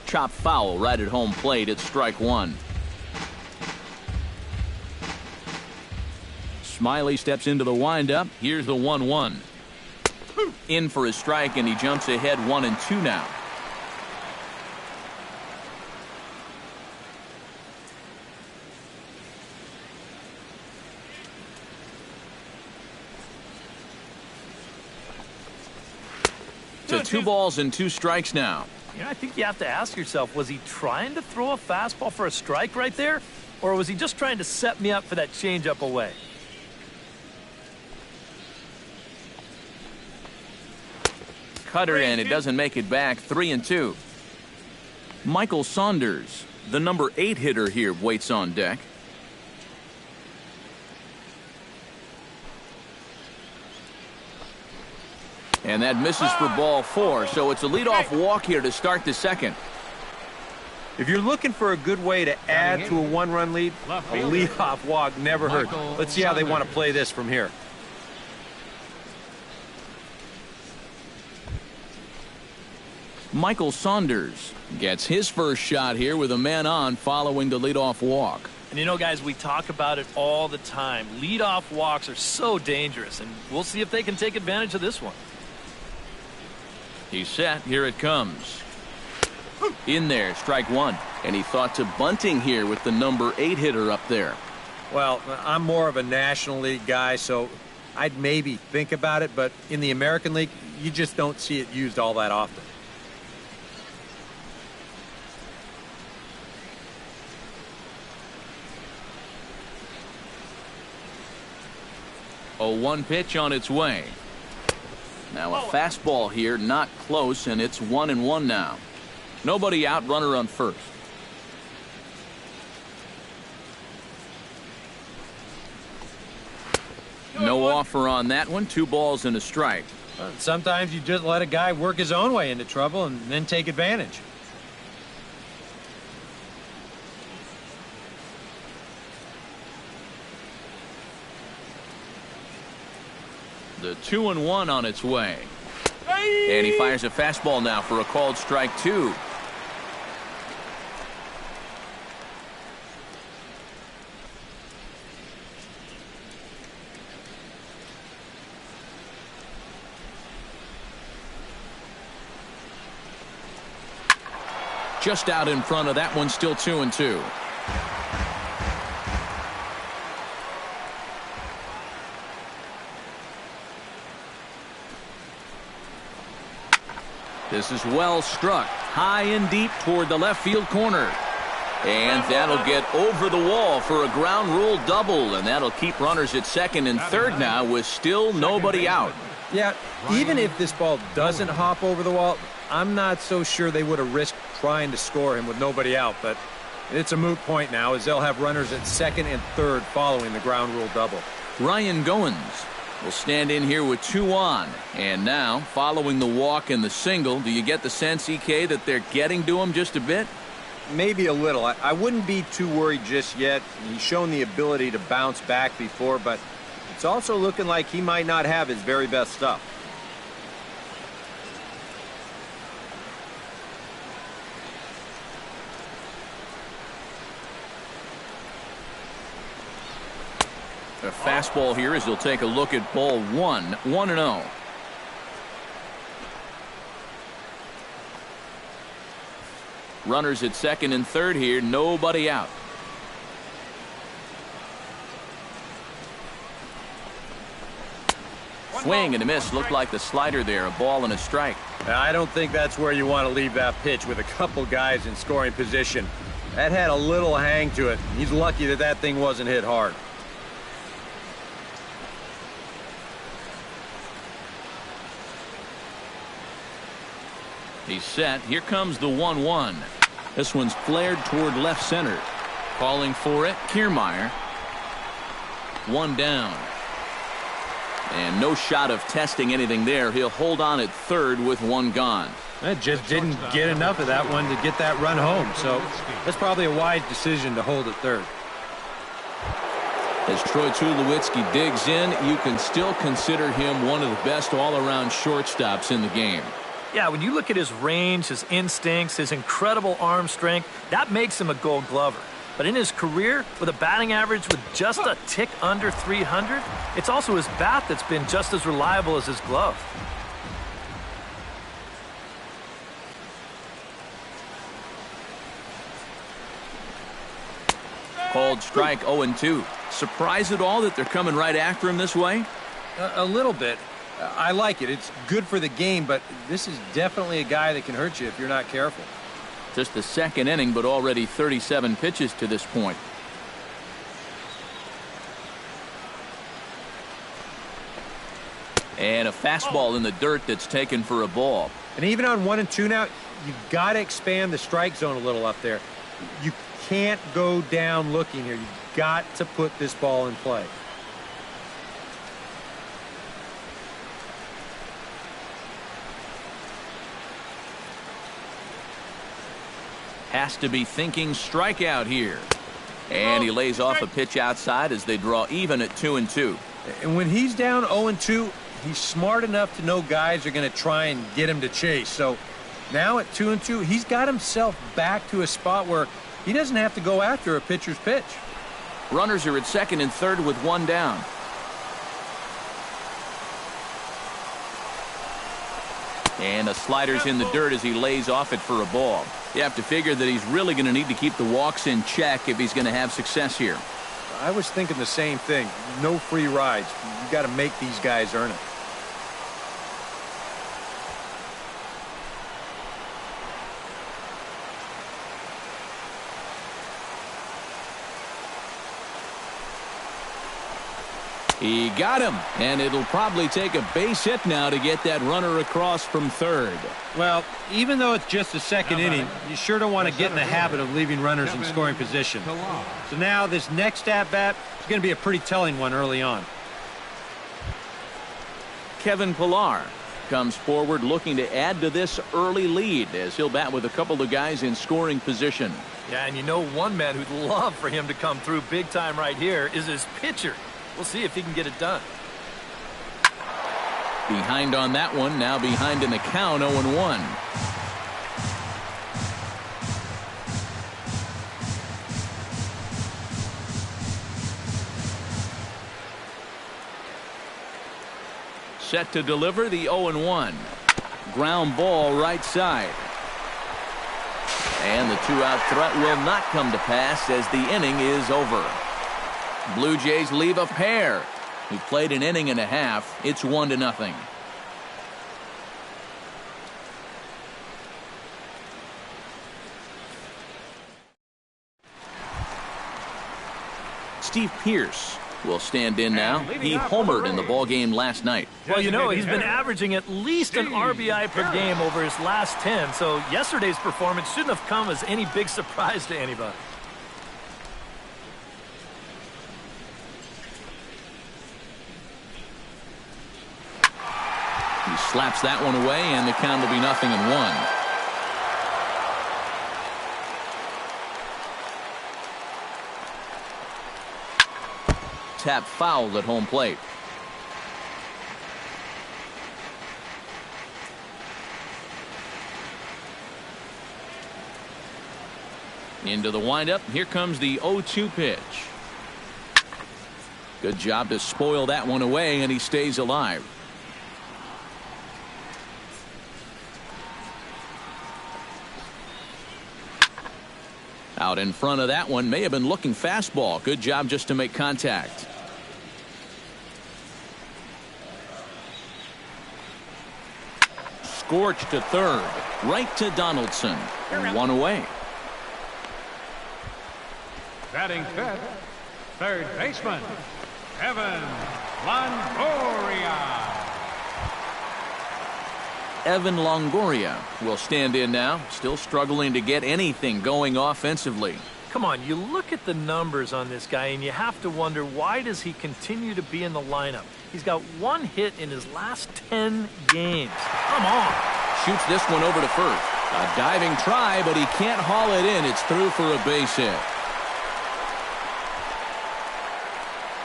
[SPEAKER 1] Chop foul right at home plate. It's strike 1. Smiley steps into the windup. Here's the 1-1. In for his strike, and he jumps ahead 1-2 now. To 2 balls and 2 strikes now.
[SPEAKER 4] You know, I think you have to ask yourself, was he trying to throw a fastball for a strike right there? Or was he just trying to set me up for that changeup away?
[SPEAKER 1] Cutter, and it doesn't make it back. 3-2. Michael Saunders, the number 8 hitter here, waits on deck. And that misses for ball 4, so it's a leadoff walk here to start the second.
[SPEAKER 5] If you're looking for a good way to add to a 1-run lead, a leadoff walk never hurts. Let's see how they want to play this from here.
[SPEAKER 1] Michael Saunders gets his first shot here with a man on following the leadoff walk.
[SPEAKER 4] And you know, guys, we talk about it all the time. Leadoff walks are so dangerous, and we'll see if they can take advantage of this one.
[SPEAKER 1] He's set. Here it comes. In there, strike one. And he thought to bunting here with the number 8 hitter up there.
[SPEAKER 5] Well, I'm more of a National League guy, so I'd maybe think about it, but in the American League, you just don't see it used all that often.
[SPEAKER 1] A 1 pitch on its way. Now a fastball here, not close, and it's 1-1 now. Nobody out, runner on first. No offer on that one. 2 balls and a strike.
[SPEAKER 5] Sometimes you just let a guy work his own way into trouble and then take advantage.
[SPEAKER 1] The 2-1 on its way. And he fires a fastball now for a called strike 2. Just out in front of that one, still 2-2. This is well struck, high and deep toward the left field corner. And that'll get over the wall for a ground rule double, and that'll keep runners at second and third now with still nobody out.
[SPEAKER 5] Yeah, even if this ball doesn't hop over the wall, I'm not so sure they would have risked trying to score him with nobody out, but it's a moot point now as they'll have runners at second and third following the ground rule double.
[SPEAKER 1] Ryan Goins will stand in here with 2 on. And now, following the walk and the single, do you get the sense, EK, that they're getting to him just a bit?
[SPEAKER 5] Maybe a little. I wouldn't be too worried just yet. He's shown the ability to bounce back before, but it's also looking like he might not have his very best stuff.
[SPEAKER 1] A fastball here as he'll take a look at ball 1, 1-0. Runners at second and third here, nobody out. Swing and a miss, looked like the slider there, a ball and a strike.
[SPEAKER 5] I don't think that's where you want to leave that pitch with a couple guys in scoring position. That had a little hang to it. He's lucky that that thing wasn't hit hard.
[SPEAKER 1] He's set. Here comes the 1-1. This one's flared toward left center. Calling for it, Kiermaier. 1 down. And no shot of testing anything there. He'll hold on at third with 1 gone.
[SPEAKER 5] That just didn't get enough of that one to get that run home. So that's probably a wise decision to hold at third.
[SPEAKER 1] As Troy Tulowitzki digs in, you can still consider him one of the best all-around shortstops in the game.
[SPEAKER 4] Yeah, when you look at his range, his instincts, his incredible arm strength, that makes him a Gold Glover. But in his career, with a batting average with just a tick under 300, it's also his bat that's been just as reliable as his glove.
[SPEAKER 1] Called strike 0-2. Surprised at all that they're coming right after him this way?
[SPEAKER 5] A little bit. I like it. It's good for the game, but this is definitely a guy that can hurt you if you're not careful.
[SPEAKER 1] Just the second inning, but already 37 pitches to this point. And a fastball in the dirt that's taken for a ball.
[SPEAKER 5] And even on 1 and 2 now, you've got to expand the strike zone a little up there. You can't go down looking here. You've got to put this ball in play.
[SPEAKER 1] Has to be thinking strikeout here. And he lays off a pitch outside as they draw even at 2-2.
[SPEAKER 5] And when he's down 0-2, he's smart enough to know guys are going to try and get him to chase. So now at 2-2, he's got himself back to a spot where he doesn't have to go after a pitcher's pitch.
[SPEAKER 1] Runners are at second and third with 1 down. And the slider's in the dirt as he lays off it for a ball. You have to figure that he's really going to need to keep the walks in check if he's going to have success here.
[SPEAKER 2] I was thinking the same thing. No free rides. You got to make these guys earn it.
[SPEAKER 1] He got him, and it'll probably take a base hit now to get that runner across from third.
[SPEAKER 5] Well, even though it's just the second inning, you sure don't want to get in the habit of leaving runners in scoring position. So now this next at-bat is going to be a pretty telling one early on.
[SPEAKER 1] Kevin Pillar comes forward looking to add to this early lead as he'll bat with a couple of guys in scoring position.
[SPEAKER 4] Yeah, and you know one man who'd love for him to come through big time right here is his pitcher. We'll see if he can get it done.
[SPEAKER 1] Behind on that one, now behind in the count, 0-1. Set to deliver the 0-1. Ground ball right side. And the two-out threat will not come to pass as the inning is over. Blue Jays leave a pair. He played an inning and a half. It's 1-0. Steve Pearce will stand in now. He homered in the ballgame last night.
[SPEAKER 4] Well, you know, he's been averaging at least an RBI per game over his last 10, so yesterday's performance shouldn't have come as any big surprise to anybody.
[SPEAKER 1] He slaps that one away, and the count will be 0-1. Tap foul at home plate. Into the windup. Here comes the 0-2 pitch. Good job to spoil that one away, and he stays alive. Out in front of that one, may have been looking fastball. Good job just to make contact. Scorched to third. Right to Donaldson. One away.
[SPEAKER 3] Batting fifth, third baseman, Evan Longoria.
[SPEAKER 1] Evan Longoria will stand in now, still struggling to get anything going offensively.
[SPEAKER 4] Come on, you look at the numbers on this guy and you have to wonder, why does he continue to be in the lineup? He's got one hit in his last 10 games. Come on.
[SPEAKER 1] Shoots this one over to first. A diving try, but he can't haul it in. It's through for a base hit.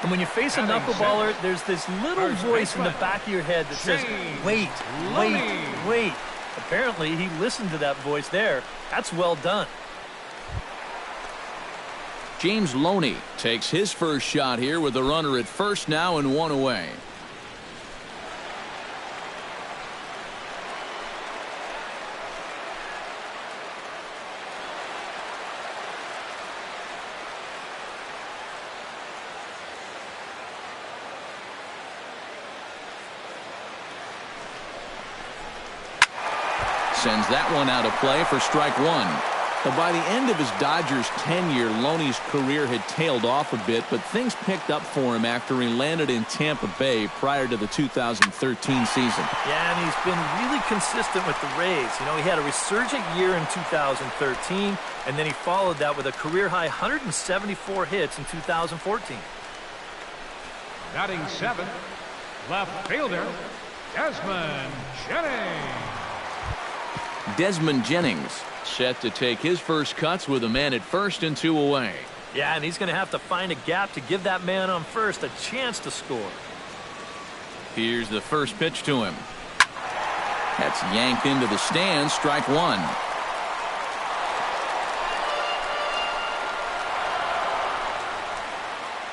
[SPEAKER 4] And when you face a knuckleballer, there's this little voice in the back of your head that says, wait, wait, wait. Apparently, he listened to that voice there. That's well done.
[SPEAKER 1] James Loney takes his first shot here with the runner at first now and one away. Sends that one out of play for strike one. But by the end of his Dodgers tenure, Loney's career had tailed off a bit, but things picked up for him after he landed in Tampa Bay prior to the 2013 season.
[SPEAKER 4] Yeah, and he's been really consistent with the Rays. You know, he had a resurgent year in 2013, and then he followed that with a career-high 174 hits in 2014.
[SPEAKER 3] Batting seventh, left fielder, Desmond Jennings.
[SPEAKER 1] Desmond Jennings set to take his first cuts with a man at first and two away.
[SPEAKER 4] Yeah, and he's going to have to find a gap to give that man on first a chance to score.
[SPEAKER 1] Here's the first pitch to him. That's yanked into the stands, strike one.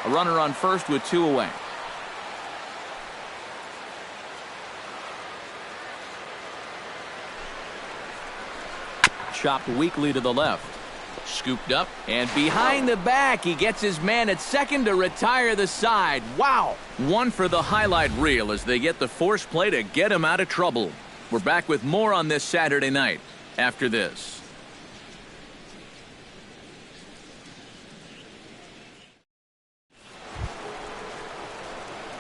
[SPEAKER 1] A runner on first with two away. Chopped weakly to the left. Scooped up and behind the back. He gets his man at second to retire the side. Wow. One for the highlight reel as they get the force play to get him out of trouble. We're back with more on this Saturday night after this.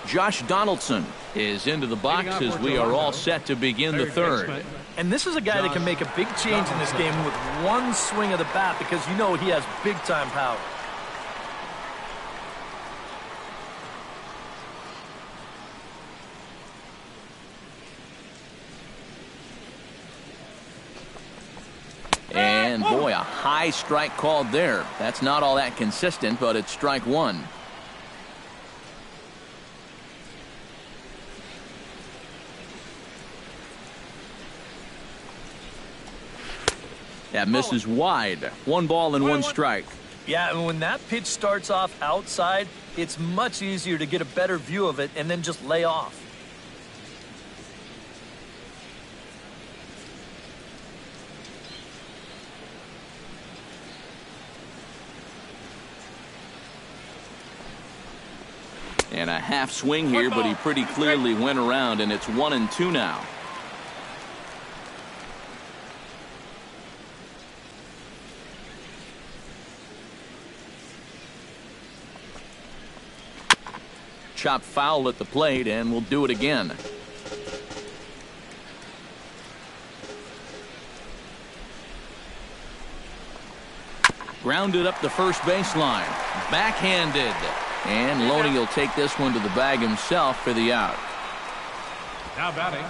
[SPEAKER 1] Josh Donaldson is into the box as we are all set to begin the third.
[SPEAKER 4] And this is a guy that can make a big change in this game with one swing of the bat because you know he has big-time power.
[SPEAKER 1] And, boy, a high strike called there. That's not all that consistent, but it's strike one. That misses wide. 1 ball and 1 strike.
[SPEAKER 4] Yeah, and when that pitch starts off outside, it's much easier to get a better view of it and then just lay off.
[SPEAKER 1] And a half swing here, but he pretty clearly went around, and it's 1-2 now. Chop foul at the plate, and we'll do it again. Grounded up the first baseline. Backhanded. And Loney will take this one to the bag himself for the out.
[SPEAKER 3] Now batting,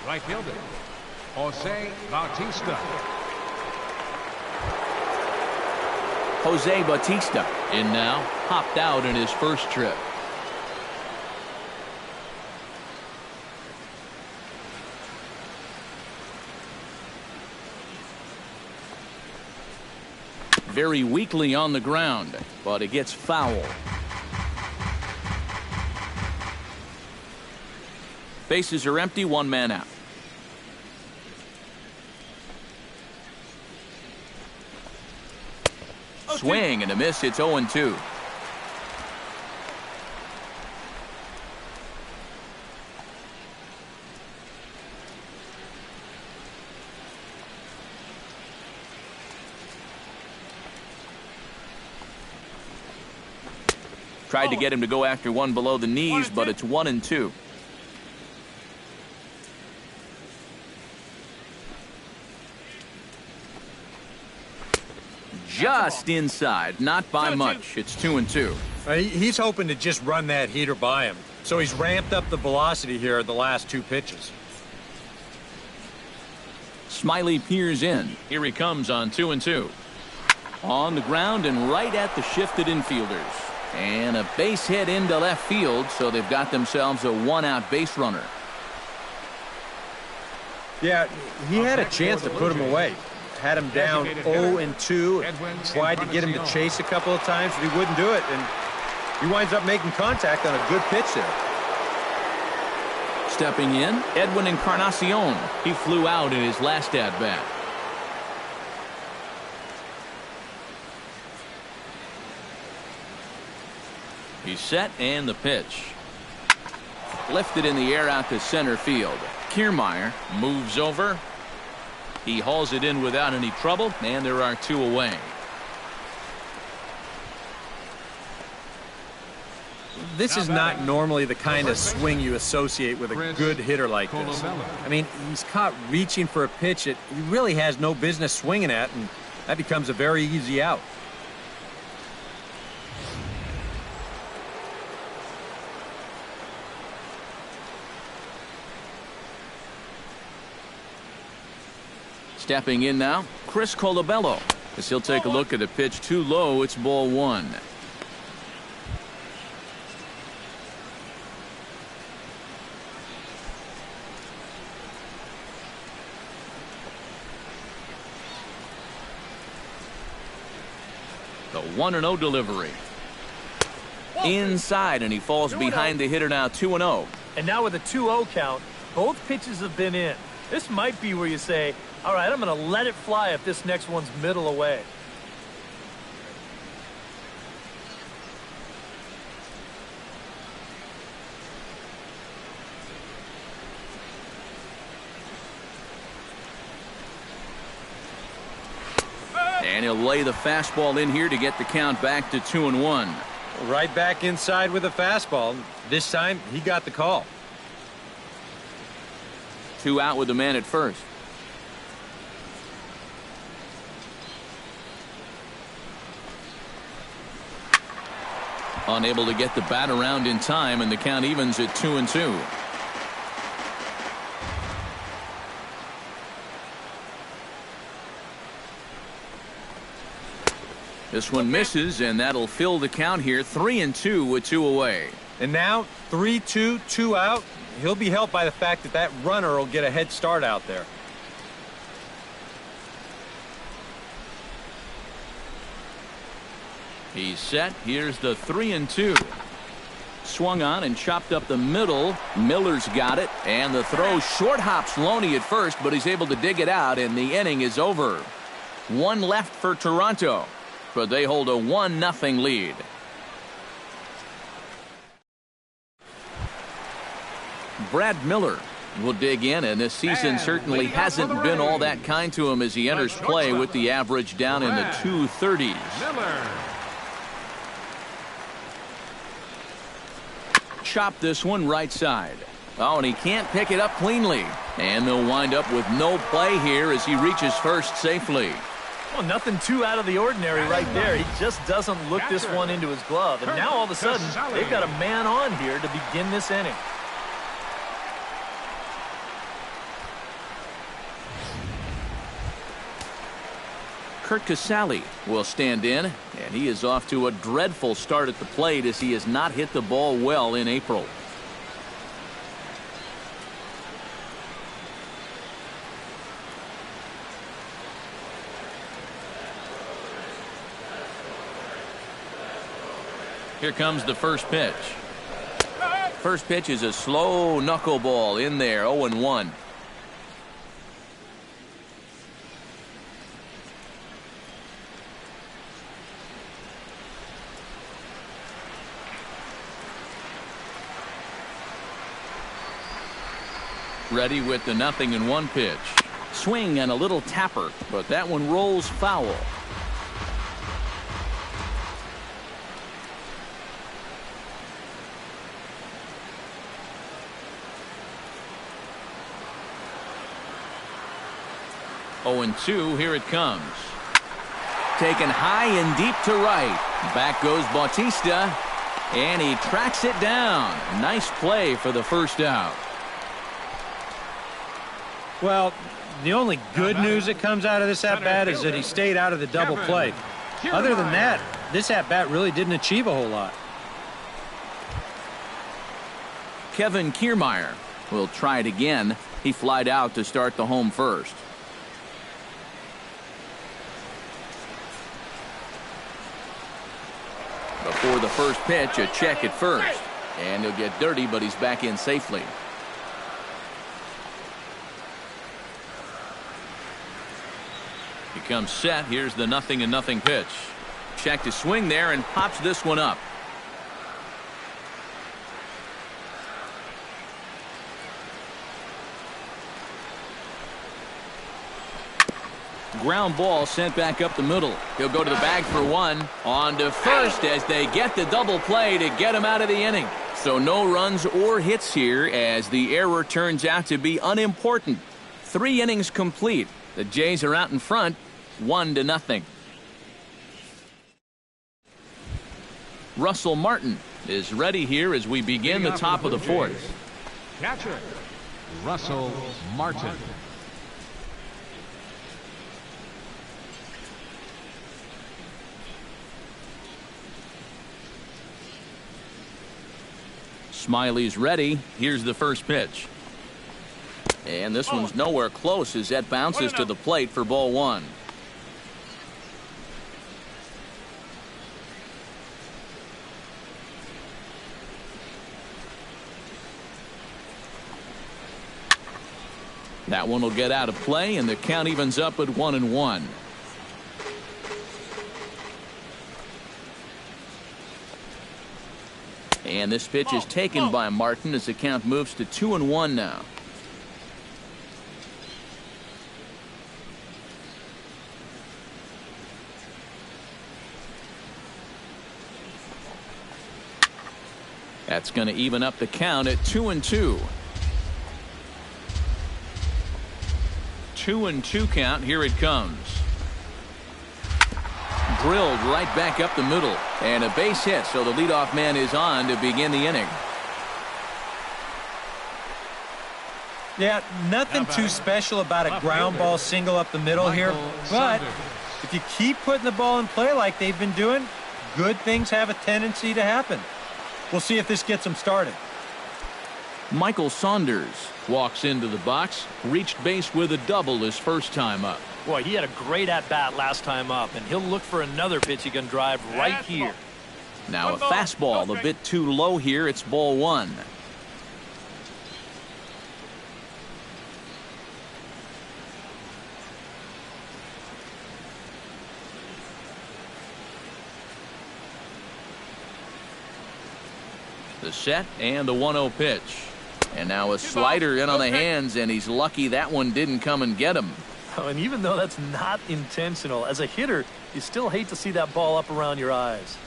[SPEAKER 3] right fielder, Jose Bautista.
[SPEAKER 1] Jose Bautista in now. Hopped out in his first trip. Very weakly on the ground, but it gets foul. Bases are empty, 1 man out. Swing and a miss. It's 0-2. Tried to get him to go after one below the knees, but it's 1-2. Just inside, not by much. It's 2-2.
[SPEAKER 5] He's hoping to just run that heater by him. So he's ramped up the velocity here at the last 2 pitches.
[SPEAKER 1] Smiley peers in. Here he comes on 2-2. On the ground and right at the shifted infielders. And a base hit into left field, so they've got themselves a 1-out base runner.
[SPEAKER 5] Yeah, he had a chance to put him away. Had him down 0-2. Tried to get him to chase a couple of times, but he wouldn't do it. And he winds up making contact on a good pitch there.
[SPEAKER 1] Stepping in, Edwin Encarnacion. He flew out in his last at-bat. He's set, and the pitch. Lifted in the air out to center field. Kiermaier moves over. He hauls it in without any trouble, and there are 2 away.
[SPEAKER 5] This is not normally the kind of swing you associate with a good hitter like this. I mean, he's caught reaching for a pitch that he really has no business swinging at, and that becomes a very easy out.
[SPEAKER 1] Stepping in now, Chris Colabello, as he'll take a look at a pitch too low. It's ball 1. The 1-0 delivery. Inside, and he falls behind the hitter now. 2-0.
[SPEAKER 4] And now with a 2-0 count, both pitches have been in. This might be where you say, all right, I'm going to let it fly if this next one's middle away.
[SPEAKER 1] And he'll lay the fastball in here to get the count back to 2-1.
[SPEAKER 5] Right back inside with a fastball. This time, he got the call.
[SPEAKER 1] 2 out with the man at first. Unable to get the bat around in time, and the count evens at 2-2. This one misses, and that'll fill the count here. 3-2 with 2 away.
[SPEAKER 5] And now 3-2, 2 out. He'll be helped by the fact that that runner will get a head start out there.
[SPEAKER 1] He's set. Here's the 3-2. Swung on and chopped up the middle. Miller's got it, and the throw short hops Loney at first, but he's able to dig it out, and the inning is over. 1 left for Toronto, but they hold a 1-0 lead. Brad Miller will dig in, and this season certainly hasn't been all that kind to him as he enters play with the average down in the 230s. Chop this one right side. Oh, and he can't pick it up cleanly. And they'll wind up with no play here as he reaches first safely.
[SPEAKER 4] Well, nothing too out of the ordinary right there. He just doesn't look this one into his glove. And now all of a sudden, they've got a man on here to begin this inning.
[SPEAKER 1] Curt Casali will stand in, and he is off to a dreadful start at the plate as he has not hit the ball well in April. Here comes the first pitch. First pitch is a slow knuckleball in there, 0-1. Ready with the 0-1 pitch. Swing and a little tapper, but that one rolls foul. Oh, and 2, here it comes. Taken high and deep to right. Back goes Bautista, and he tracks it down. Nice play for the first out.
[SPEAKER 5] Well, the only good news that comes out of this at-bat is that he stayed out of the double play. Other than that, this at-bat really didn't achieve a whole lot.
[SPEAKER 1] Kevin Kiermaier will try it again. He flied out to start the home first. Before the first pitch, a check at first. And he'll get dirty, but he's back in safely. He comes set. Here's the 0-0 pitch. Check to swing there and pops this one up. Ground ball sent back up the middle. He'll go to the bag for one. On to first as they get the double play to get him out of the inning. So no runs or hits here as the error turns out to be unimportant. 3 innings complete. The Jays are out in front, 1-0. Russell Martin is ready here as we begin the top of the 4th.
[SPEAKER 3] Catcher, Russell Martin.
[SPEAKER 1] Smiley's ready. Here's the first pitch. And this one's nowhere close as that bounces to the plate for ball 1. That one will get out of play, and the count evens up at 1-1. And this pitch is taken by Martin as the count moves to 2-1 now. That's going to even up the count at 2-2. 2-2 count. Here it comes. Drilled right back up the middle, and a base hit, so the leadoff man is on to begin the inning.
[SPEAKER 5] Yeah, nothing too special about a ground ball single up the middle here, but if you keep putting the ball in play like they've been doing, good things have a tendency to happen. We'll see if this gets them started.
[SPEAKER 1] Michael Saunders walks into the box, reached base with a double his first time up.
[SPEAKER 4] Boy, he had a great at-bat last time up, and he'll look for another pitch he can drive right here.
[SPEAKER 1] Now a fastball a bit too low here. It's ball one. The set and the 1-0 pitch. And now a slider in on the hands, and he's lucky that one didn't come and get him.
[SPEAKER 4] Oh, and even though that's not intentional, as a hitter, you still hate to see that ball up around your eyes.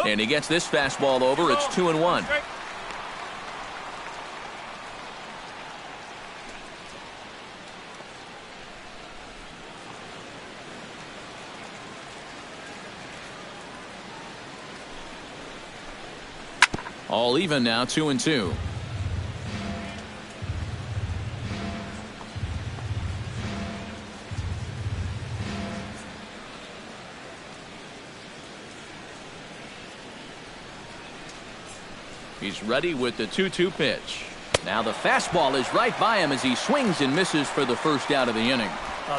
[SPEAKER 1] And he gets this fastball over. It's 2-1. All even now, 2-2. He's ready with the 2-2 pitch. Now the fastball is right by him as he swings and misses for the first out of the inning.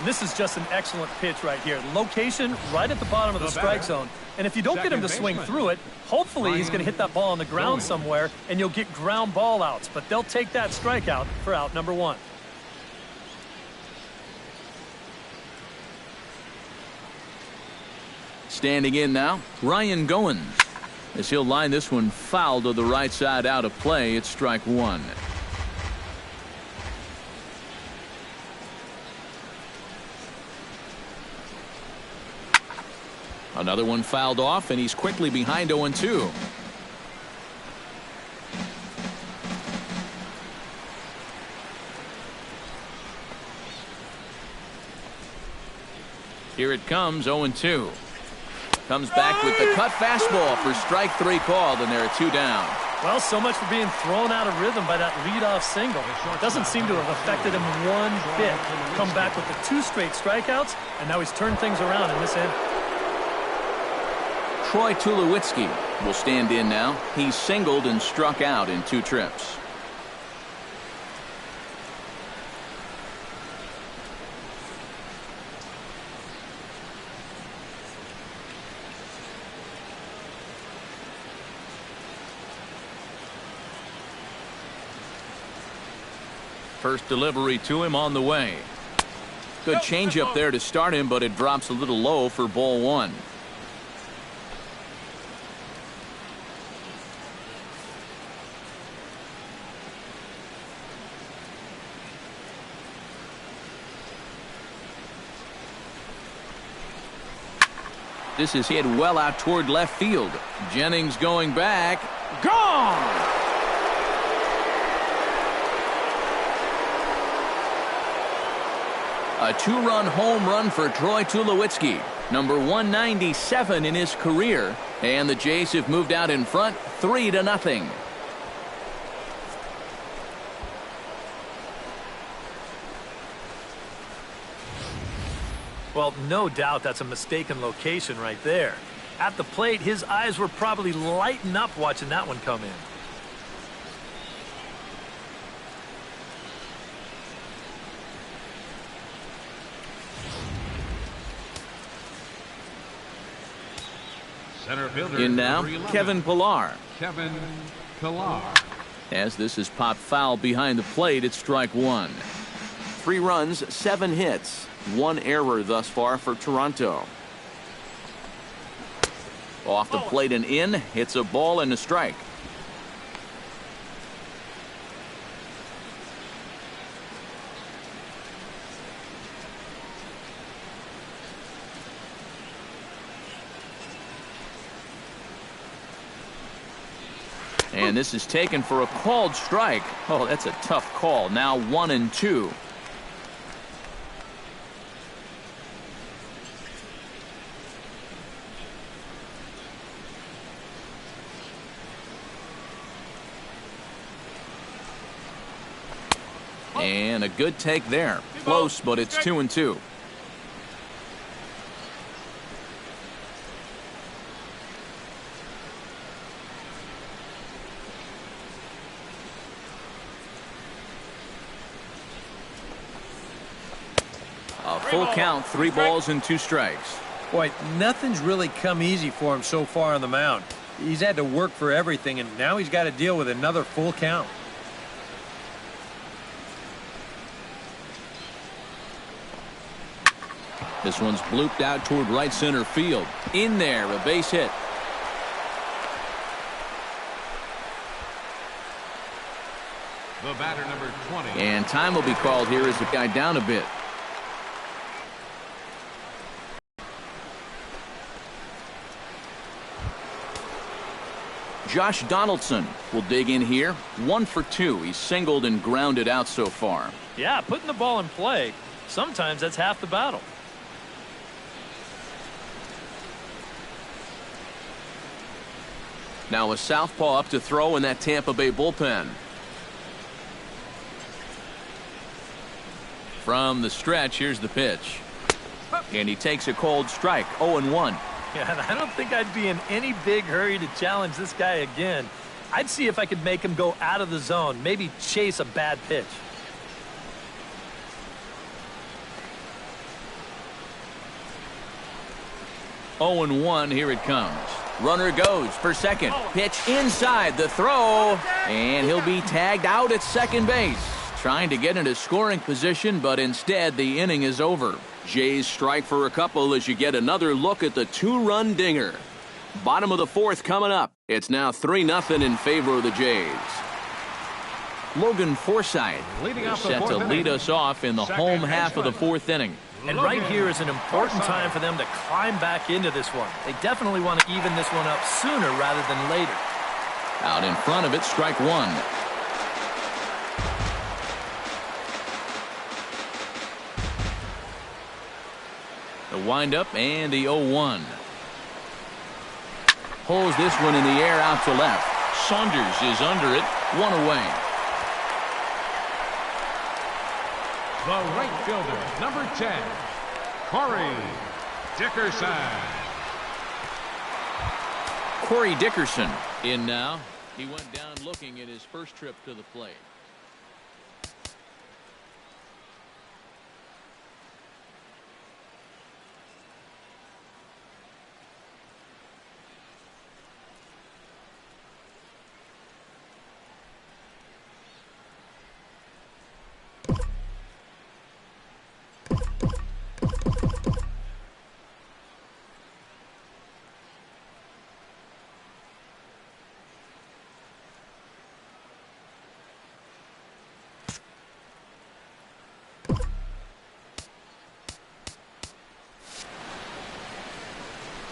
[SPEAKER 4] This is just an excellent pitch right here. Location right at the bottom of the strike zone. And if you don't get him to swing through it, hopefully he's going to hit that ball on the ground somewhere, and you'll get ground ball outs. But they'll take that strikeout for out number one.
[SPEAKER 1] Standing in now, Ryan Goins, as he'll line this one foul to the right side out of play. It's strike one. Another one fouled off, and he's quickly behind 0-2. Here it comes, 0-2. Comes back with the cut fastball for strike three called, and there are two down.
[SPEAKER 4] Well, so much for being thrown out of rhythm by that leadoff single. Doesn't seem to have affected him one bit. Come back with the 2 straight strikeouts, and now he's turned things around in this inning.
[SPEAKER 1] Troy Tulowitzki will stand in now. He's singled and struck out in 2 trips. First delivery to him on the way. Good changeup there to start him, but it drops a little low for ball one. This is hit well out toward left field. Jennings going back. Gone! A 2-run home run for Troy Tulowitzki, number 197 in his career, and the Jays have moved out in front 3-0.
[SPEAKER 4] Well, no doubt that's a mistaken location right there. At the plate, his eyes were probably lighting up watching that one come in.
[SPEAKER 3] Center fielder.
[SPEAKER 1] In now, Kevin Pillar.
[SPEAKER 3] Kevin Pillar.
[SPEAKER 1] As this is popped foul behind the plate, it's strike one. 3 runs, 7 hits, 1 error thus far for Toronto. Off the plate and in, hits a ball and a strike. And this is taken for a called strike. Oh, that's a tough call. Now 1-2. And a good take there. Close, but it's 2-2. A full count, 3 balls and 2 strikes.
[SPEAKER 5] Boy, nothing's really come easy for him so far on the mound. He's had to work for everything, and now he's got to deal with another full count.
[SPEAKER 1] This one's blooped out toward right center field. In there, a base hit.
[SPEAKER 3] The batter, number 20.
[SPEAKER 1] And time will be called here as the guy down a bit. Josh Donaldson will dig in here. 1 for 2. He's singled and grounded out so far.
[SPEAKER 4] Yeah, putting the ball in play, sometimes that's half the battle.
[SPEAKER 1] Now a southpaw up to throw in that Tampa Bay bullpen. From the stretch, here's the pitch. And he takes a cold strike, 0-1.
[SPEAKER 4] Yeah, and I don't think I'd be in any big hurry to challenge this guy again. I'd see if I could make him go out of the zone, maybe chase a bad pitch.
[SPEAKER 1] Oh and 1, here it comes. Runner goes for second. Pitch inside the throw. And he'll be tagged out at second base. Trying to get into scoring position, but instead the inning is over. Jays strike for a couple as you get another look at the 2-run dinger. Bottom of the 4th coming up. It's now 3-0 in favor of the Jays. Logan Forsythe is set to lead us off in the home half of the 4th inning.
[SPEAKER 4] And right here is an important time for them to climb back into this one. They definitely want to even this one up sooner rather than later.
[SPEAKER 1] Out in front of it, strike 1. The windup and the 0-1. Pulls this one in the air out to left. Saunders is under it, 1 away.
[SPEAKER 3] The right fielder, number 10, Corey Dickerson.
[SPEAKER 1] Corey Dickerson in now. He went down looking at his first trip to the plate.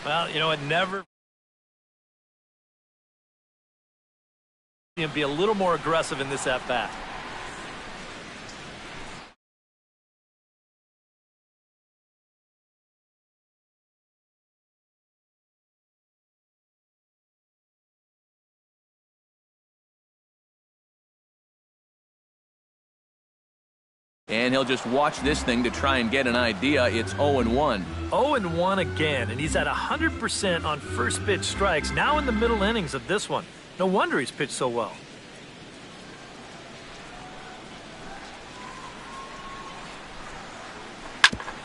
[SPEAKER 4] Well, you know, it never be a little more aggressive in this at-bat.
[SPEAKER 1] And he'll just watch this thing to try and get an idea. It's 0-1.
[SPEAKER 4] 0-1 again, and he's at 100% on first pitch strikes, now in the middle innings of this one. No wonder he's pitched so well.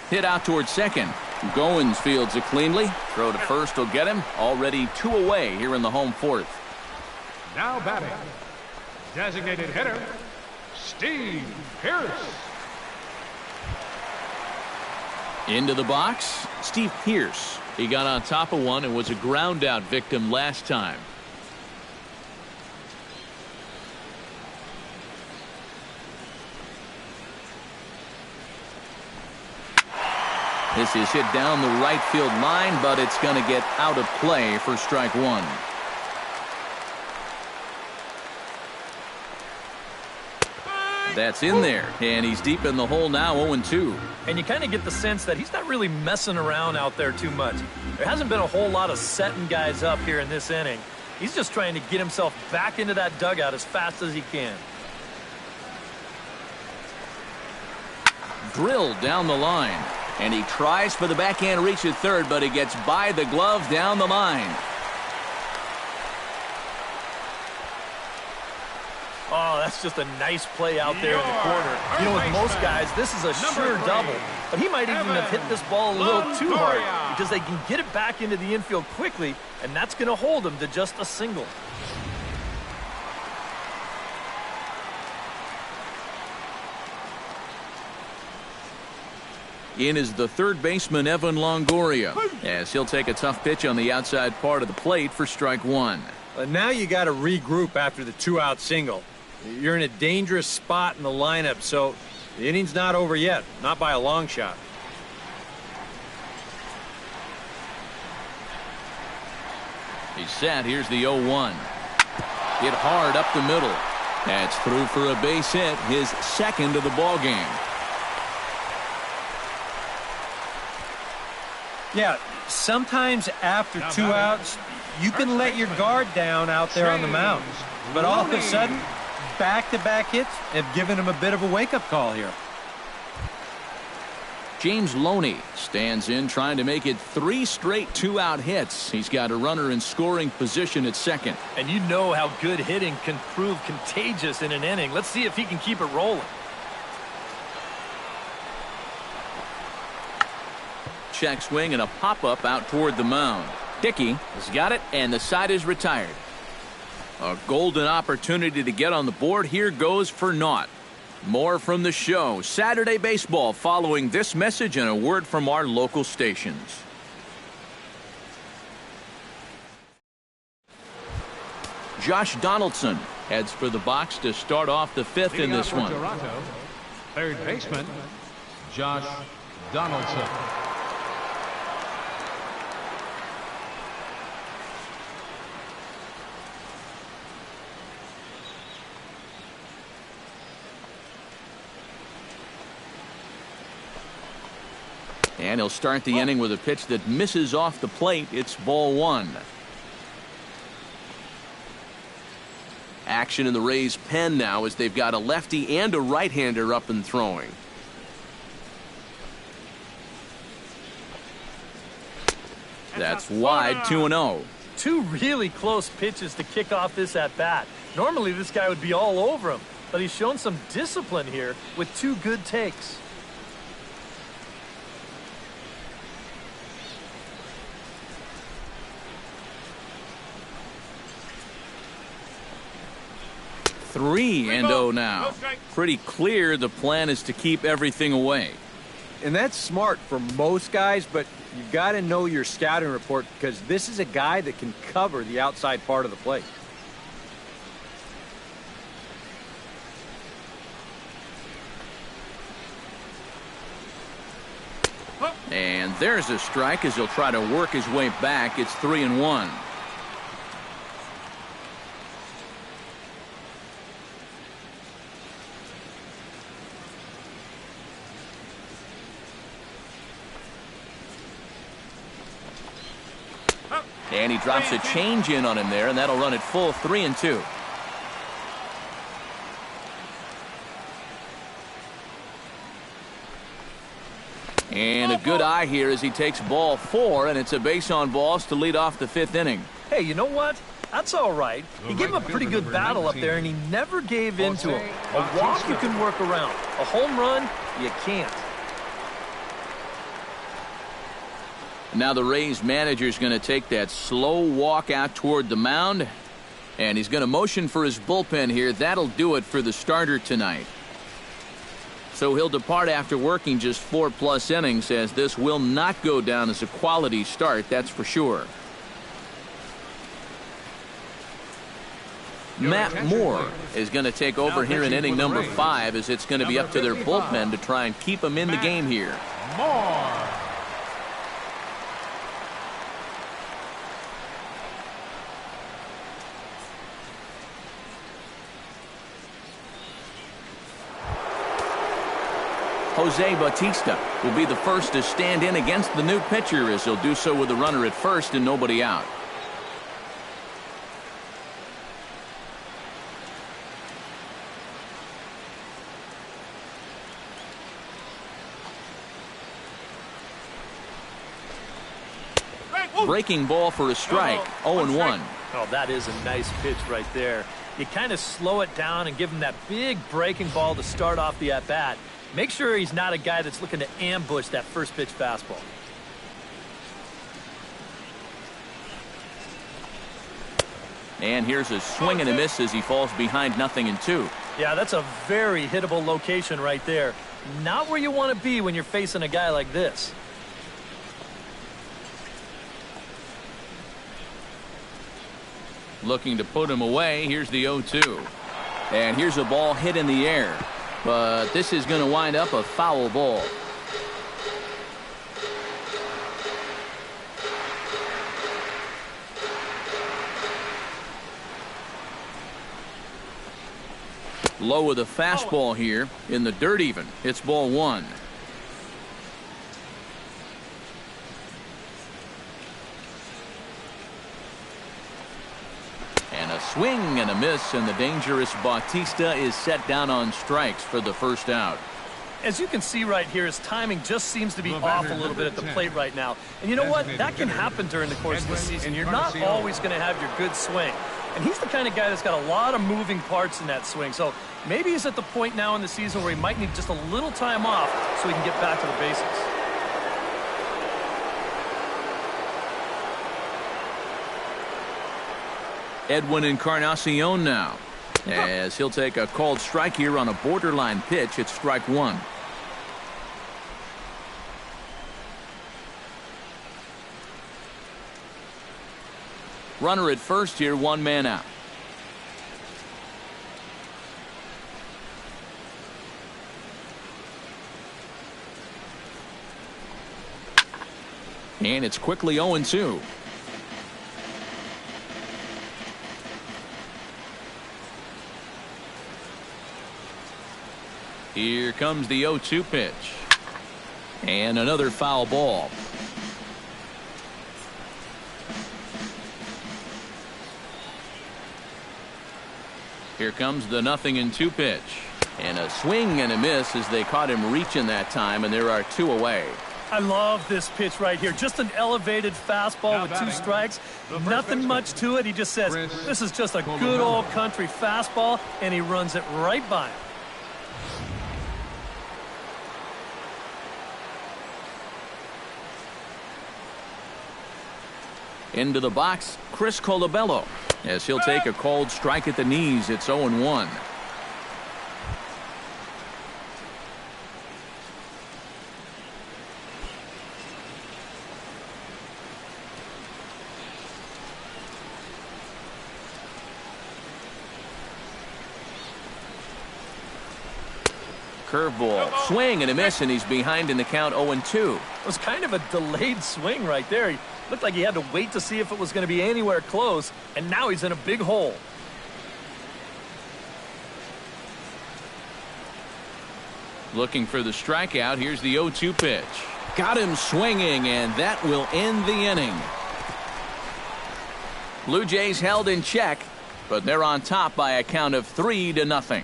[SPEAKER 1] Hit out towards second. Goins fields it cleanly. Throw to first will get him. Already 2 away here in the home fourth.
[SPEAKER 3] Now batting, designated hitter, Steve Pierce.
[SPEAKER 1] Into the box, Steve Pierce. He got on top of one and was a ground out victim last time. This is hit down the right field line, but it's going to get out of play for strike one. That's in there, and he's deep in the hole now, 0-2.
[SPEAKER 4] And you kind of get the sense that he's not really messing around out there too much. There hasn't been a whole lot of setting guys up here in this inning. He's just trying to get himself back into that dugout as fast as he can.
[SPEAKER 1] Drilled down the line, and he tries for the backhand reach at third, but he gets by the glove down the line.
[SPEAKER 4] Oh, that's just a nice play out there in the corner. You know, with most guys, this is a sure double. But he might even have hit this ball a little too hard because they can get it back into the infield quickly, and that's going to hold him to just a single.
[SPEAKER 1] In is the third baseman, Evan Longoria, as he'll take a tough pitch on the outside part of the plate for strike one.
[SPEAKER 5] Now you got to regroup after the 2-out single. You're in a dangerous spot in the lineup, so the inning's not over yet, not by a long shot.
[SPEAKER 1] He's set. Here's the 0-1. Hit hard up the middle. That's through for a base hit, his second of the ball game.
[SPEAKER 5] Yeah, sometimes after 2 outs, you can let your guard down out there on the mound. But all of a sudden, back-to-back hits have given him a bit of a wake-up call here.
[SPEAKER 1] James Loney stands in, trying to make it 3 straight 2-out hits. He's got a runner in scoring position at second.
[SPEAKER 4] And you know how good hitting can prove contagious in an inning. Let's see if he can keep it rolling.
[SPEAKER 1] Check swing and a pop-up out toward the mound. Dickey has got it, and the side is retired. A golden opportunity to get on the board here goes for naught. More from the show. Saturday Baseball following this message and a word from our local stations. Josh Donaldson heads for the box to start off the fifth in this one.
[SPEAKER 3] Toronto, third baseman, Josh Donaldson.
[SPEAKER 1] And he'll start the inning with a pitch that misses off the plate. It's ball one. Action in the Rays' pen now as they've got a lefty and a right-hander up and throwing. That's wide, 2-0.
[SPEAKER 4] 2 really close pitches to kick off this at-bat. Normally this guy would be all over him, but he's shown some discipline here with 2 good takes.
[SPEAKER 1] Three and 0 now. Pretty clear the plan is to keep everything away.
[SPEAKER 5] And that's smart for most guys, but you've got to know your scouting report because this is a guy that can cover the outside part of the plate.
[SPEAKER 1] And there's a strike as he'll try to work his way back. It's 3-1. And he drops a change in on him there, and that'll run it full 3-2. And a good eye here as he takes ball 4, and it's a base on balls to lead off the 5th inning.
[SPEAKER 4] Hey, you know what? That's all right. He gave him a pretty good battle up there, and he never gave in to him. A walk you can work around. A home run, you can't.
[SPEAKER 1] Now the Rays manager is going to take that slow walk out toward the mound, and he's going to motion for his bullpen here. That'll do it for the starter tonight. So he'll depart after working just 4+ innings, as this will not go down as a quality start, that's for sure. Matt Moore is going to take over here in inning number 5, as it's going to be up to their bullpen to try and keep him in the game here.
[SPEAKER 3] Moore.
[SPEAKER 1] Jose Bautista will be the first to stand in against the new pitcher, as he'll do so with a runner at first and nobody out. Breaking ball for a strike. 0-1.
[SPEAKER 4] Oh, that is a nice pitch right there. You kind of slow it down and give him that big breaking ball to start off the at-bat. Make sure he's not a guy that's looking to ambush that first pitch fastball.
[SPEAKER 1] And here's a swing and a miss as he falls behind 0-2.
[SPEAKER 4] Yeah, that's a very hittable location right there. Not where you want to be when you're facing a guy like this.
[SPEAKER 1] Looking to put him away. Here's the 0-2. And here's a ball hit in the air. But this is going to wind up a foul ball. Low with a fastball here in the dirt even. It's ball 1. And a swing and a miss, and the dangerous Bautista is set down on strikes for the first out.
[SPEAKER 4] As you can see right here, his timing just seems to be off a little bit at the plate right now. And you know what? That can happen during the course of the season. You're not always going to have your good swing. And he's the kind of guy that's got a lot of moving parts in that swing. So maybe he's at the point now in the season where he might need just a little time off so he can get back to the basics.
[SPEAKER 1] Edwin Encarnacion now, as he'll take a called strike here on a borderline pitch. It's strike 1. Runner at first here, 1 man out. And it's quickly 0-2. Here comes the 0-2 pitch. And another foul ball. Here comes the 0-2 pitch. And a swing and a miss as they caught him reaching that time, and there are 2 away.
[SPEAKER 4] I love this pitch right here. Just an elevated fastball with 2 strikes. Nothing much to it. He just says, this is just a good old country fastball, and he runs it right by him.
[SPEAKER 1] Into the box, Chris Colabello, as he'll take a called strike at the knees. It's 0-1. Curveball, swing and a miss, and he's behind in the count. 0-2.
[SPEAKER 4] It was kind of a delayed swing right there. He looked like he had to wait to see if it was going to be anywhere close, and now he's in a big hole.
[SPEAKER 1] Looking for the strikeout. Here's the 0-2 pitch. Got him swinging, and that will end the inning. Blue Jays held in check, but they're on top by a count of 3-0.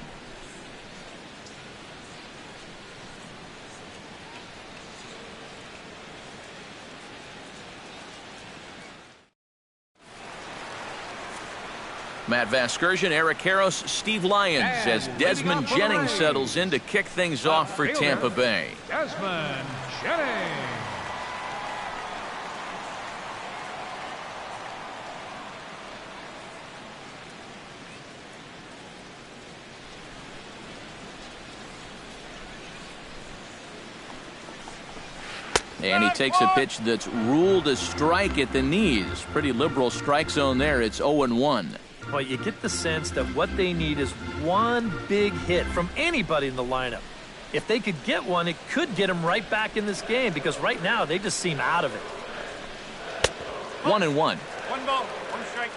[SPEAKER 1] Matt Vasgersian, Eric Karros, Steve Lyons, as Desmond Jennings settles in to kick things off for Tampa Bay.
[SPEAKER 3] Desmond Jennings.
[SPEAKER 1] And he takes a pitch that's ruled a strike at the knees. Pretty liberal strike zone there. It's 0-1.
[SPEAKER 4] Well, you get the sense that what they need is one big hit from anybody in the lineup. If they could get one, it could get them right back in this game because right now they just seem out of it.
[SPEAKER 1] 1-1.
[SPEAKER 6] One ball, one strike.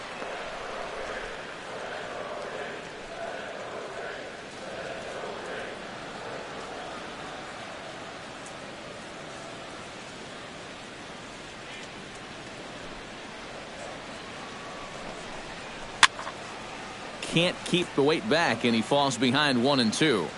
[SPEAKER 1] Can't keep the weight back, and he falls behind 1-2.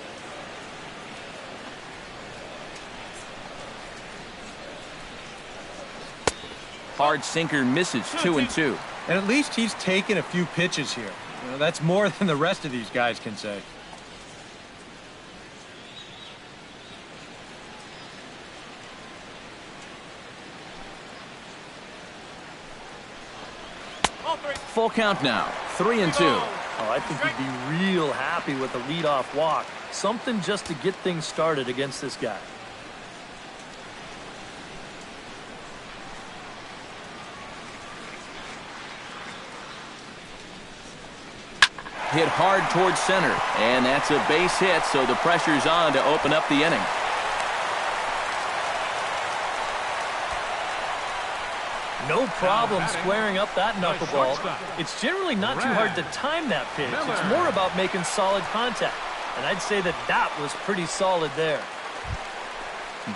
[SPEAKER 1] Hard sinker misses 2-2.
[SPEAKER 5] And at least he's taken a few pitches here. You know, that's more than the rest of these guys can say.
[SPEAKER 1] Full count now, 3-2.
[SPEAKER 4] Oh, I think he'd be real happy with a leadoff walk. Something just to get things started against this guy.
[SPEAKER 1] Hit hard towards center, and that's a base hit, so the pressure's on to open up the inning.
[SPEAKER 4] No problem squaring up that knuckleball. It's generally not too hard to time that pitch. It's more about making solid contact. And I'd say that that was pretty solid there.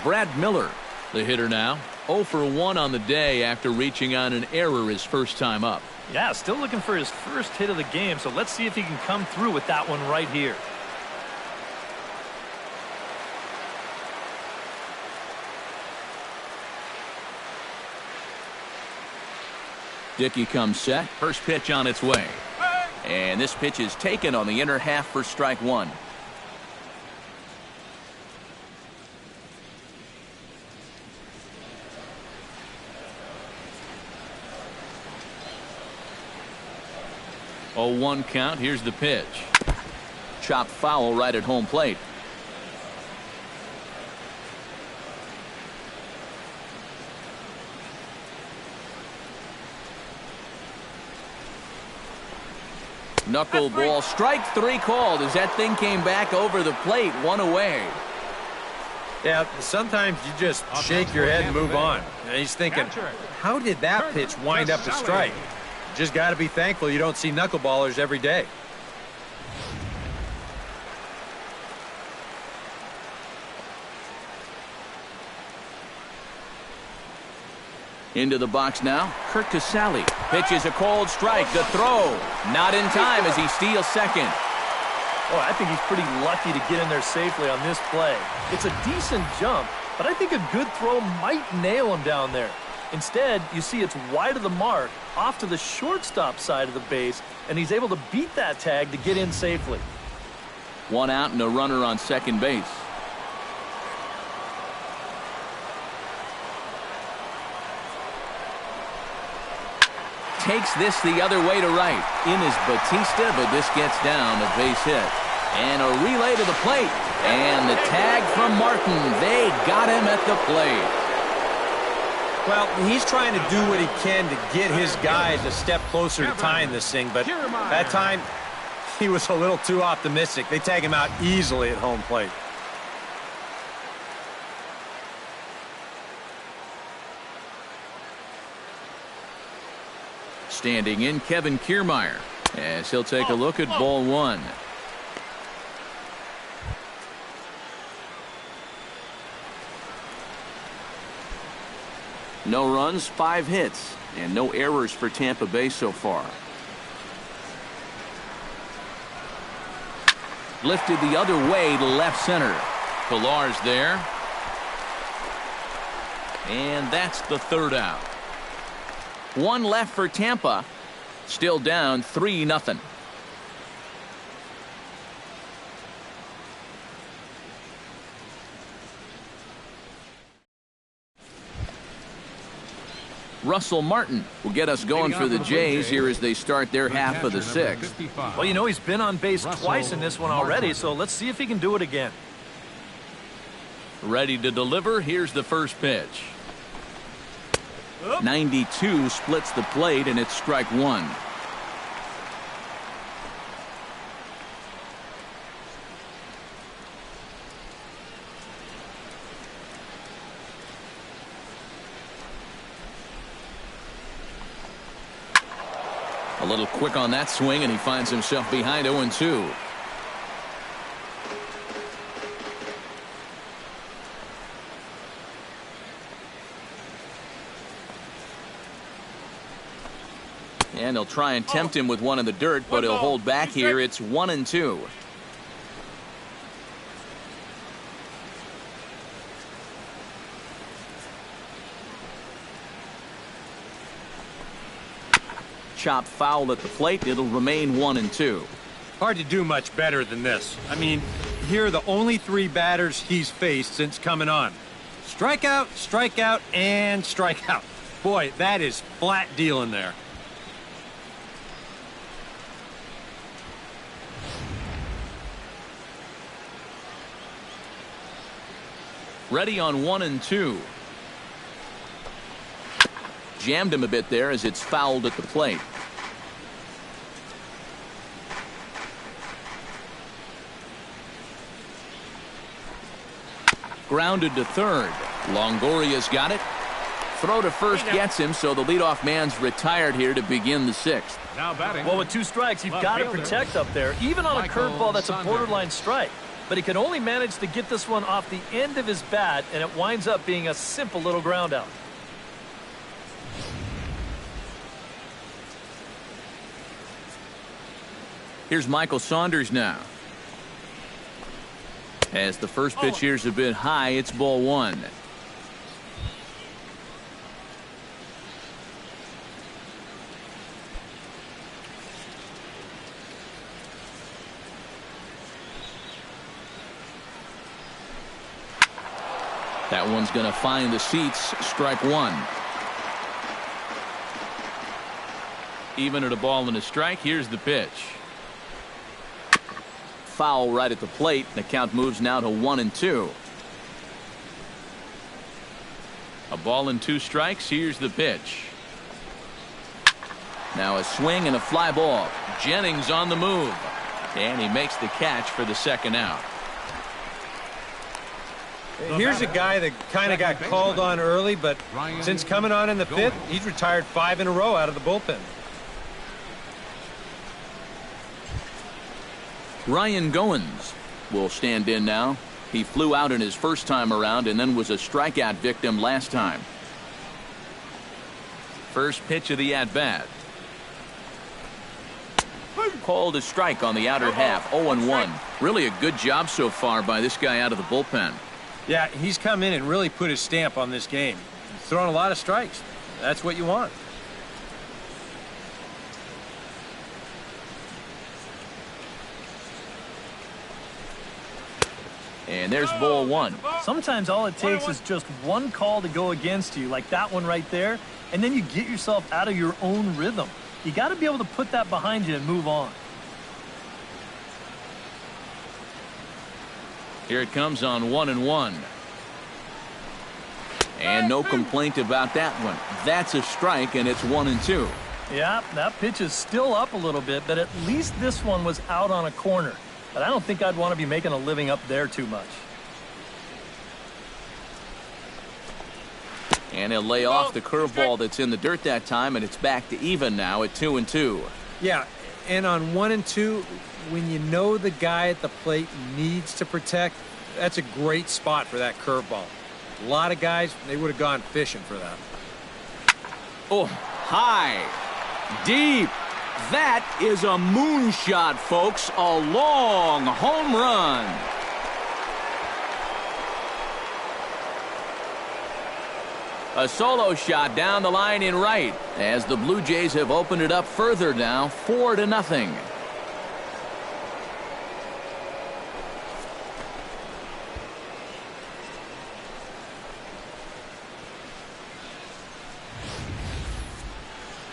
[SPEAKER 1] Brad Miller, the hitter now. 0 for 1 on the day after reaching on an error his first time up.
[SPEAKER 4] Yeah, still looking for his first hit of the game, so let's see if he can come through with that one right here.
[SPEAKER 1] Dickey comes set. First pitch on its way. And this pitch is taken on the inner half for strike 1. A 1 count. Here's the pitch. Chopped foul right at home plate. Knuckleball, strike 3 called as that thing came back over the plate, 1 away.
[SPEAKER 5] Yeah, sometimes you just shake your head and move on. And he's thinking, how did that pitch wind up a strike? Just got to be thankful you don't see knuckleballers every day.
[SPEAKER 1] Into the box now. Kurt Casale pitches a cold strike. The throw not in time as he steals second.
[SPEAKER 4] Oh, I think he's pretty lucky to get in there safely on this play. It's a decent jump, but I think a good throw might nail him down there. Instead, you see it's wide of the mark, off to the shortstop side of the base, and he's able to beat that tag to get in safely.
[SPEAKER 1] 1 out and a runner on second base. Takes this the other way to right. In is Batista, but this gets down, a base hit. And a relay to the plate. And the tag from Martin. They got him at the plate.
[SPEAKER 5] Well, he's trying to do what he can to get his guys a step closer to tying this thing, but that time he was a little too optimistic. They tag him out easily at home plate.
[SPEAKER 1] Standing in, Kevin Kiermaier, as he'll take a look at ball 1. No runs, 5 hits, and no errors for Tampa Bay so far. Lifted the other way to left center. Pillar's there. And that's the 3rd out. 1 left for Tampa. Still down 3-0. Russell Martin will get us going for the Jays here as they start their half of the 6th.
[SPEAKER 4] Well, you know, he's been on base twice in this one already, so let's see if he can do it again.
[SPEAKER 1] Ready to deliver. Here's the first pitch. 92 splits the plate, and it's strike one. A little quick on that swing, and he finds himself behind 0-2. And he'll try and tempt him with one in the dirt, but he'll hold back here. It's 1-2. Chop foul at the plate. It'll remain 1-2.
[SPEAKER 5] Hard to do much better than this. I mean, here are the only three batters he's faced since coming on. Strikeout, strikeout, and strikeout. Boy, that is flat dealing there.
[SPEAKER 1] Ready on 1-2. Jammed him a bit there as it's fouled at the plate. Grounded to third. Longoria's got it. Throw to first gets him, so the leadoff man's retired here to begin the sixth.
[SPEAKER 3] Now batting.
[SPEAKER 4] Well, with two strikes, you've got to protect up there, even on a curveball that's a borderline strike. But he can only manage to get this one off the end of his bat, and it winds up being a simple little ground out.
[SPEAKER 1] Here's Michael Saunders now. As the first pitch here's a bit high, it's ball one. That one's going to find the seats. Strike one. Even at a ball and a strike. Here's the pitch. Foul right at the plate. The count moves now to 1-2. A ball and two strikes. Here's the pitch. Now a swing and a fly ball. Jennings on the move. And he makes the catch for the second out.
[SPEAKER 5] Here's a guy that kind of got called on early, but since coming on in the fifth, he's retired 5 in a row out of the bullpen.
[SPEAKER 1] Ryan Goins will stand in now. He flew out in his first time around and then was a strikeout victim last time. First pitch of the at-bat. Called a strike on the outer half. 0-1. Really a good job so far by this guy out of the bullpen.
[SPEAKER 5] Yeah, he's come in and really put his stamp on this game. He's thrown a lot of strikes. That's what you want.
[SPEAKER 1] And there's ball one.
[SPEAKER 4] Sometimes all it takes is just one call to go against you, like that one right there, and then you get yourself out of your own rhythm. You got to be able to put that behind you and move on.
[SPEAKER 1] Here it comes on 1-1. And no complaint about that one. That's a strike, and it's 1-2.
[SPEAKER 4] Yeah, that pitch is still up a little bit, but at least this one was out on a corner. But I don't think I'd want to be making a living up there too much.
[SPEAKER 1] And he'll lay off the curveball that's in the dirt that time, and it's back to even now at 2-2.
[SPEAKER 5] Yeah, and on 1-2, when you know the guy at the plate needs to protect, that's a great spot for that curveball. A lot of guys, they would have gone fishing for that.
[SPEAKER 1] Oh, high, deep. That is a moonshot, folks. A long home run. A solo shot down the line in right as the Blue Jays have opened it up further now, 4-0.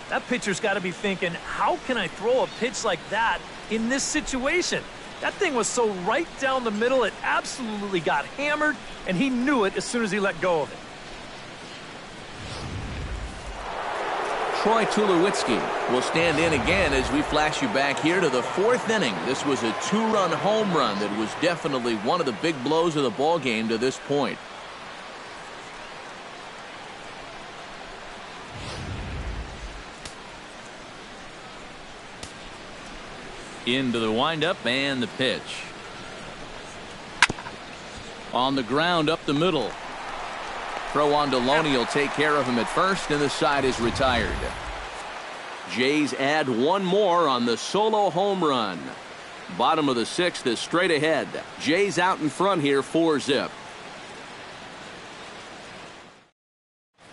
[SPEAKER 4] That pitcher's got to be thinking, how can I throw a pitch like that in this situation? That thing was so right down the middle, it absolutely got hammered, and he knew it as soon as he let go of it.
[SPEAKER 1] Troy Tulowitzki will stand in again as we flash you back here to the 4th inning. This was a 2-run home run that was definitely one of the big blows of the ball game to this point. Into the windup and the pitch. On the ground up the middle. Throw on to Loney will take care of him at first, and the side is retired. Jays add one more on the solo home run. Bottom of the 6th is straight ahead. Jays out in front here, 4-zip.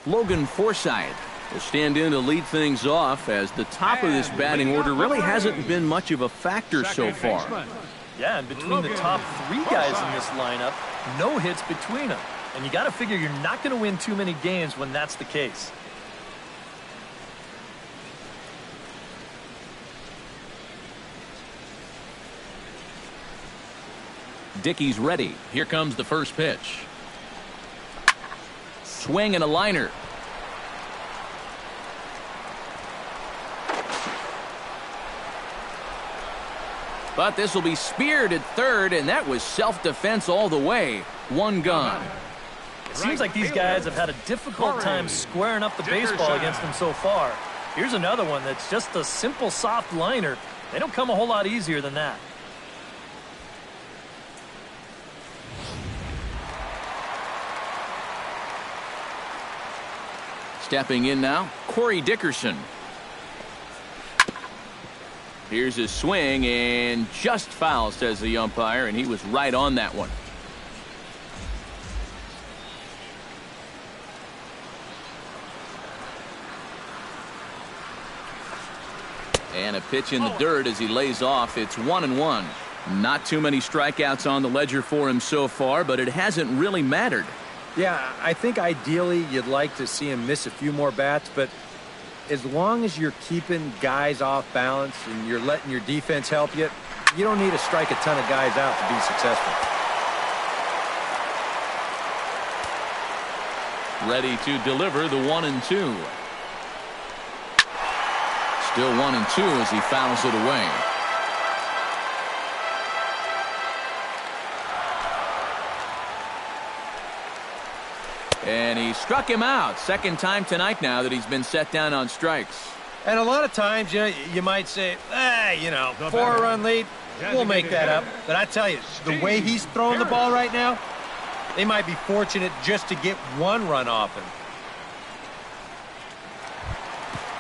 [SPEAKER 1] Logan Forsythe will stand in to lead things off, as the top of this batting order really hasn't been much of a factor so far.
[SPEAKER 4] Yeah, and between the top 3 guys in this lineup, no hits between them. And you got to figure you're not going to win too many games when that's the case.
[SPEAKER 1] Dickey's ready. Here comes the first pitch. Swing and a liner. But this will be speared at third, and that was self-defense all the way. One gone.
[SPEAKER 4] It seems like these guys have had a difficult time squaring up the baseball against them so far. Here's another one that's just a simple soft liner. They don't come a whole lot easier than that.
[SPEAKER 1] Stepping in now, Corey Dickerson. Here's his swing, and just foul, says the umpire, and he was right on that one. And a pitch in the dirt as he lays off. It's 1-1. Not too many strikeouts on the ledger for him so far, but it hasn't really mattered.
[SPEAKER 5] Yeah, I think ideally you'd like to see him miss a few more bats, but as long as you're keeping guys off balance and you're letting your defense help you, you don't need to strike a ton of guys out to be successful.
[SPEAKER 1] Ready to deliver the 1-2. Still 1-2 as he fouls it away. And he struck him out. Second time tonight now that he's been set down on strikes.
[SPEAKER 5] And a lot of times, you might say, 4-run lead, we'll make that up. But I tell you, the way he's throwing the ball right now, they might be fortunate just to get 1 run off him.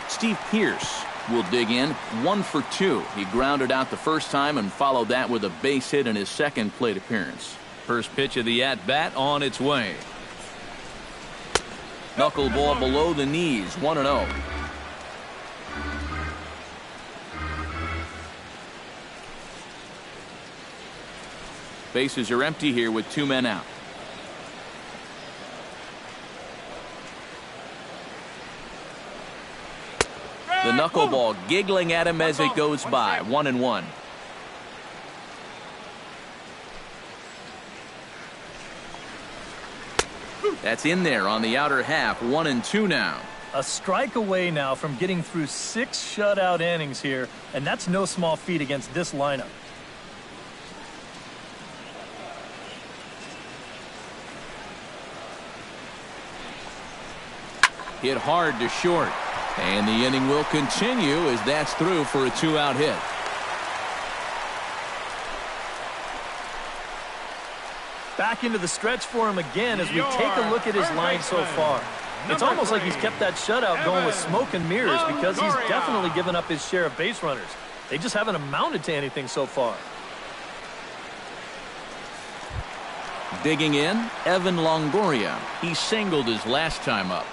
[SPEAKER 1] Steve Pearce will dig in, 1 for 2. He grounded out the first time and followed that with a base hit in his second plate appearance. First pitch of the at-bat on its way. Knuckleball below the knees, 1-0. Bases are empty here with 2 men out. The knuckleball giggling at him as it goes by. 1-1. That's in there on the outer half. 1-2 now.
[SPEAKER 4] A strike away now from getting through 6 shutout innings here, and that's no small feat against this lineup.
[SPEAKER 1] Hit hard to short. And the inning will continue as that's through for a 2-out hit.
[SPEAKER 4] Back into the stretch for him again as we take a look at his line so far. It's almost like he's kept that shutout going with smoke and mirrors because he's definitely given up his share of base runners. They just haven't amounted to anything so far.
[SPEAKER 1] Digging in, Evan Longoria. He singled his last time up.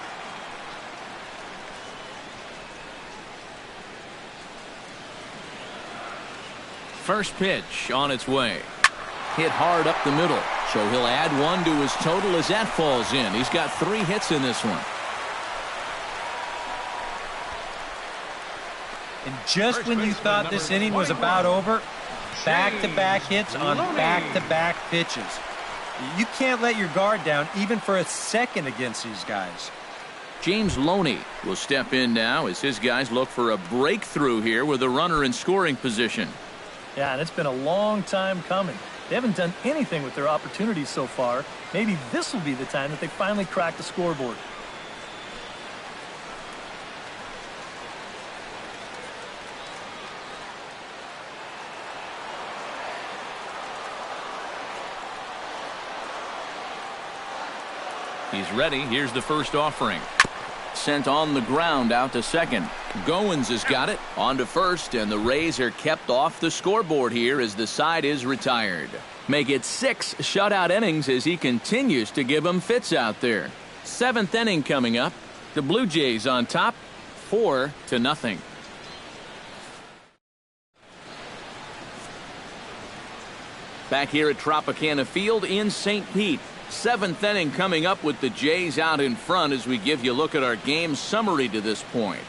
[SPEAKER 1] First pitch on its way. Hit hard up the middle. So he'll add 1 to his total as that falls in. He's got 3 hits in this one.
[SPEAKER 5] And just when you thought this inning was about over, back-to-back hits on back-to-back pitches. You can't let your guard down even for a second against these guys.
[SPEAKER 1] James Loney will step in now as his guys look for a breakthrough here with a runner in scoring position.
[SPEAKER 4] Yeah, and it's been a long time coming. They haven't done anything with their opportunities so far. Maybe this will be the time that they finally crack the scoreboard.
[SPEAKER 1] He's ready. Here's the first offering. Sent on the ground out to second. Goins has got it on to first, and the Rays are kept off the scoreboard here as the side is retired. Make it 6 shutout innings as he continues to give them fits out there. 7th inning coming up. The Blue Jays on top, 4-0. Back here at Tropicana Field in St. Pete. 7th inning coming up with the Jays out in front as we give you a look at our game summary to this point.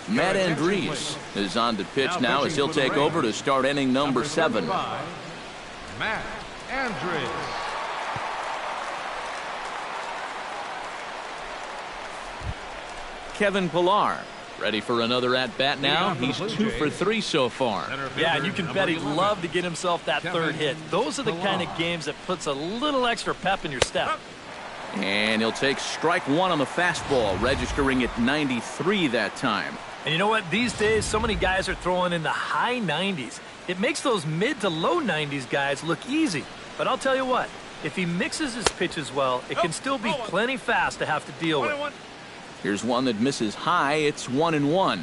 [SPEAKER 1] Matt Andriese is on to pitch now as he'll take over to start inning number 7.
[SPEAKER 3] Matt Andriese.
[SPEAKER 1] Kevin Pillar ready for another at-bat now. He's 2 for 3 so far.
[SPEAKER 4] Yeah, and you can bet he'd love to get himself that third hit. Those are the kind of games that puts a little extra pep in your step.
[SPEAKER 1] And he'll take strike 1 on the fastball, registering at 93 that time.
[SPEAKER 4] And you know what? These days, so many guys are throwing in the high 90s. It makes those mid to low 90s guys look easy. But I'll tell you what, if he mixes his pitches well, it can still be plenty fast to have to deal with.
[SPEAKER 1] Here's one that misses high. It's 1-1.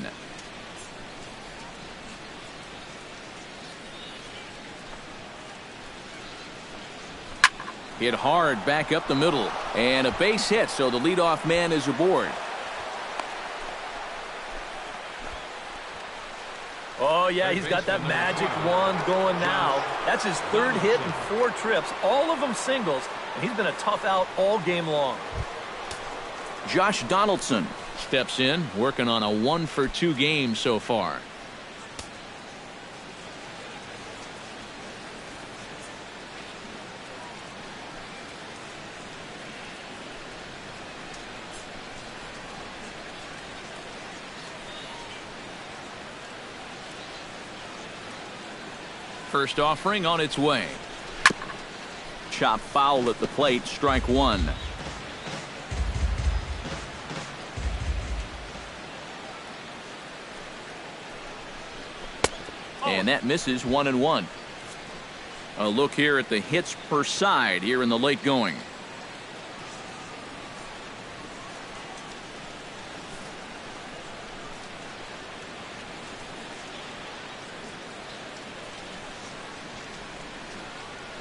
[SPEAKER 1] Hit hard back up the middle. And a base hit, so the leadoff man is aboard.
[SPEAKER 4] Oh, yeah, he's got that magic wand going now. That's his 3rd hit in 4 trips, all of them singles, and he's been a tough out all game long.
[SPEAKER 1] Josh Donaldson steps in, working on a 1 for 2 game so far. First offering on its way. Chop foul at the plate, strike 1. And that misses 1-1. A look here at the hits per side here in the late going.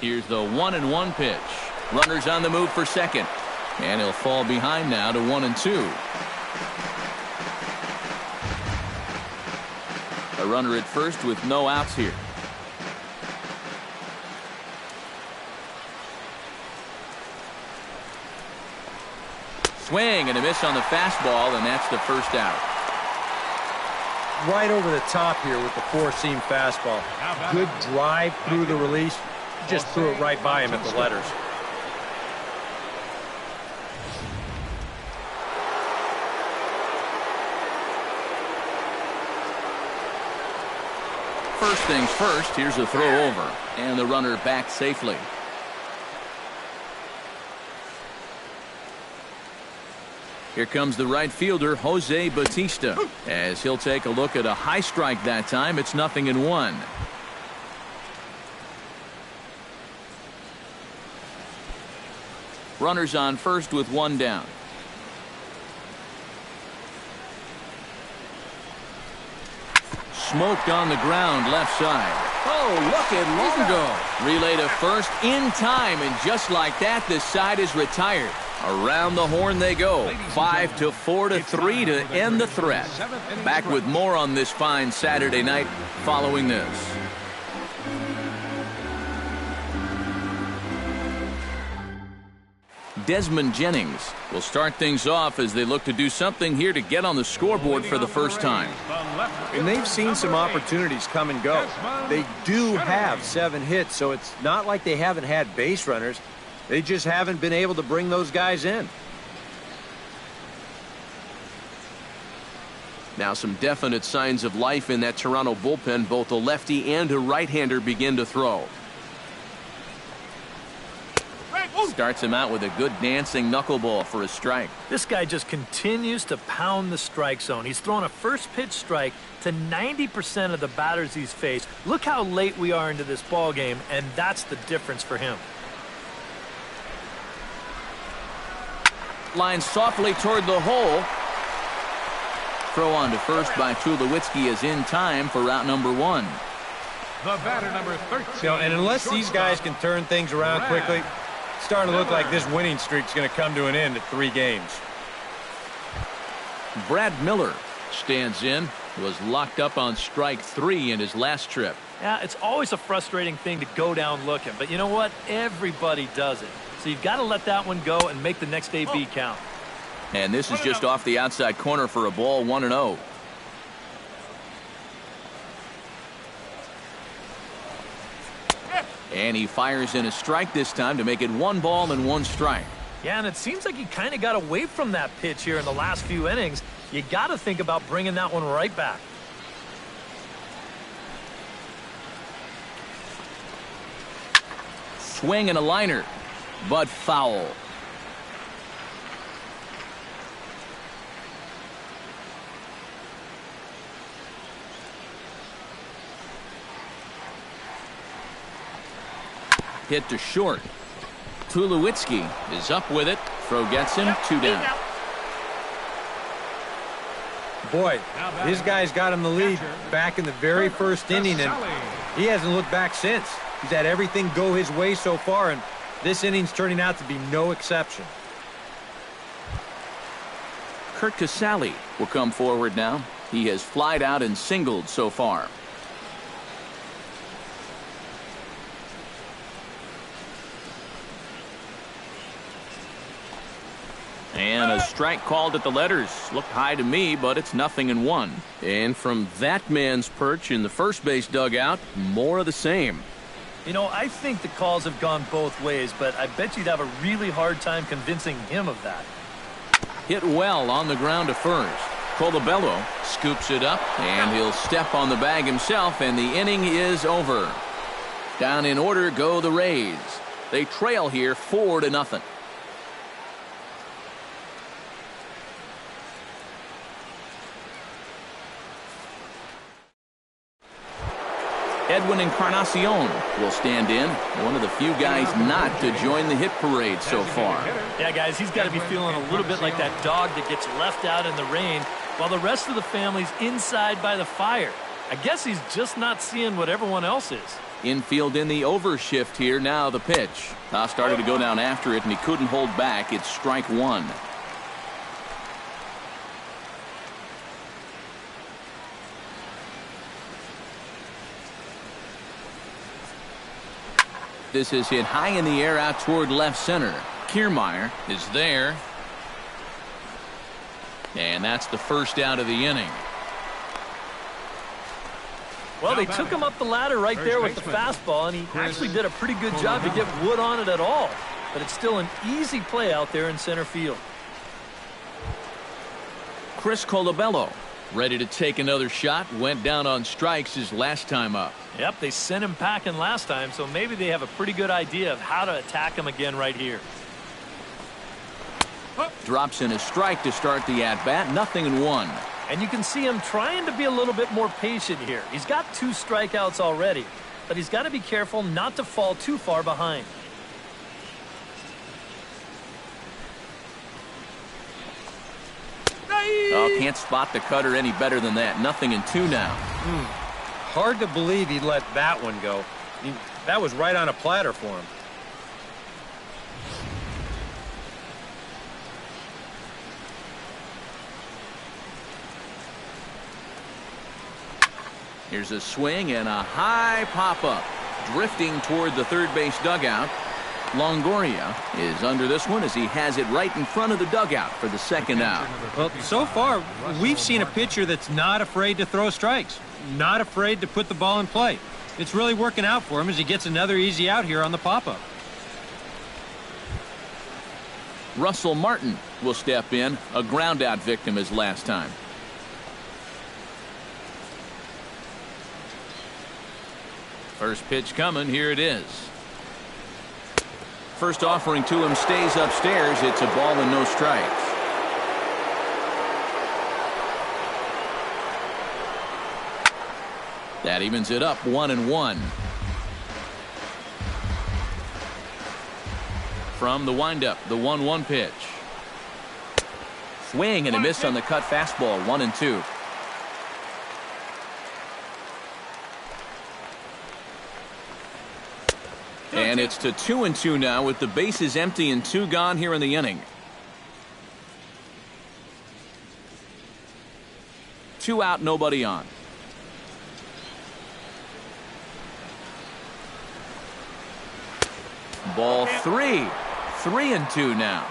[SPEAKER 1] Here's the 1-1 pitch. Runners on the move for second. And he'll fall behind now to 1-2. A runner at first with no outs here. Swing and a miss on the fastball, and that's the first out.
[SPEAKER 5] Right over the top here with the 4-seam fastball. Good drive through the release. Just threw it right by him at the letters.
[SPEAKER 1] First things first, here's a throw over, and the runner back safely. Here comes the right fielder, Jose Bautista, as he'll take a look at a high strike that time. It's 0-1. Runners on first with 1 down. Smoked on the ground left side. Oh, look at Longo. Relay to first in time, and just like that, this side is retired. Around the horn they go. 5-4-3 to end the threat. Back with more on this fine Saturday night following this. Desmond Jennings will start things off as they look to do something here to get on the scoreboard for the first time.
[SPEAKER 5] And they've seen some opportunities come and go. They do have 7 hits, so it's not like they haven't had base runners. They just haven't been able to bring those guys in.
[SPEAKER 1] Now some definite signs of life in that Toronto bullpen. Both a lefty and a right-hander begin to throw. Starts him out with a good dancing knuckleball for a strike.
[SPEAKER 4] This guy just continues to pound the strike zone. He's thrown a first pitch strike to 90% of the batters he's faced. Look how late we are into this ball game, and that's the difference for him.
[SPEAKER 1] Line softly toward the hole. Throw on to first by Tulowitzki is in time for route number 1.
[SPEAKER 3] The batter, number 13.
[SPEAKER 5] And unless these guys can turn things around quickly, it's starting to look like this winning streak's going to come to an end at 3 games.
[SPEAKER 1] Brad Miller stands in. Was locked up on strike 3 in his last trip.
[SPEAKER 4] Yeah, it's always a frustrating thing to go down looking, but you know what? Everybody does it. So you've got to let that one go and make the next AB count.
[SPEAKER 1] And this is just off the outside corner for a ball, 1-0. And he fires in a strike this time to make it 1 ball and 1 strike.
[SPEAKER 4] Yeah, and it seems like he kind of got away from that pitch here in the last few innings. You got to think about bringing that one right back.
[SPEAKER 1] Swing and a liner, but foul. Hit to short. Tulowitzki is up with it. Throw gets him, 2 down.
[SPEAKER 5] Boy, his guy's got him the lead back in the very first inning, and he hasn't looked back since. He's had everything go his way so far, and this inning's turning out to be no exception.
[SPEAKER 1] Kurt Casale will come forward now. He has flied out and singled so far. And a strike called at the letters. Looked high to me, but it's 0-1. And from that man's perch in the first base dugout, more of the same.
[SPEAKER 4] You know, I think the calls have gone both ways, but I bet you'd have a really hard time convincing him of that.
[SPEAKER 1] Hit well on the ground to first. Colabello scoops it up, and he'll step on the bag himself, and the inning is over. Down in order go the Rays. They trail here 4-0. Edwin Encarnacion will stand in. One of the few guys not to join the hit parade so far.
[SPEAKER 4] Yeah, guys, he's got to be feeling a little bit like that dog that gets left out in the rain while the rest of the family's inside by the fire. I guess he's just not seeing what everyone else is.
[SPEAKER 1] Infield in the overshift here. Now the pitch. Toss started to go down after it, and he couldn't hold back. It's strike 1. This is hit high in the air out toward left center. Kiermaier is there. And that's the first out of the inning.
[SPEAKER 4] Well, they took him up the ladder right there with the fastball, and he actually did a pretty good job to get wood on it at all. But it's still an easy play out there in center field.
[SPEAKER 1] Chris Colabello ready to take another shot. Went down on strikes his last time up.
[SPEAKER 4] Yep, they sent him packing last time, so maybe they have a pretty good idea of how to attack him again right here.
[SPEAKER 1] Drops in a strike to start the at-bat. 0-1.
[SPEAKER 4] And you can see him trying to be a little bit more patient here. He's got 2 strikeouts already, but he's got to be careful not to fall too far behind.
[SPEAKER 1] Oh, can't spot the cutter any better than that. 0-2 now.
[SPEAKER 5] Hard to believe he let that one go. That was right on a platter for him.
[SPEAKER 1] Here's a swing and a high pop-up. Drifting toward the third base dugout. Longoria is under this one as he has it right in front of the dugout for the second out.
[SPEAKER 5] Well, so far, we've seen a pitcher that's not afraid to throw strikes, not afraid to put the ball in play. It's really working out for him as he gets another easy out here on the pop-up.
[SPEAKER 1] Russell Martin will step in, a ground-out victim as last time. First pitch coming. Here it is. First offering to him stays upstairs. It's a ball and no strikes. That evens it up 1-1. From the windup, the 1-1 pitch. Swing and a miss on the cut fastball. 1-2. And it's to 2-2 now with the bases empty and 2 gone here in the inning. 2 out, nobody on. Ball 3. 3-2 now.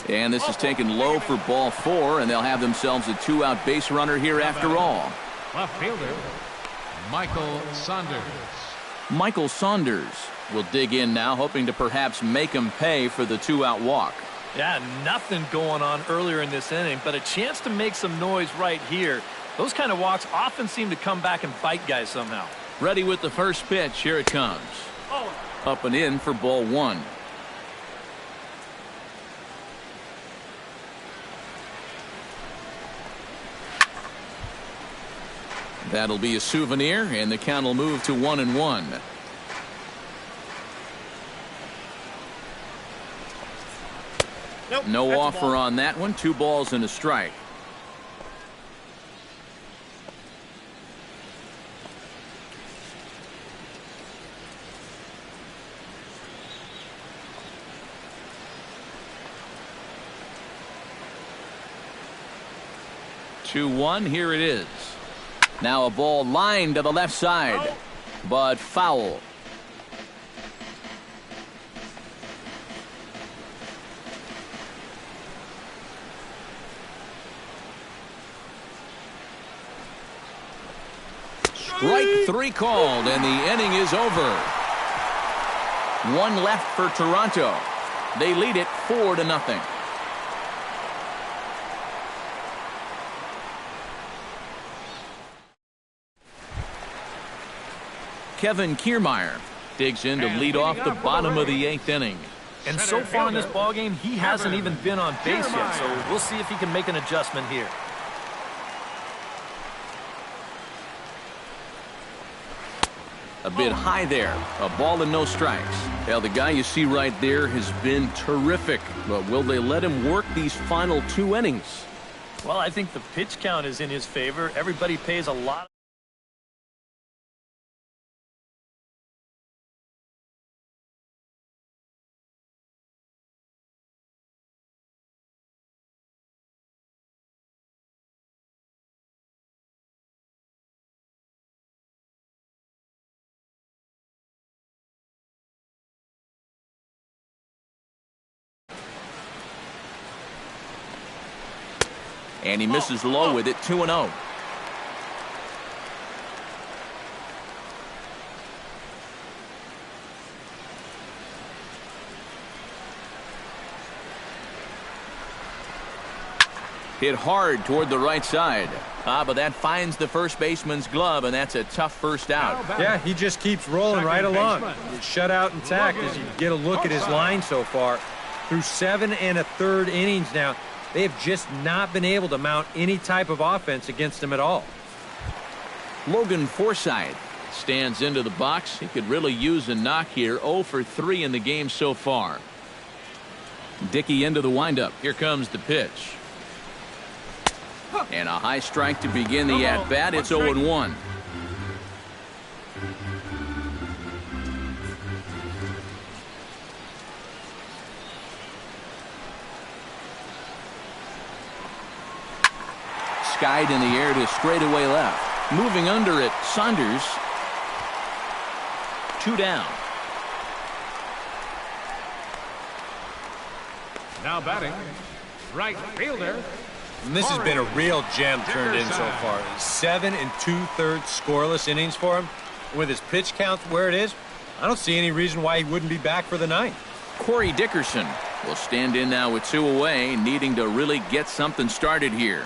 [SPEAKER 1] And this is taken low for ball 4, and they'll have themselves a 2-out base runner here after all.
[SPEAKER 3] Left fielder, Michael Saunders.
[SPEAKER 1] Michael Saunders will dig in now, hoping to perhaps make him pay for the 2-out walk.
[SPEAKER 4] Yeah, nothing going on earlier in this inning, but a chance to make some noise right here. Those kind of walks often seem to come back and bite guys somehow.
[SPEAKER 1] Ready with the first pitch. Here it comes. Up and in for ball 1. That'll be a souvenir, and the count will move to 1-1.
[SPEAKER 6] Nope,
[SPEAKER 1] no offer on that one. 2 balls and a strike. Two, 1. Here it is. Now a ball lined to the left side, but foul. Strike 3 called, and the inning is over. 1 left for Toronto. They lead it 4-0. Kevin Kiermaier digs in to lead off the bottom of the 8th inning.
[SPEAKER 4] And so far in this ballgame, he hasn't even been on base yet, so we'll see if he can make an adjustment here.
[SPEAKER 1] A bit high there. A ball and no strikes. Now, the guy you see right there has been terrific, but will they let him work these final 2 innings?
[SPEAKER 4] Well, I think the pitch count is in his favor. Everybody pays a lot.
[SPEAKER 1] And he misses low with it. 2-0. Hit hard toward the right side. But that finds the first baseman's glove, and that's a tough first out.
[SPEAKER 5] Yeah, he just keeps rolling right along. It's shut out intact as you get a look at his line so far. Through 7 1/3 innings now, they have just not been able to mount any type of offense against him at all.
[SPEAKER 1] Logan Forsythe stands into the box. He could really use a knock here. 0 for 3 in the game so far. Dickey into the windup. Here comes the pitch. And a high strike to begin the at-bat. It's 0-1. Skied in the air to straightaway left. Moving under it, Saunders. 2 down.
[SPEAKER 3] Now batting, right fielder.
[SPEAKER 5] And this has been a real gem turned in so far. 7 2/3 scoreless innings for him. With his pitch count where it is, I don't see any reason why he wouldn't be back for the ninth.
[SPEAKER 1] Corey Dickerson will stand in now with 2 away, needing to really get something started here.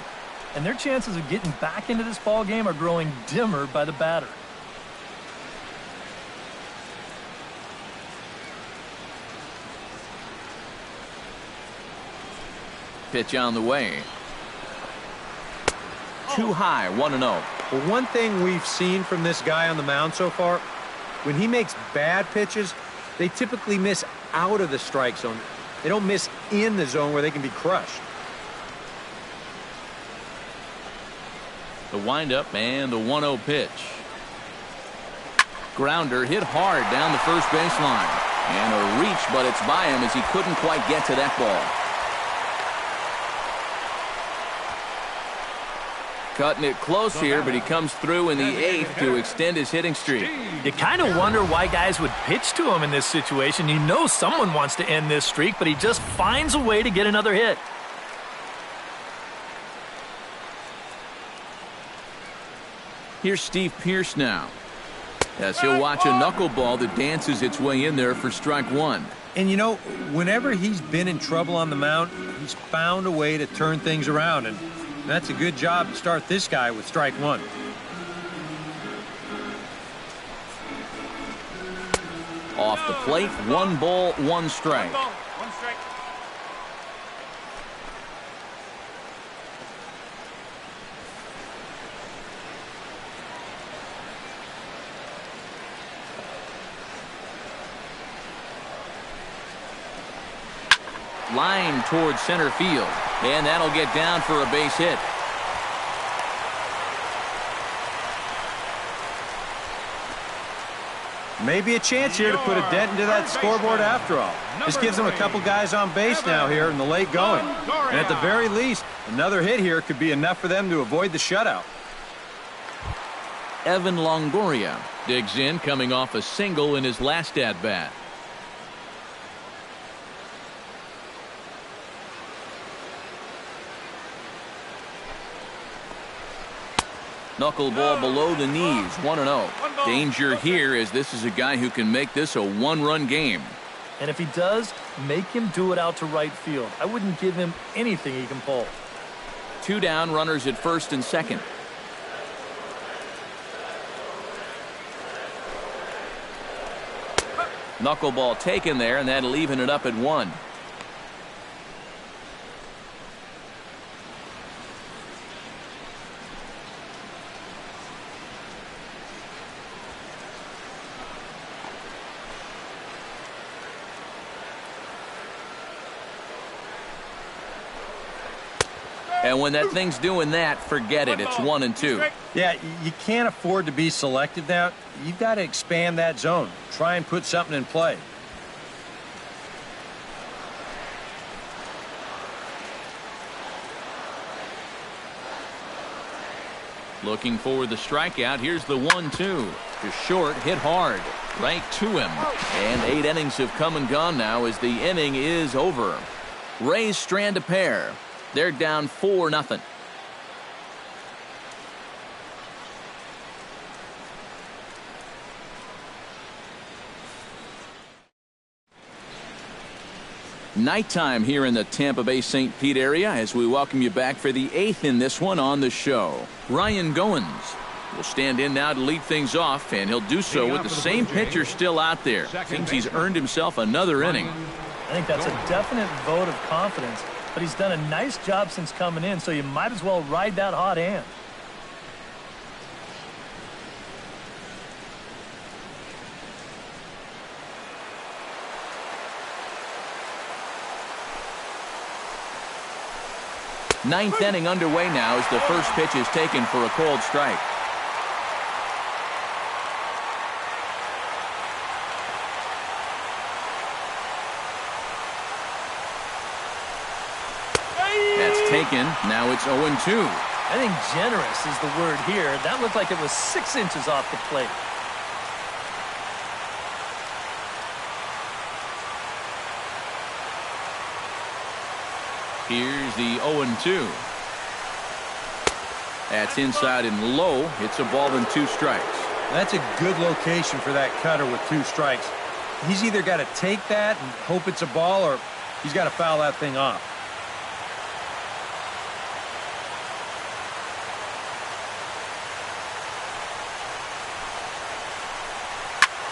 [SPEAKER 4] And their chances of getting back into this ball game are growing dimmer by the batter.
[SPEAKER 1] Pitch on the way. Too high, 1-0.
[SPEAKER 5] Well, one thing we've seen from this guy on the mound so far, when he makes bad pitches, they typically miss out of the strike zone. They don't miss in the zone where they can be crushed.
[SPEAKER 1] The windup and the 1-0 pitch. Grounder hit hard down the first baseline. And a reach, but it's by him as he couldn't quite get to that ball. Cutting it close here, but he comes through in the 8th to extend his hitting streak.
[SPEAKER 4] You kind of wonder why guys would pitch to him in this situation. You know someone wants to end this streak, but he just finds a way to get another hit.
[SPEAKER 1] Here's Steve Pearce now, as he'll watch a knuckleball that dances its way in there for strike 1.
[SPEAKER 5] And, you know, whenever he's been in trouble on the mound, he's found a way to turn things around, and that's a good job to start this guy with strike 1.
[SPEAKER 1] Off the plate, 1 ball, 1 strike. Line towards center field, and that'll get down for a base hit.
[SPEAKER 5] Maybe a chance here to put a dent into that scoreboard after all. This gives them a couple guys on base now here in the late going. And at the very least, another hit here could be enough for them to avoid the shutout.
[SPEAKER 1] Evan Longoria digs in, coming off a single in his last at-bat. Knuckleball below the knees, 1-0. Danger here, as this is a guy who can make this a 1-run game.
[SPEAKER 4] And if he does, make him do it out to right field. I wouldn't give him anything he can pull.
[SPEAKER 1] 2 down, runners at first and second. Knuckleball taken there, and that'll even it up at 1. And when that thing's doing that, forget it. It's 1-2.
[SPEAKER 5] Yeah, you can't afford to be selective now. You've got to expand that zone. Try and put something in play.
[SPEAKER 1] Looking for the strikeout. Here's the 1-2. Just short, hit hard. Right to him. And 8 innings have come and gone now as the inning is over. Rays strand a pair. They're down 4-0. Nighttime here in the Tampa Bay St. Pete area as we welcome you back for the 8th in this one on the show. Ryan Goins will stand in now to lead things off, and he'll do so with the same pitcher still out there. Thinks he's earned himself another inning.
[SPEAKER 4] I think that's a definite vote of confidence. But he's done a nice job since coming in, so you might as well ride that hot hand.
[SPEAKER 1] Ninth inning underway now as the first pitch is taken for a called strike. That's taken. Now it's 0-2.
[SPEAKER 4] I think generous is the word here. That looked like it was 6 inches off the plate.
[SPEAKER 1] Here's the 0-2. That's inside and low. It's a ball and 2 strikes.
[SPEAKER 5] That's a good location for that cutter with 2 strikes. He's either got to take that and hope it's a ball, or he's got to foul that thing off.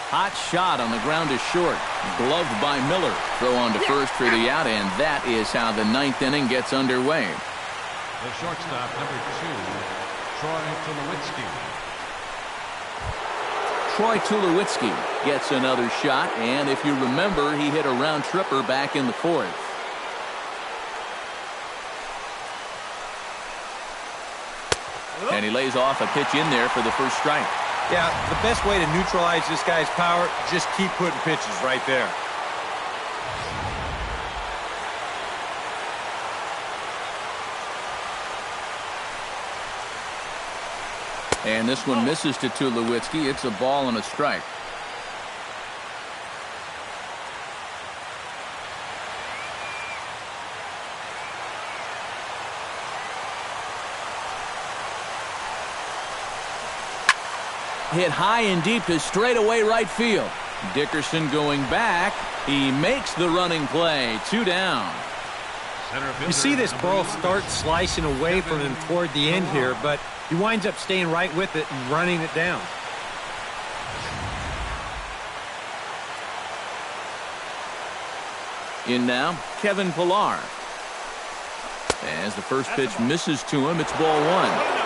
[SPEAKER 1] Hot shot on the ground is short. Gloved by Miller. Throw on to first for the out, and that is how the 9th inning gets underway.
[SPEAKER 3] The shortstop, number 2, Troy Tulowitzki.
[SPEAKER 1] Troy Tulowitzki gets another shot, and if you remember, he hit a round tripper back in the 4th. And he lays off a pitch in there for the first strike.
[SPEAKER 5] Yeah, the best way to neutralize this guy's power, just keep putting pitches right there.
[SPEAKER 1] And this one misses to Tulowitzki. It's a ball and a strike. Hit high and deep to straightaway right field. Dickerson going back. He makes the running play. 2 down.
[SPEAKER 5] You see this ball start slicing away from him toward the end here, but he winds up staying right with it and running it down.
[SPEAKER 1] In now, Kevin Pillar. As the first pitch misses to him, it's ball 1.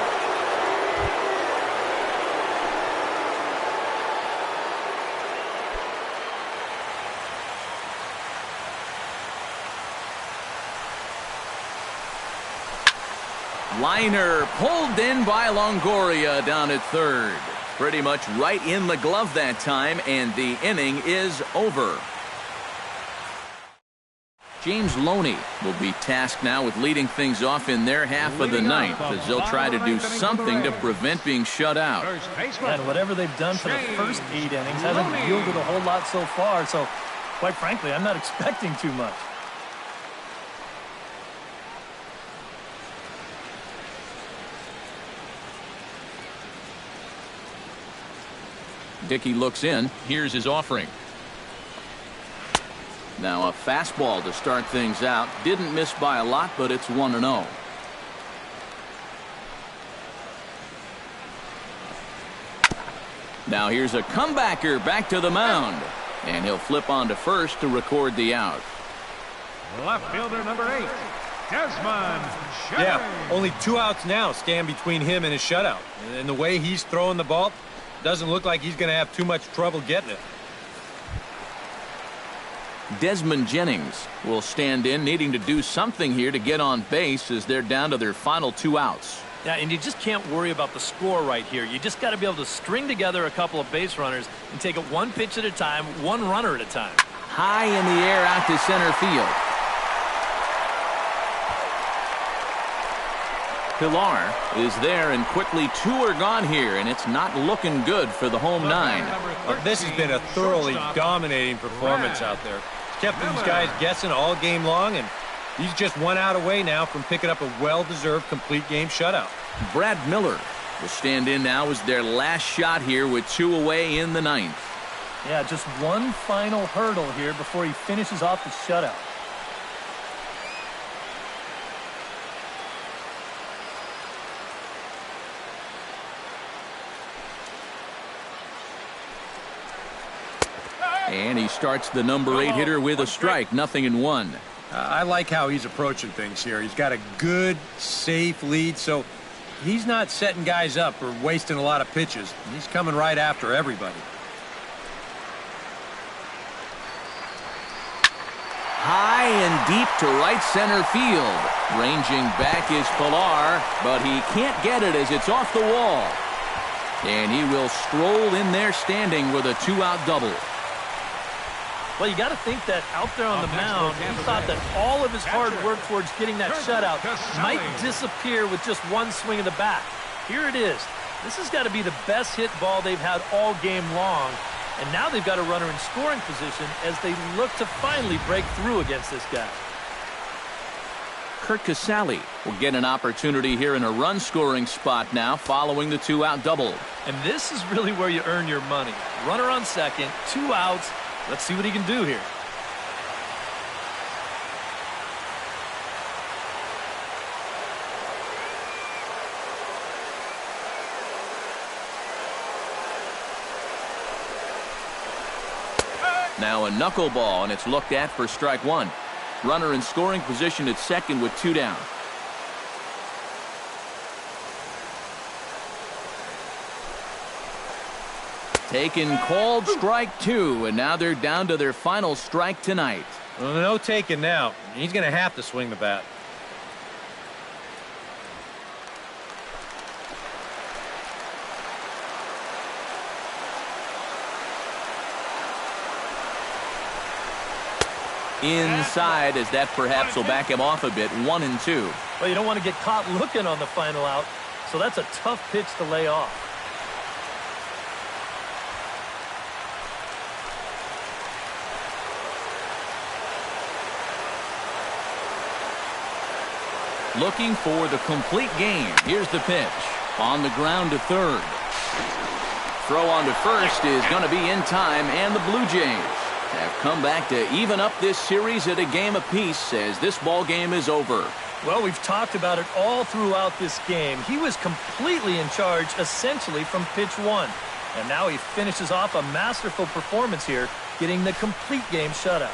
[SPEAKER 1] Liner pulled in by Longoria down at third. Pretty much right in the glove that time, and the inning is over. James Loney will be tasked now with leading things off in their half of the 9th, as they'll try to do something to prevent being shut out.
[SPEAKER 4] And whatever they've done for the first 8 innings hasn't yielded a whole lot so far, so quite frankly, I'm not expecting too much.
[SPEAKER 1] Dickey looks in. Here's his offering. Now a fastball to start things out. Didn't miss by a lot, but it's 1-0. Now here's a comebacker back to the mound. And he'll flip on to first to record the out.
[SPEAKER 3] Left fielder number 8, Desmond.
[SPEAKER 5] Yeah, only 2 outs now stand between him and his shutout. And the way he's throwing the ball, doesn't look like he's going to have too much trouble getting it.
[SPEAKER 1] Desmond Jennings will stand in, needing to do something here to get on base as they're down to their final 2 outs.
[SPEAKER 4] Yeah, and you just can't worry about the score right here. You just got to be able to string together a couple of base runners and take it 1 pitch at a time, 1 runner at a time.
[SPEAKER 1] High in the air out to center field. Pillar is there, and quickly 2 are gone here, and it's not looking good for the home 9.
[SPEAKER 5] This has been a thoroughly dominating performance out there. It's kept these guys guessing all game long, and he's just 1 out away now from picking up a well-deserved complete game shutout.
[SPEAKER 1] Brad Miller will stand in now as their last shot here with 2 away in the 9th.
[SPEAKER 4] Yeah, just 1 final hurdle here before he finishes off the shutout.
[SPEAKER 1] And he starts the number 8 hitter with a strike, 0-1.
[SPEAKER 5] I like how he's approaching things here. He's got a good, safe lead, so he's not setting guys up or wasting a lot of pitches. He's coming right after everybody.
[SPEAKER 1] High and deep to right center field. Ranging back is Pillar, but he can't get it as it's off the wall. And he will stroll in there standing with a 2-out double.
[SPEAKER 4] Well, you got to think that out there on the mound, he thought that all of his hard work towards getting that shutout might disappear with just 1 swing of the bat. Here it is. This has got to be the best hit ball they've had all game long. And now they've got a runner in scoring position as they look to finally break through against this guy.
[SPEAKER 1] Kurt Casale will get an opportunity here in a run-scoring spot now following the 2-out double.
[SPEAKER 4] And this is really where you earn your money. Runner on second, 2 outs. Let's see what he can do here.
[SPEAKER 1] Now a knuckleball, and it's looked at for strike one. Runner in scoring position at second with 2 down. Taken, called strike 2, and now they're down to their final strike tonight.
[SPEAKER 5] Well, no taking now. He's going to have to swing the bat.
[SPEAKER 1] Inside, as that perhaps will back him off a bit. 1-2.
[SPEAKER 4] Well, you don't want to get caught looking on the final out, so that's a tough pitch to lay off.
[SPEAKER 1] Looking for the complete game. Here's the pitch. On the ground to third. Throw on to first is going to be in time, and the Blue Jays have come back to even up this series at a game apiece as this ball game is over.
[SPEAKER 4] Well, we've talked about it all throughout this game. He was completely in charge, essentially, from pitch 1. And now he finishes off a masterful performance here, getting the complete game shutout.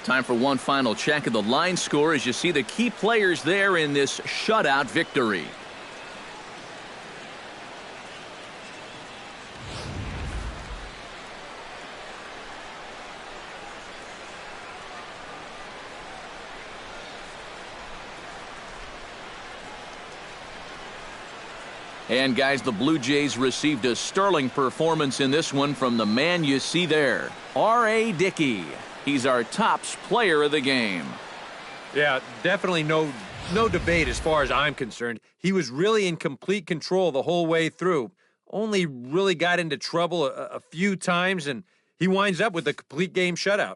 [SPEAKER 1] Time for one final check of the line score as you see the key players there in this shutout victory. And guys, the Blue Jays received a sterling performance in this one from the man you see there, R.A. Dickey. He's our tops player of the game.
[SPEAKER 5] Yeah, definitely no debate as far as I'm concerned. He was really in complete control the whole way through. Only really got into trouble a few times, and he winds up with a complete game shutout.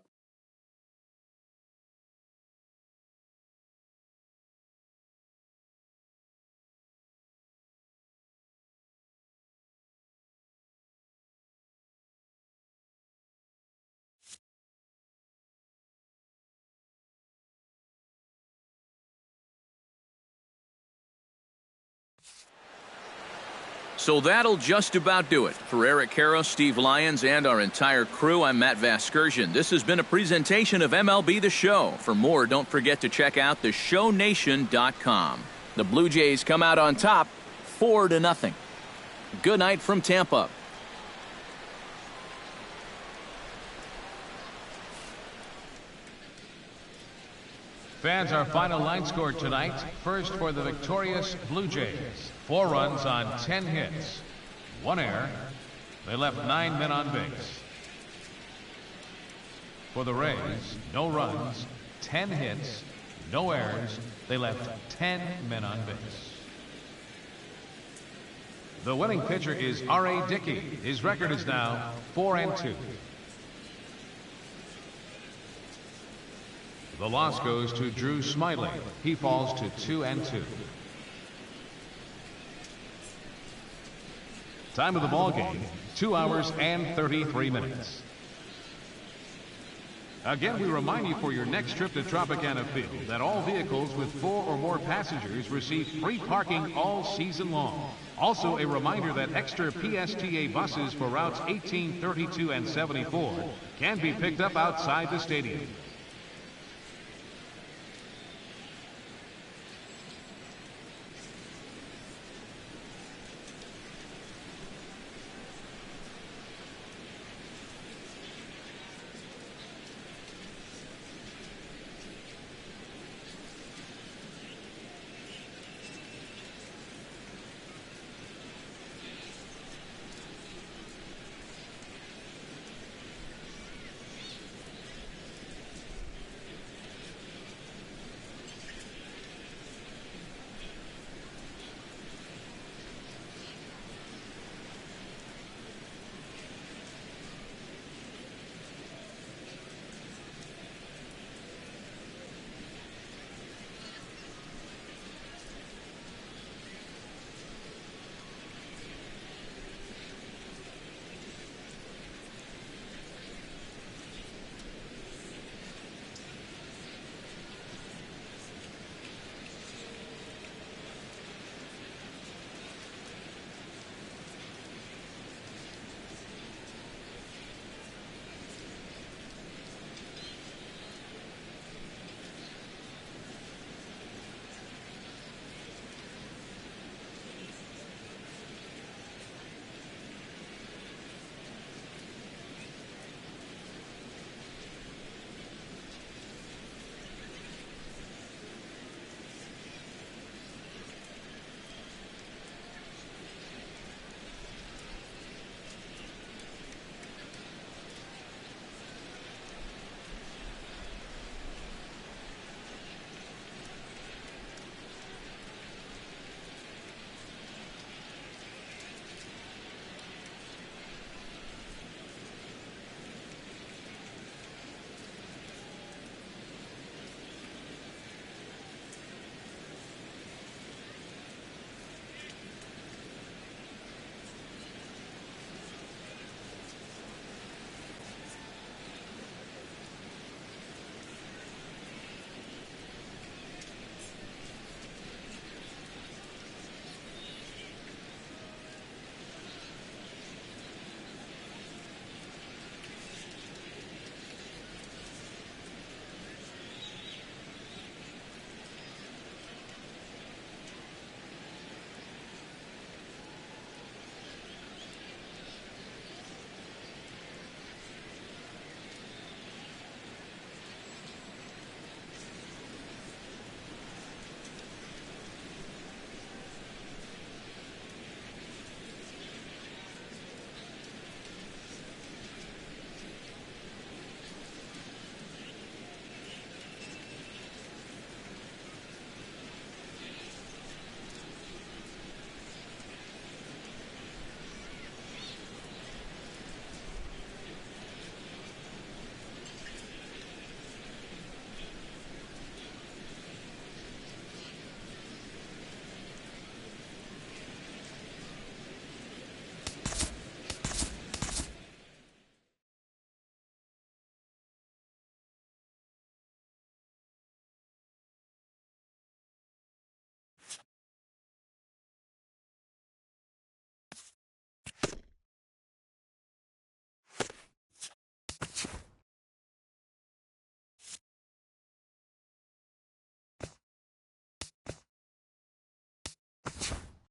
[SPEAKER 1] So that'll just about do it. For Eric Karros, Steve Lyons, and our entire crew, I'm Matt Vasgersian. This has been a presentation of MLB The Show. For more, don't forget to check out theshownation.com. The Blue Jays come out on top, 4-0. Good night from Tampa.
[SPEAKER 3] Fans, our final line score tonight. First for the victorious Blue Jays. 4 runs on 10 hits. 1 error. They left 9 men on base. For the Rays, no runs, 10 hits, no errors. They left 10 men on base. The winning pitcher is R.A. Dickey. His record is now 4-2. The loss goes to Drew Smiley. He falls to 2-2. Time of the ball game, 2 hours and 33 minutes. Again, we remind you for your next trip to Tropicana Field that all vehicles with 4 or more passengers receive free parking all season long. Also, a reminder that extra PSTA buses for routes 18, 32, and 74 can be picked up outside the stadium.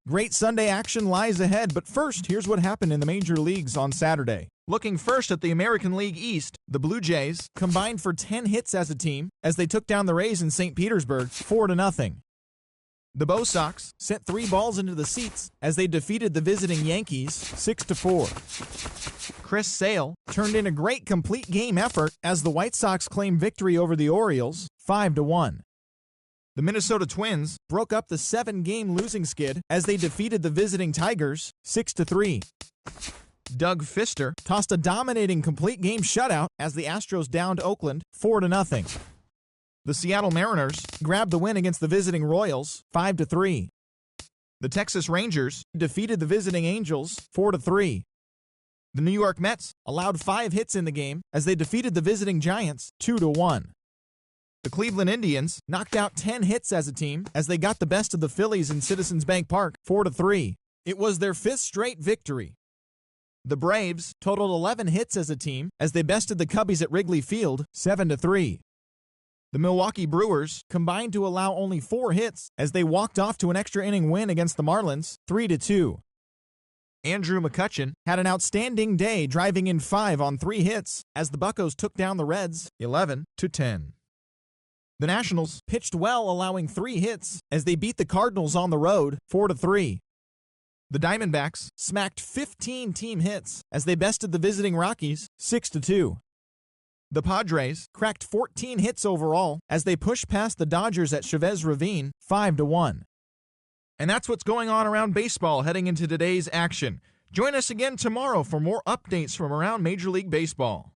[SPEAKER 7] Great Sunday action lies ahead, but first, here's what happened in the major leagues on Saturday. Looking first at the American League East, the Blue Jays combined for 10 hits as a team as they took down the Rays in St. Petersburg 4-0. The Bo Sox sent 3 balls into the seats as they defeated the visiting Yankees 6-4. Chris Sale turned in a great complete game effort as the White Sox claimed victory over the Orioles 5-1. The Minnesota Twins broke up the 7-game losing skid as they defeated the visiting Tigers 6-3. Doug Fister tossed a dominating complete game shutout as the Astros downed Oakland 4-0. The Seattle Mariners grabbed the win against the visiting Royals 5-3. The Texas Rangers defeated the visiting Angels 4-3. The New York Mets allowed 5 hits in the game as they defeated the visiting Giants 2-1. The Cleveland Indians knocked out 10 hits as a team as they got the best of the Phillies in Citizens Bank Park 4-3. It was their 5th straight victory. The Braves totaled 11 hits as a team as they bested the Cubbies at Wrigley Field 7-3. The Milwaukee Brewers combined to allow only 4 hits as they walked off to an extra inning win against the Marlins 3-2. Andrew McCutchen had an outstanding day driving in 5 on 3 hits as the Buccos took down the Reds 11-10. The Nationals pitched well, allowing 3 hits as they beat the Cardinals on the road 4-3. The Diamondbacks smacked 15 team hits as they bested the visiting Rockies 6-2. The Padres cracked 14 hits overall as they pushed past the Dodgers at Chavez Ravine 5-1. And that's what's going on around baseball heading into today's action. Join us again tomorrow for more updates from around Major League Baseball.